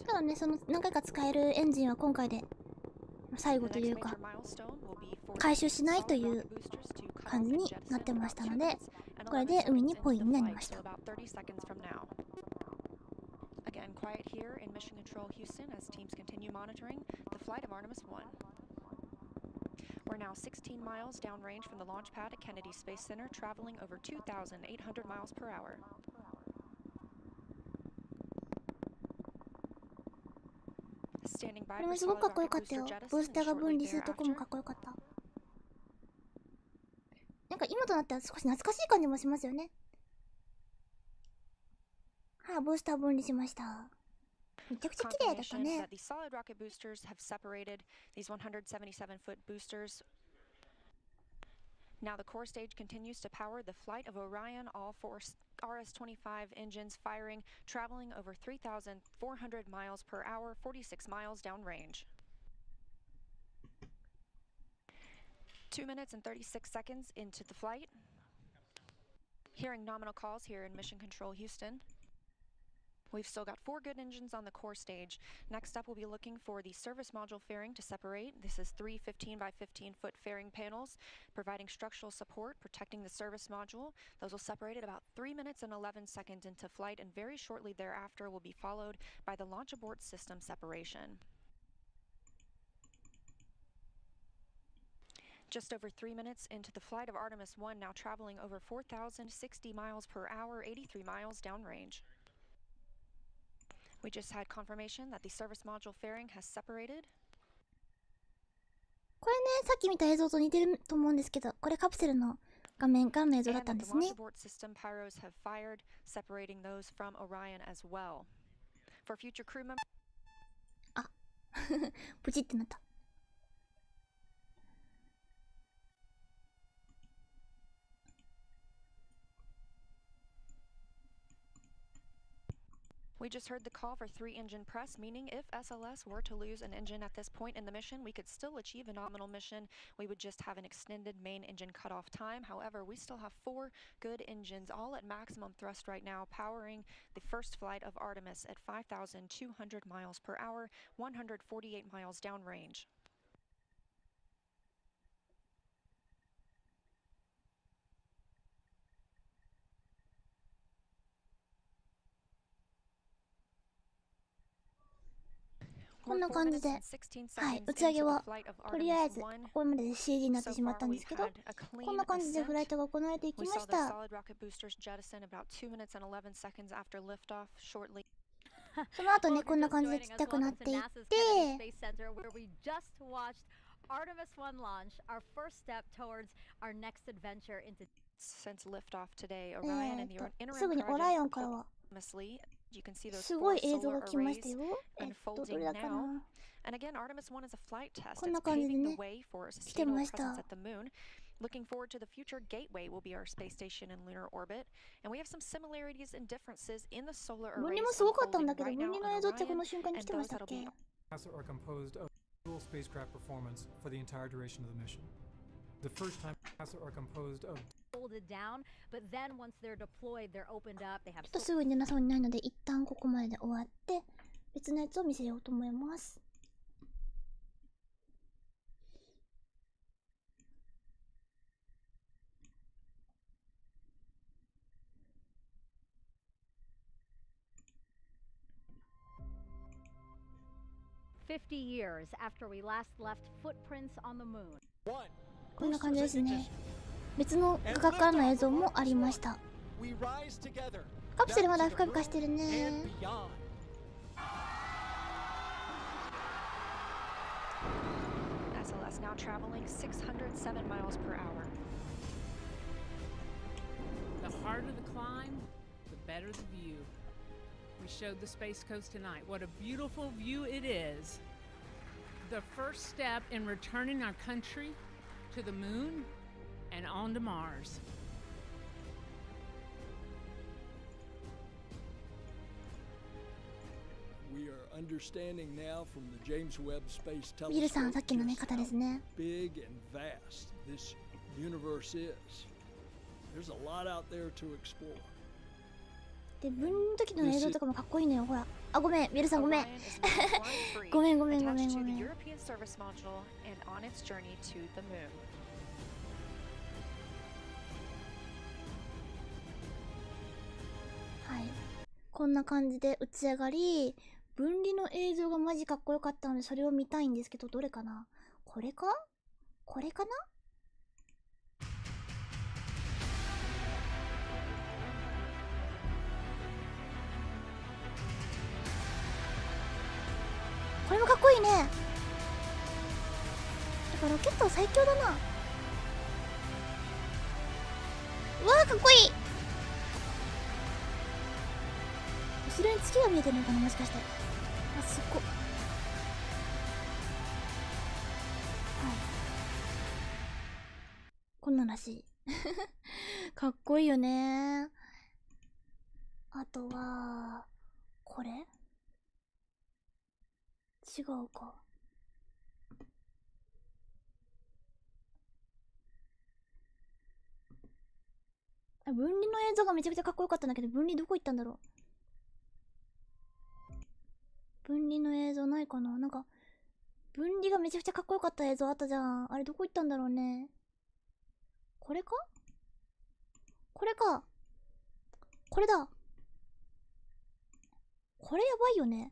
Speaker 1: ただね、その何回か使えるエンジンは今回で最後というか回収しないという感じになってましたので、これで海にポイになりました。
Speaker 9: Again, quiet here in Mission Control Houston as teams continue monitoring the flight of Artemis I. We're now 16 miles downrange from the launch pad at Kennedy Space Center, traveling over 2,800 miles per hour. Standing by
Speaker 1: これ
Speaker 9: for
Speaker 1: もすごくかっ
Speaker 9: solid
Speaker 1: こよか
Speaker 9: rocket
Speaker 1: ったよ。
Speaker 9: booster
Speaker 1: ブース
Speaker 9: jettison
Speaker 1: ターが
Speaker 9: and
Speaker 1: 分
Speaker 9: shortly
Speaker 1: 離するとこも
Speaker 9: thereafter.
Speaker 1: かっこよかった。なんか今となっては少し懐かしい感じもしますよね。はい、ブースター分離しました。めちゃくちゃ綺麗だった
Speaker 9: Confirmation
Speaker 1: ね
Speaker 9: that。the solid rocket boosters have separated these 177-foot boosters. Now the core stage continues to power the flight of Orion, all four RS-25 engines firing, traveling over 3,400 miles per hour, 46 miles downrange. 2 minutes and 36 seconds into the flight. Hearing nominal calls here in Mission Control Houston. We've still got 4 good engines on the core stage. Next up, we'll be looking for the service module fairing to separate. This is 3 15 by 15-foot fairing panels, providing structural support, protecting the service module. Those will separate at about 3 minutes and 11 seconds into flight, and very shortly thereafter will be followed by the launch abort system separation. Just over 3 minutes into the flight of Artemis I, now traveling over 4,060 miles per hour, 83 miles downrange. We just had confirmation that the service module fairing has separated.
Speaker 1: これね、さっき見た映像と似てると思うんですけど、これカプセルの画面からの映像だったん
Speaker 9: And
Speaker 1: で
Speaker 9: the
Speaker 1: すね。
Speaker 9: launch abort system pyros have fired, separating those from Orion as well. For future crew members,
Speaker 1: あプチってなった。
Speaker 9: we just heard the call for 3-engine press, meaning if SLS were to lose an engine at this point in the mission, we could still achieve a nominal mission. We would just have an extended main engine cutoff time. However, we still have 4 good engines, all at maximum thrust right now, powering the first flight of Artemis at 5,200 miles per hour, 148 miles downrange. We're
Speaker 1: こんな
Speaker 9: 4
Speaker 1: 感じ
Speaker 9: minutes
Speaker 1: で、
Speaker 9: and 16
Speaker 1: はい、
Speaker 9: seconds
Speaker 1: 打ち上げ
Speaker 9: into
Speaker 1: は
Speaker 9: the flight of
Speaker 1: とりあえ
Speaker 9: Artemis
Speaker 1: ず
Speaker 9: I.
Speaker 1: ここまでで CG になって
Speaker 9: So
Speaker 1: しまっ
Speaker 9: far,
Speaker 1: たんで
Speaker 9: we've
Speaker 1: すけど、
Speaker 9: had a
Speaker 1: こ
Speaker 9: clean
Speaker 1: んな感じでフライ
Speaker 9: ascent.
Speaker 1: トが行われていき
Speaker 9: We
Speaker 1: ま
Speaker 9: saw
Speaker 1: し
Speaker 9: the
Speaker 1: た。
Speaker 9: solid rocket boosters jettison about 2 minutes and 11 seconds after liftoff shortly.
Speaker 1: その後ね、こんな感じでちっちゃくなっていって、
Speaker 10: Artemis I launch, our first step towards our next adventure into
Speaker 9: Since liftoff today, Orion and the
Speaker 1: すぐに
Speaker 9: interim
Speaker 1: オライオン
Speaker 9: project
Speaker 1: からは
Speaker 9: Artemis. You can see those
Speaker 1: すご
Speaker 9: 4
Speaker 1: い映像
Speaker 9: solar
Speaker 1: が来まし
Speaker 9: arrays
Speaker 1: たよ。ど
Speaker 9: unfolding
Speaker 1: れだか
Speaker 9: now.
Speaker 1: な。
Speaker 9: And again, Artemis I is a flight test.
Speaker 1: こんな
Speaker 9: It's
Speaker 1: 感じで
Speaker 9: paving
Speaker 1: ね、
Speaker 9: the way for a
Speaker 1: 来て
Speaker 9: sustainable
Speaker 1: まし
Speaker 9: presence
Speaker 1: た。
Speaker 9: at the moon. Looking forward to the future, Gateway will be our space station in lunar orbit, and we have some similarities and differences in the solar
Speaker 1: 分
Speaker 9: arrays
Speaker 1: 離もすごかったん
Speaker 9: unfolding
Speaker 1: だけど、
Speaker 9: right
Speaker 1: 分
Speaker 9: now
Speaker 1: 離の
Speaker 9: on
Speaker 1: 映像ってこ
Speaker 9: Orion
Speaker 1: の瞬間に
Speaker 9: and
Speaker 1: 来てま
Speaker 9: those
Speaker 1: したっ
Speaker 9: that'll
Speaker 1: け？
Speaker 9: be
Speaker 11: NASA are composed of dual spacecraft performance for the entire duration of the mission. The first time NASA are composed of
Speaker 10: folded down, but then once they're deployed, they're opened up. They have
Speaker 1: ちょっとすぐに出なそうにないので、一旦ここまでで終わって、別のやつを見せようと思います。
Speaker 10: 50 years after we last left footprints on the moon.
Speaker 1: こんな感じですね。別の画角からの映像もありました。カプセルまだふかふかしてるね。
Speaker 9: SLS now traveling 607 miles per hour.
Speaker 12: The harder the climb, the better the view. We showed the Space Coast tonight. What a beautiful view it is. The first step in returning our country to the moon and on to Mars.
Speaker 13: We are understanding now from the James Webb Space
Speaker 1: ビルさん、さっ
Speaker 13: Telescope
Speaker 1: きのね、
Speaker 13: just
Speaker 1: 方ですね。
Speaker 13: how big and vast this universe is. There's a lot out there to explore.
Speaker 1: で、分離の時の映像とかもかっこいいのよ、ほら。あ、ごめん、ミルさんごめん。ごめんごめんごめんごめん。はい。こんな感じで打ち上がり、分離の映像がマジかっこよかったので、それを見たいんですけど、どれかな？これか？これかな？これもかっこいいね。やっぱロケットは最強だな。うわーかっこいい。後ろに月が見えてるのかな、もしかして。あ、すっご。はい。こんなんらしい。かっこいいよね。あとは、これ？違うか。分離の映像がめちゃくちゃかっこよかったんだけど、分離どこ行ったんだろう。分離の映像ないかな。なんか分離がめちゃくちゃかっこよかった映像あったじゃん。あれどこ行ったんだろうね。これか？これか。これだ。これやばいよね。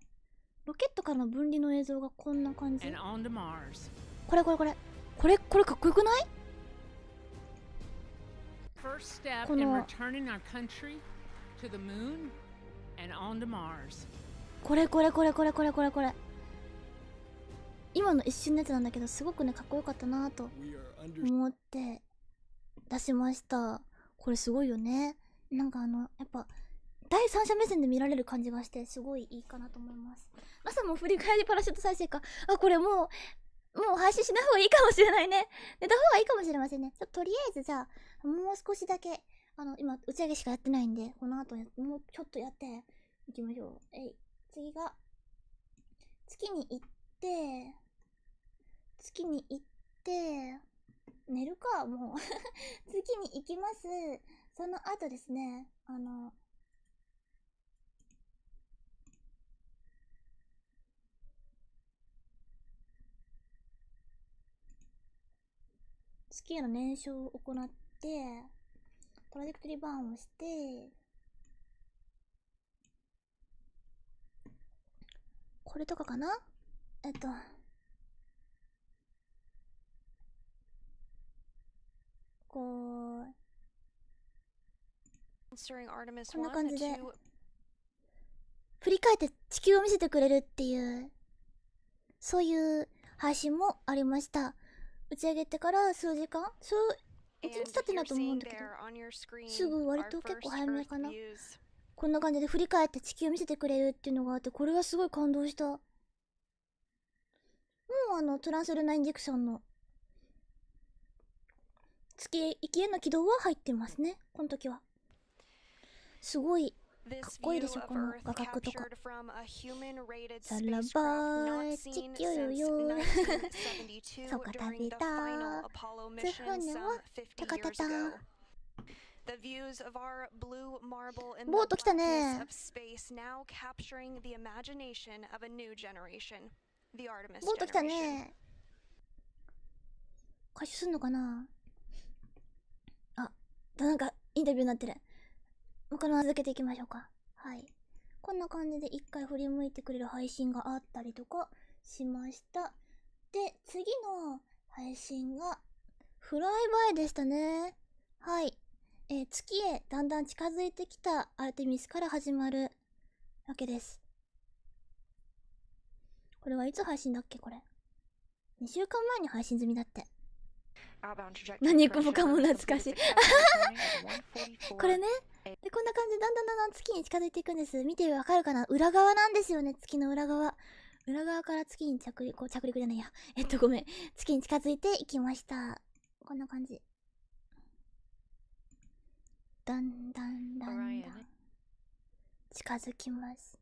Speaker 1: ロケットからの分離の映像がこんな感じ。これかっこよくない？このこれ今の一瞬のやつなんだけど、すごくねかっこよかったなと思って出しました。これすごいよね。なんかやっぱ第三者目線で見られる感じがしてすごいいいかなと思います。朝も振り返りパラシュート再生か。あ、これもう配信しない方がいいかもしれないね。寝た方がいいかもしれませんね。とりあえずじゃあもう少しだけ今打ち上げしかやってないんで、この後もうちょっとやっていきましょう。次が月に行って寝るかもう月に行きます。その後ですね、月への燃焼を行ってトラジェクトリバーンをして、これとかかな。こんな感じで振り返って地球を見せてくれるっていう、そういう配信もありました。打ち上げてから数時間、1日経ってないと思うんだけど、すぐ割と結構早めかな。こんな感じで振り返って地球を見せてくれるっていうのがあって、これはすごい感動した。もうトランスルナインジェクションの月行きへの軌道は入ってますね。この時はすごいかっこいいでしょ、この画角とか。さらばー地球よそうか食べたつ船はたかたた。ボート来たね。ボート来たね。回収すんのかな。あ、なんかインタビューになってる。この預けていきましょうか。はい。こんな感じで一回振り向いてくれる配信があったりとかしました。で、次の配信がフライバイでしたね。はい。月へだんだん近づいてきたアルテミスから始まるわけです。これはいつ配信だっけこれ。2週間前に配信済みだって。何もかも懐かしい。これね。で、こんな感じでだんだん月に近づいていくんです。見てわかるかな。裏側なんですよね、月の裏側。裏側から月に着陸じゃないや。ごめん。月に近づいていきました。こんな感じ。だんだん近づきます。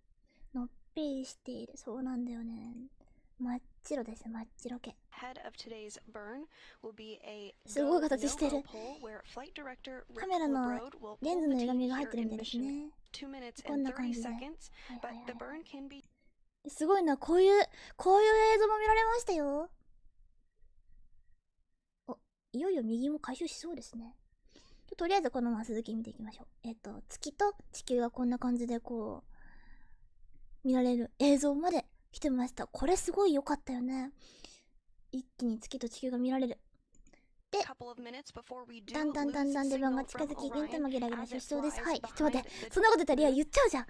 Speaker 1: のっぺりしている。そうなんだよね。白です。真っ白系。
Speaker 14: Head of today's burn will be a
Speaker 1: すごい形してる。
Speaker 14: no-go poll where flight director
Speaker 1: カメラの
Speaker 14: Rick Woodrow will
Speaker 1: レン
Speaker 14: poll
Speaker 1: ズの
Speaker 14: the
Speaker 1: 歪み
Speaker 14: team
Speaker 1: が入っ
Speaker 14: here
Speaker 1: てるみ
Speaker 14: in
Speaker 1: たいです
Speaker 14: mission
Speaker 1: ね。
Speaker 14: 2 minutes
Speaker 1: こん
Speaker 14: and
Speaker 1: な感
Speaker 14: 30
Speaker 1: じで。
Speaker 14: seconds, but the burn can be
Speaker 1: すごいな、こういう映像も見られましたよ。お、いよいよ右も回収しそうですね。とりあえずこのまま続き見ていきましょう。月と地球がこんな感じでこう、見られる映像まで来てました。これすごい良かったよね。一気に月と地球が見られる。で、だんだん出番が近づき、現在もギラギラしそうです。はい、ちょっと待って、そんなこと言ったらリア言っちゃうじゃん。こ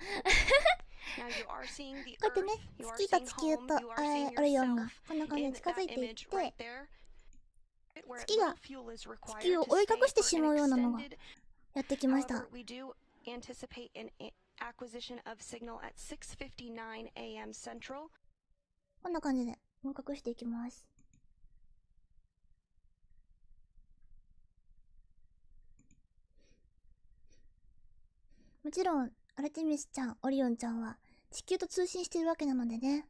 Speaker 1: うやってね、月と地球とオリオンがこんな感じで近づいていって、月が地球を追い隠してしまうようなのがやってきました。こんな感じで追い隠していきます。もちろんアルテミスちゃん、オリオンちゃんは地球と通信しているわけなのでね。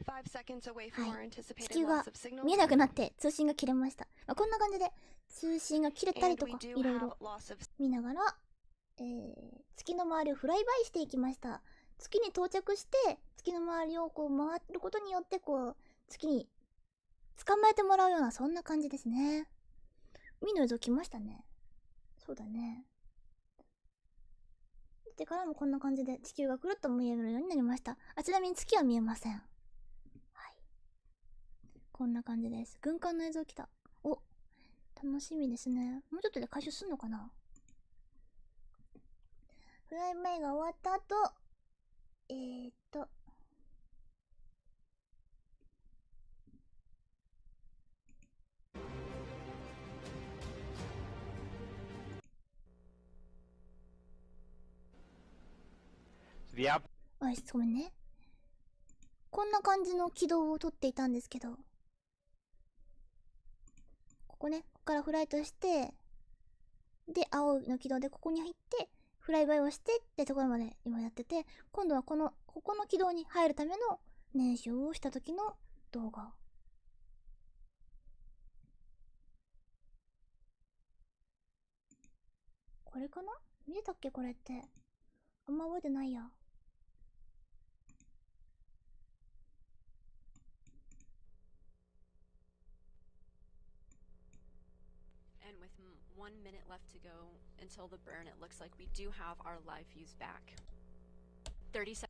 Speaker 1: はい、地球が見えなくなって通信が切れました。こんな感じで通信が切れたりとかいろいろ見ながら、月の周りをフライバイしていきました。月に到着して月の周りをこう回ることによってこう月に捕まえてもらうようなそんな感じですね。海の映像来ましたね。そうだね。でからもこんな感じで地球がくるっと見えるようになりました。ちなみに月は見えません。はい。こんな感じです。軍艦の映像来た。お、楽しみですね。もうちょっとで回収すんのかな。フライバイが終わった後、ごめんね。こんな感じの軌道をとっていたんですけど、ここね、ここからフライトして、で、青の軌道でここに入って、フライバイをしてってところまで今やってて、今度はここの軌道に入るための燃焼をした時の動画。これかな？見えたっけこれって。あんま覚えてないや。
Speaker 15: And with 1 minute left to go until the burn, it looks like we do have our live views back. 30 seconds.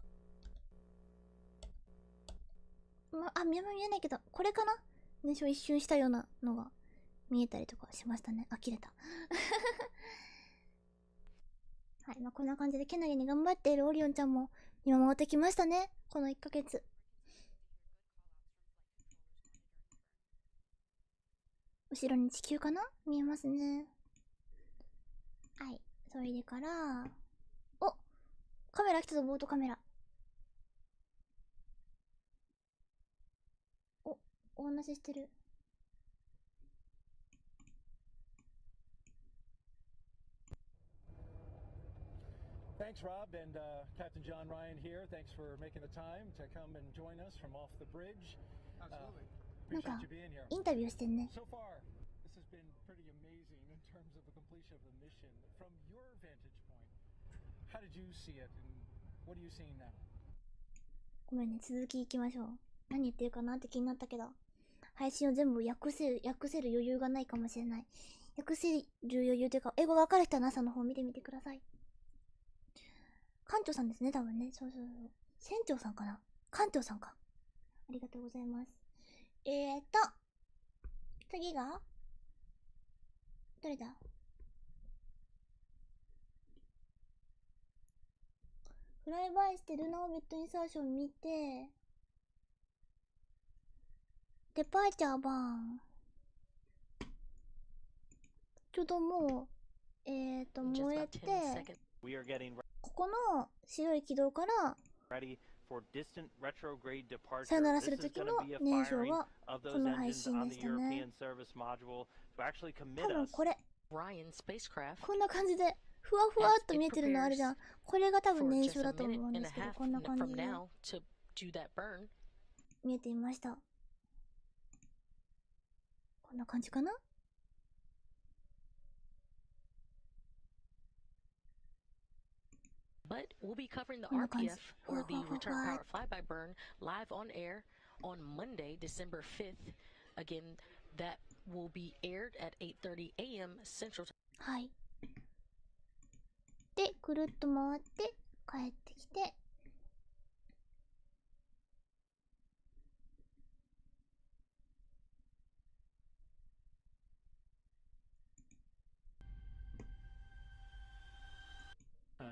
Speaker 1: 見えないけど、これかな？燃焼一瞬したようなのが見えたりとかしましたね。切れた。はい、こんな感じでけなげに頑張っているオリオンちゃんも見守ってきましたね。この1ヶ月。後ろに地球かな？見えますね。はい。それでから、お！カメラ来たぞ、ボートカメラ。お話ししてる。
Speaker 3: Thanks, Rob, and Captain John Ryan here. Thanks for making the time to come and join us from off the bridge.
Speaker 13: Absolutely.
Speaker 1: なんかインタビューしてんね。
Speaker 3: So far, this has been pretty amazing in terms of the completion of the mission. From your vantage point, how did you see it, and what are you seeing now?
Speaker 1: ごめんね、続きいきましょう。何言ってるかなって気になったけど、配信を全部訳せる余裕がないかもしれない。訳せる余裕というか、英語が分かる人は NASA の方見てみてください。艦長さんですね、多分ね。そう。船長さんかな？艦長さんか。ありがとうございます。次がどれだ？フライバイしてルナーオービットインサーション見て、デパーチャーバーン。ちょうどもう、燃えて、ここの白い軌道からさよならする時の燃焼はこの配信でしたね。多分これこんな感じでふわふわっと見えてるのあるじゃん。これが多分燃焼だと思うんですけど、こんな感じで見えていました。こんな感じかな。
Speaker 16: But we'll be covering the RPF, or the Return Power Fly-by-Burn, live on air on Monday, December 5th. Again, that will be aired at 8:30 a.m. Central Time.
Speaker 1: はい。で、くるっと回って帰ってきて、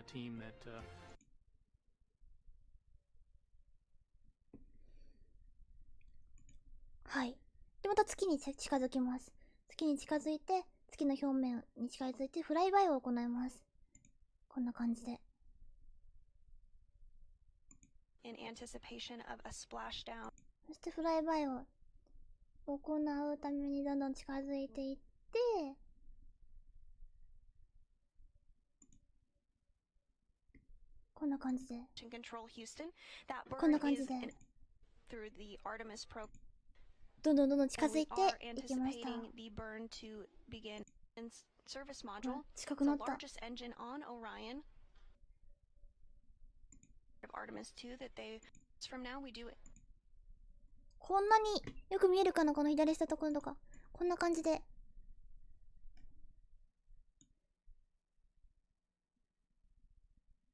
Speaker 11: team that
Speaker 1: はい。で、また月に近づきます。月に近づいて、月の表面に近づいてフライバイを行います。こんな感じで。
Speaker 14: In anticipation of a splashdown.
Speaker 1: そしてフライバイを行うためにどんどん近づいていって、こんな感じで。こんな感じで。どんどん近づいていきました。近くなった。こんなによく見えるかな、この左下ところとか。こんな感じで。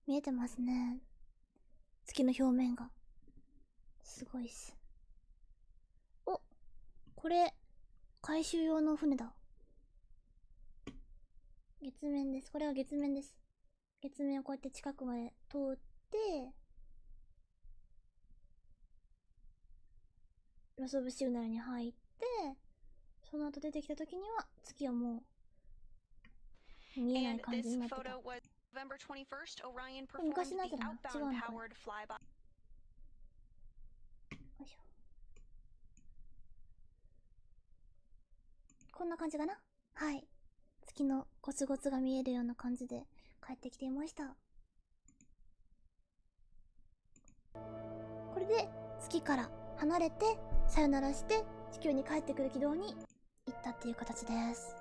Speaker 1: 見えてますね。月の表面が。すごいっす。お、これ、回収用の船だ。月面です。これは月面です。月面をこうやって近くまで通って、ロスオブシグナルに入って、その後出てきた時には月はもう見えない感じになってた。昔のやつだな。違うのこれ。よいしょ。こんな感じかな。はい。月のゴツゴツが見えるような感じで帰ってきていました。これで月から離れてさよならして地球に帰ってくる軌道に行ったっていう形です。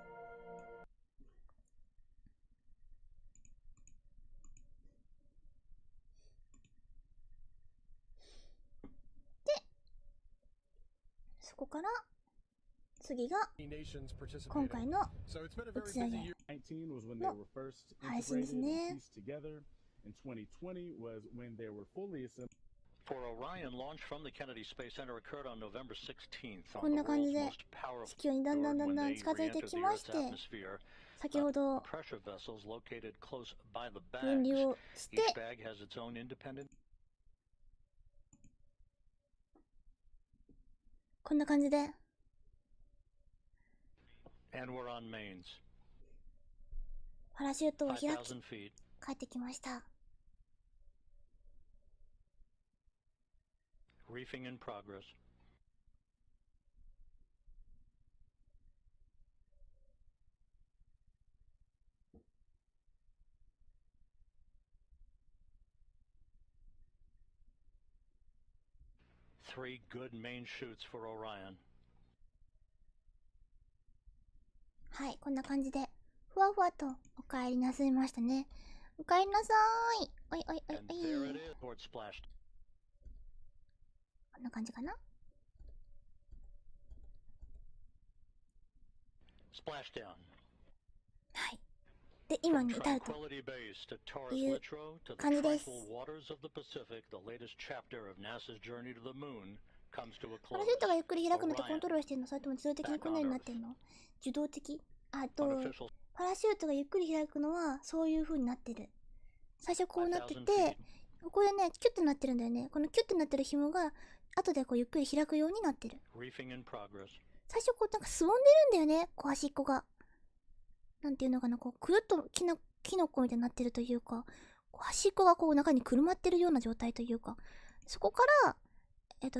Speaker 1: で、そこから次が今回の打ち上げの配信ですね。
Speaker 2: For Orion, launch from the Kennedy Space Center occurred on November 16th.
Speaker 1: こんな感じで地球にだんだん近づいてきまして、先ほど分離をして、こんな感じでパラシュートを開き帰ってきました。
Speaker 2: Reefing in progress. Three good main shoots for Orion.
Speaker 1: はい、こんな感じでふわふわとお帰りなさいましたね。お帰りなさーい。おいおいおいおい。こんな感じかな。はい。で、今に至るという感じです。パラシュートがゆっくり開くのってコントロールしてるの？それとも自動的にこんなになってるの？受動的？パラシュートがゆっくり開くのはそういう風になってる。最初こうなってて、ここでね、キュッとなってるんだよね。このキュッとなってる紐が後でこうゆっくり開くようになってる。最初こうなんかすぼんでるんだよね、こう端っこが。なんていうのかな、こうくるっとキノコみたいになってるというか、こう端っこがこう中にくるまってるような状態というか、そこから、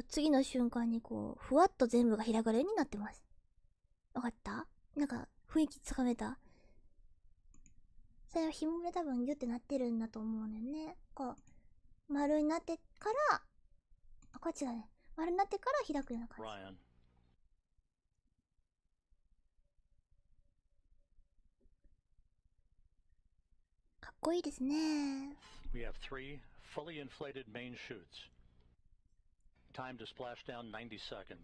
Speaker 1: 次の瞬間にこう、ふわっと全部が開かれるようになってます。わかった？なんか雰囲気つかめた？それは紐で多分ギュってなってるんだと思うのよね。こう丸になってから、あ、こっちがね、丸になってから開くような感じ。
Speaker 2: Orion.
Speaker 1: かっこいいですね。
Speaker 2: We have 3 fully inflated main chutes. Time to splash down 90 seconds.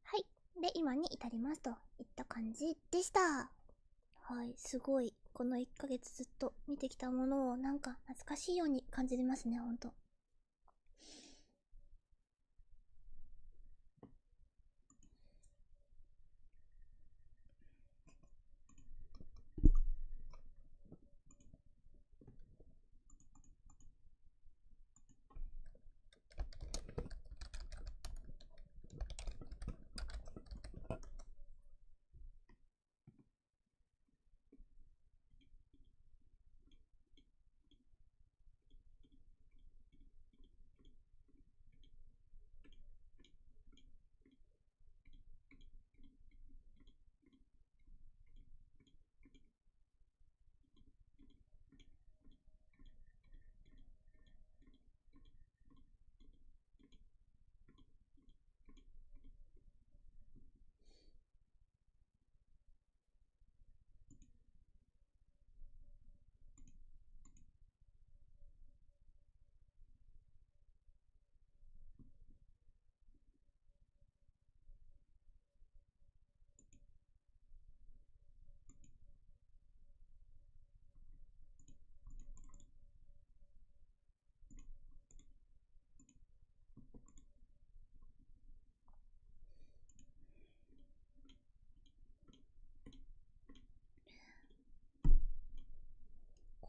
Speaker 1: はい。で、今に至りますといった感じでした。はい、すごい。この1ヶ月ずっと見てきたものをなんか懐かしいように感じますね、ほんと。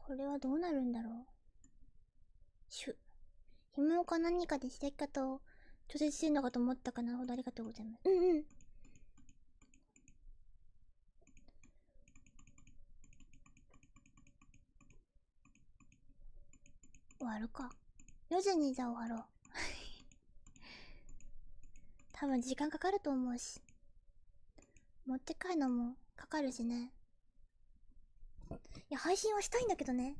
Speaker 1: これはどうなるんだろう。紐か何かで開き方を調節してるのかと思ったかな。なるほど、ありがとうございます。うんうん。終わるか。4時にじゃあ終わろう。多分時間かかると思うし。持って帰るのもかかるしね。いや、配信はしたいんだけどね。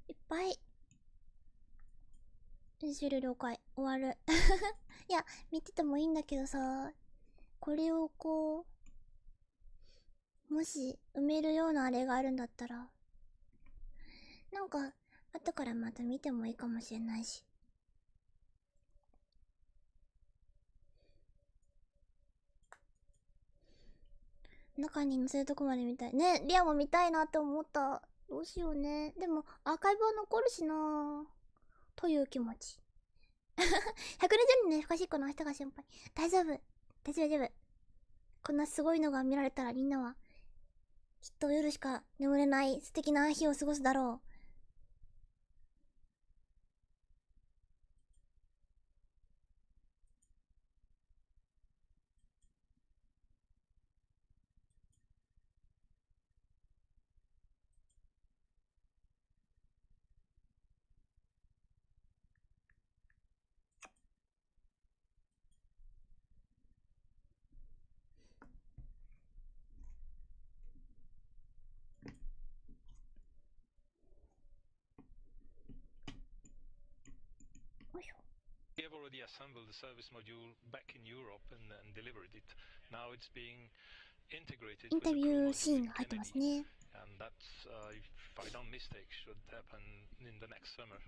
Speaker 1: いっぱい。終了了解。終わる。いや、見ててもいいんだけどさ、これをこう、もし埋めるようなあれがあるんだったら、なんか、後からまた見てもいいかもしれないし。中に載せるとこまで見たい。ね、リアも見たいなって思った。どうしようね。でも、アーカイブは残るしなぁ。という気持ち。120人ね、深しっこの人が心配。大丈夫。大丈夫、大丈夫。こんなすごいのが見られたらみんなは、きっと夜しか眠れない素敵な日を過ごすだろう。
Speaker 17: We have already assembled the service module back in Europe and delivered it. Now it's being integrated
Speaker 1: イン
Speaker 17: with
Speaker 1: タ
Speaker 17: the
Speaker 1: ビ
Speaker 17: crew
Speaker 1: ュー
Speaker 17: module
Speaker 1: シーン
Speaker 17: in
Speaker 1: が入ってます
Speaker 17: Kennedy.
Speaker 1: ね。
Speaker 17: And that's, if I don't mistake, should happen in the next summer.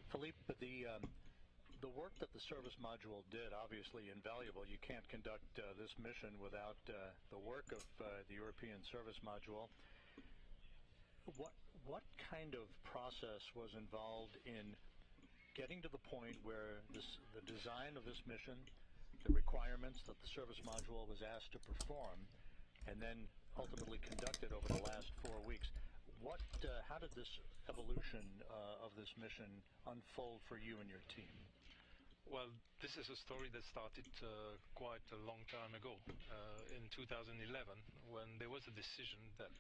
Speaker 2: Philippe, the work that the service module did, obviously invaluable. You can't conduct this mission without the work of the European service module. What kind of process was involved in getting to the point where the design of this mission, the requirements that the service module was asked to perform, and then ultimately conducted over the last 4 weeks? How did this evolution of this mission unfold for you and your team?
Speaker 17: Well, this is a story that started quite a long time ago, in 2011, when there was a decision that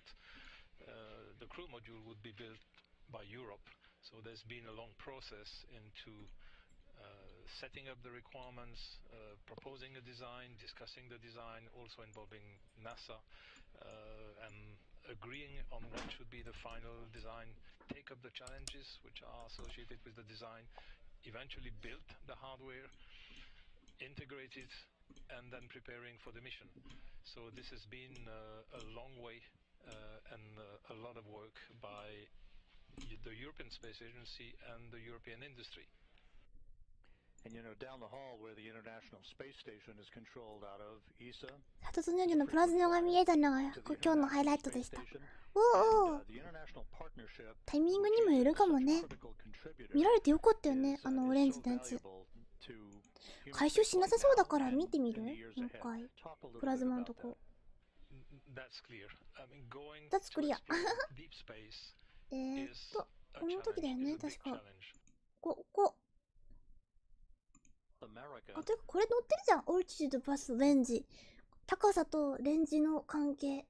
Speaker 17: the crew module would be built by Europe. So there's been a long process into setting up the requirements, proposing a design, discussing the design, also involving NASA, and agreeing on what should be the final design, take up the challenges which are associated with the design, eventually build the hardware, integrate it, and then preparing for the mission. So this has been a long way and a lot of work by the European Space Agency and the European industry.
Speaker 2: And you know, down the hall where the International Space Station is controlled out of ESA.
Speaker 1: 突然のプラズマが見えたのが今日のハイライトでした。おお。タイミングにもよるかもね。見られてよかったよね、あのオレンジのやつ。回収しなさそうだから見てみる？もう一回。プラズマのとこ。That's clear. この時だよね、確か。ここ。あ、てかこれ乗ってるじゃん。オルチュードバスレンジ。高さとレンジの関係。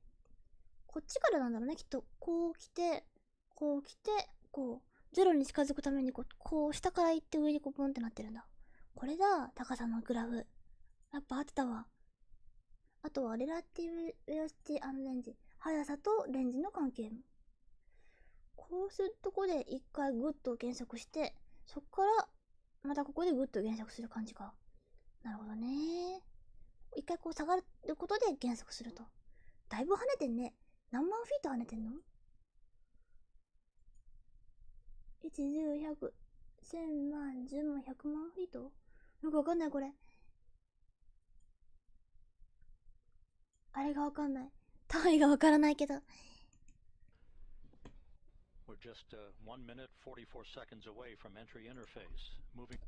Speaker 1: こっちからなんだろうね、きっと。こう来て、こう来て、こう。ゼロに近づくためにこう下から行って上にこうポンってなってるんだ。これだ、高さのグラフ。やっぱ合ってたわ。あとはレラティブベロシティ&レンジ。速さとレンジの関係も。こうするとこで一回グッと減速して、そこからまたここでグッと減速する感じか。なるほどね。一回こう下がることで減速すると。だいぶ跳ねてんね。何万フィート跳ねてんの？ 1、10、100、1000万、10万、100万フィート？よくわかんないこれ。あれがわかんない。単位がわからないけど。
Speaker 2: We're just 1 minute 44 seconds away from entry interface. Moving.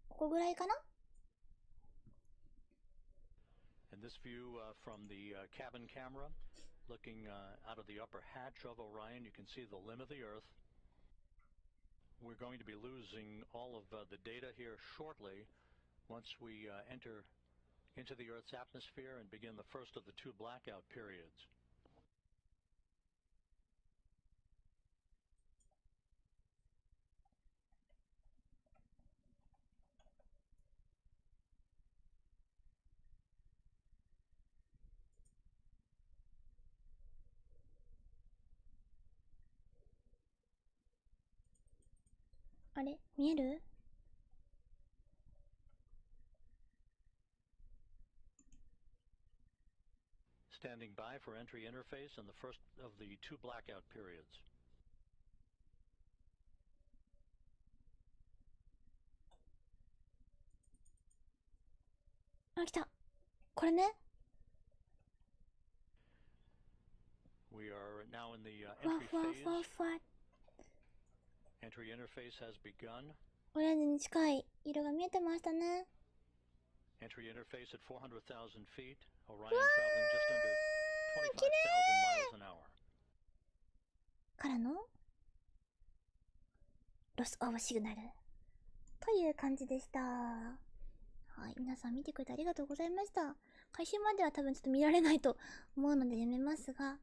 Speaker 1: ここぐらいかな？
Speaker 2: And this view from the cabin camera, looking out of the upper hatch of Orion, you can see the limb of the Earth. We're going to be losing all of the data here shortly once we enter into the Earth's atmosphere and begin the first of the 2 blackout periods.
Speaker 1: あれ見える
Speaker 2: ？Standing by for entry interface and the first of the 2 blackout periods.
Speaker 1: あ、来た。これね。
Speaker 2: We are now in the
Speaker 1: ふわ
Speaker 2: entry
Speaker 1: ふわ
Speaker 2: phase.
Speaker 1: ふわふわ。
Speaker 2: Entry interface has begun.
Speaker 1: オレンジに近い色が見えてましたね。
Speaker 2: Entry interface at 400,000 feet. Orion traveling just under 25,000 miles an hour.
Speaker 1: からのロスオブシグナルという感じでした。はい、皆さん見てくれてありがとうございました。開始までは多分ちょっと見られないと思うのでやめますが、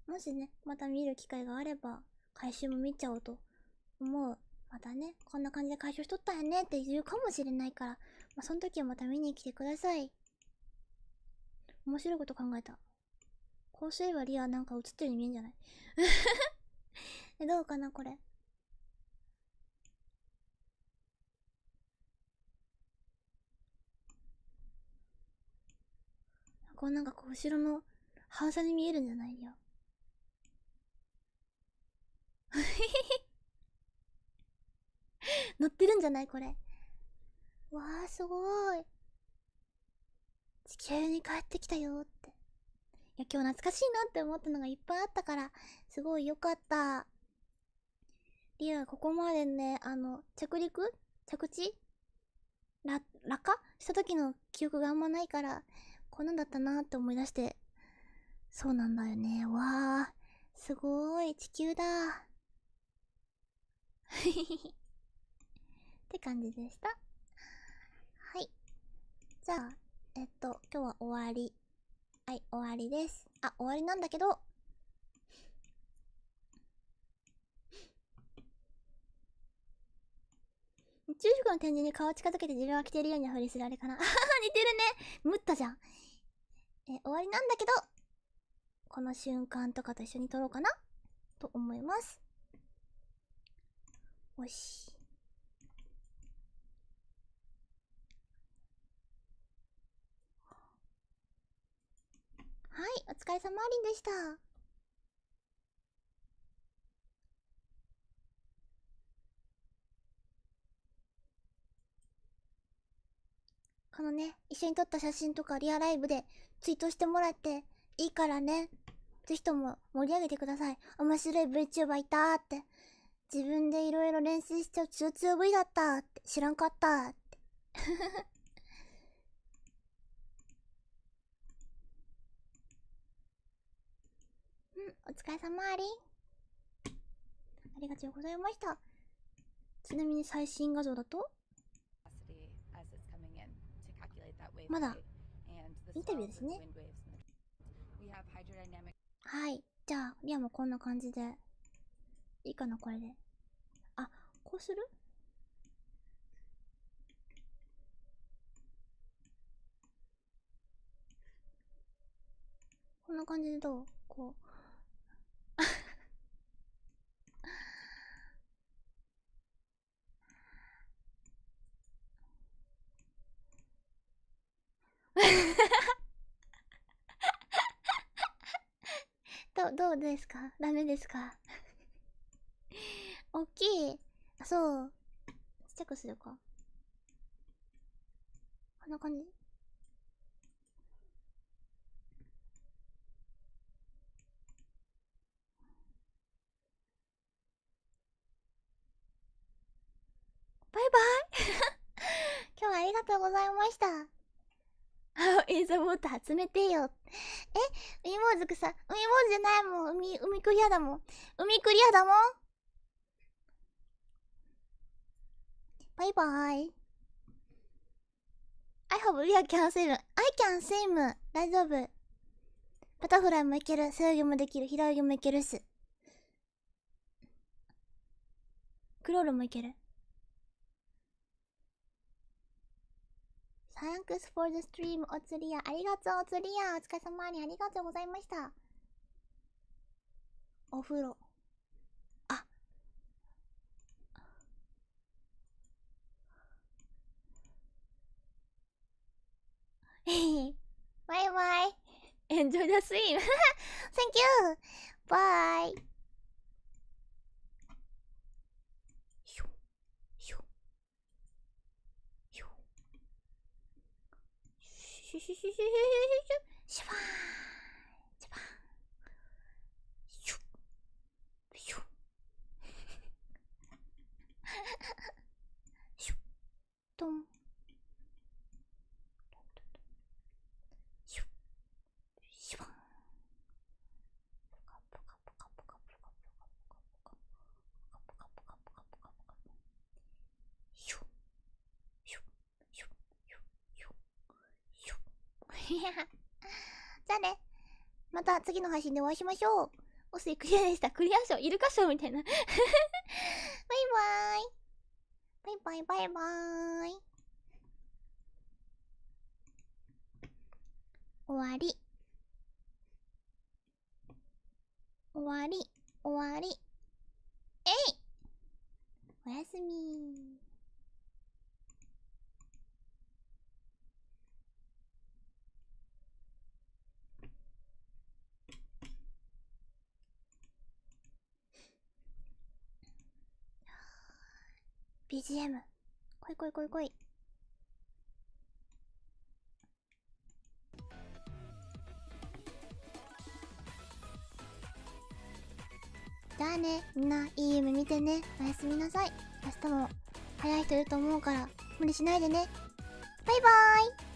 Speaker 1: もしね、また見る機会があれば、回収も見ちゃおうと思う。またね、こんな感じで回収しとったんやねって言うかもしれないから、まあ、その時はまた見に来てください。面白いこと考えた。こうすればリアなんか映ってるように見えんじゃないどうかなこれ。こうなんかこう後ろの反射に見えるんじゃないリア。乗ってるんじゃないこれ。わーすごい。地球に帰ってきたよって。いや今日懐かしいなって思ったのがいっぱいあったからすごい良かった。リアここまでね着地落下した時の記憶があんまないからこんなんだったなって思い出して、そうなんだよね。わーすごい地球だって感じでした。はい。じゃあ今日は終わり。はい、終わりです。あ、終わりなんだけど、宇宙服の展示に顔近づけて自分が着てるようにふりするあれかな。似てるね。ムッタじゃん。終わりなんだけど、この瞬間とかと一緒に撮ろうかなと思います。よし。はい、お疲れ様ありんでした。このね、一緒に撮った写真とかリアライブでツイートしてもらっていいからね。ぜひとも盛り上げてください。面白い VTuber いたーって。自分でいろいろ練習しちゃう通通 V だったーって。知らんかったーって。お疲れ様あり。ありがとうございました。ちなみに最新画像だとまだインタビューですね。はい。じゃあ、リアもこんな感じで。いいかな、これで。あ、こうする？こんな感じでどう？こう。どうですか？ダメですか？大きい。あ、そう。ちっちゃくするか。こんな感じ。バイバイ今日はありがとうございました。映像もっと集めてよ。海坊主さ、海坊主じゃないもん。海クリアだもん。海クリアだもん。バイバイ。I have real can swim. I can swim. 大丈夫。バタフライもいける。背泳ぎもできる。平泳ぎもいけるっす。クロールもいける。Thanks for the stream, おつりや。ありがとう、おつりや。お疲れ様にありがとうございました。お風呂。あ。バイバイ。Enjoy the swim. Thank you. Bye. シュシュシュシュシュシュシュシュシュバーンシュバーンシュシュシュトンシュシュバーンポカポカポカポカポカポカポカポカポカポカポカポカポカポカポカシュシュシュじゃあね。また次の配信でお会いしましょう。おすいクリアでした。クリア賞、イルカ賞みたいな。バイバイ。バイバイバイバイ。終わり。終わり。終わり。えい！おやすみ。BGM 来い来い来い来い。じゃあね、みんないい夢見てね。おやすみなさい。明日も早い人いると思うから無理しないでね。バイバーイ。